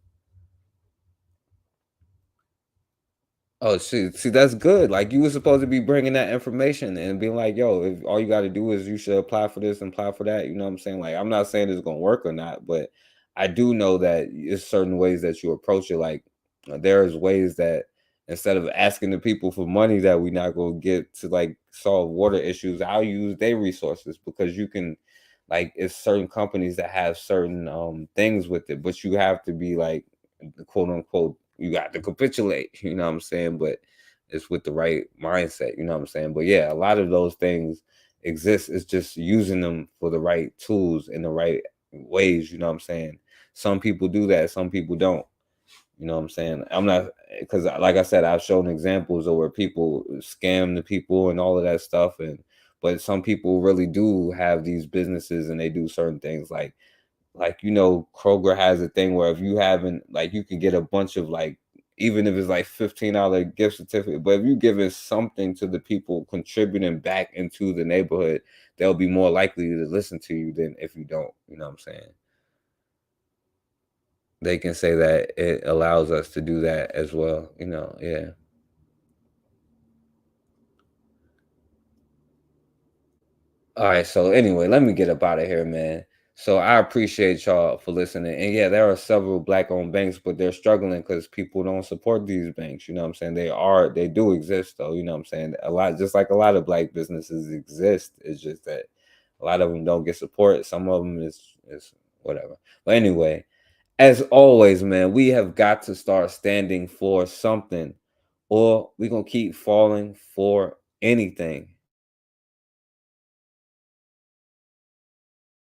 S4: Oh, see, that's good. Like, you were supposed to be bringing that information and being like, yo, if all you got to do is you should apply for this and apply for that. You know what I'm saying? Like, I'm not saying it's going to work or not, but I do know that it's certain ways that you approach it. Like, there's ways that instead of asking the people for money that we not going to get to like solve water issues, I'll use their resources, because you can, like, it's certain companies that have certain things with it, but you have to be like, quote unquote, you got to capitulate, you know what I'm saying? But it's with the right mindset, you know what I'm saying? But yeah, a lot of those things exist. It's just using them for the right tools in the right ways, you know what I'm saying? Some people do that, some people don't. You know what I'm saying? I'm not, because like I said, I've shown examples of where people scam the people and all of that stuff. But some people really do have these businesses and they do certain things like, you know, Kroger has a thing where if you haven't, like, you can get a bunch of, like, even if it's like $15 gift certificate, but if you giving something to the people contributing back into the neighborhood, they'll be more likely to listen to you than if you don't. You know what I'm saying? They can say that it allows us to do that as well. You know, yeah. All right, so anyway, let me get up out of here, man. So I appreciate y'all for listening. And yeah, there are several black-owned banks, but they're struggling because people don't support these banks. You know what I'm saying? They do exist though. You know what I'm saying? A lot, just like a lot of black businesses exist. It's just that a lot of them don't get support. Some of them is whatever. But anyway, as always, man, we have got to start standing for something, or we're gonna keep falling for anything.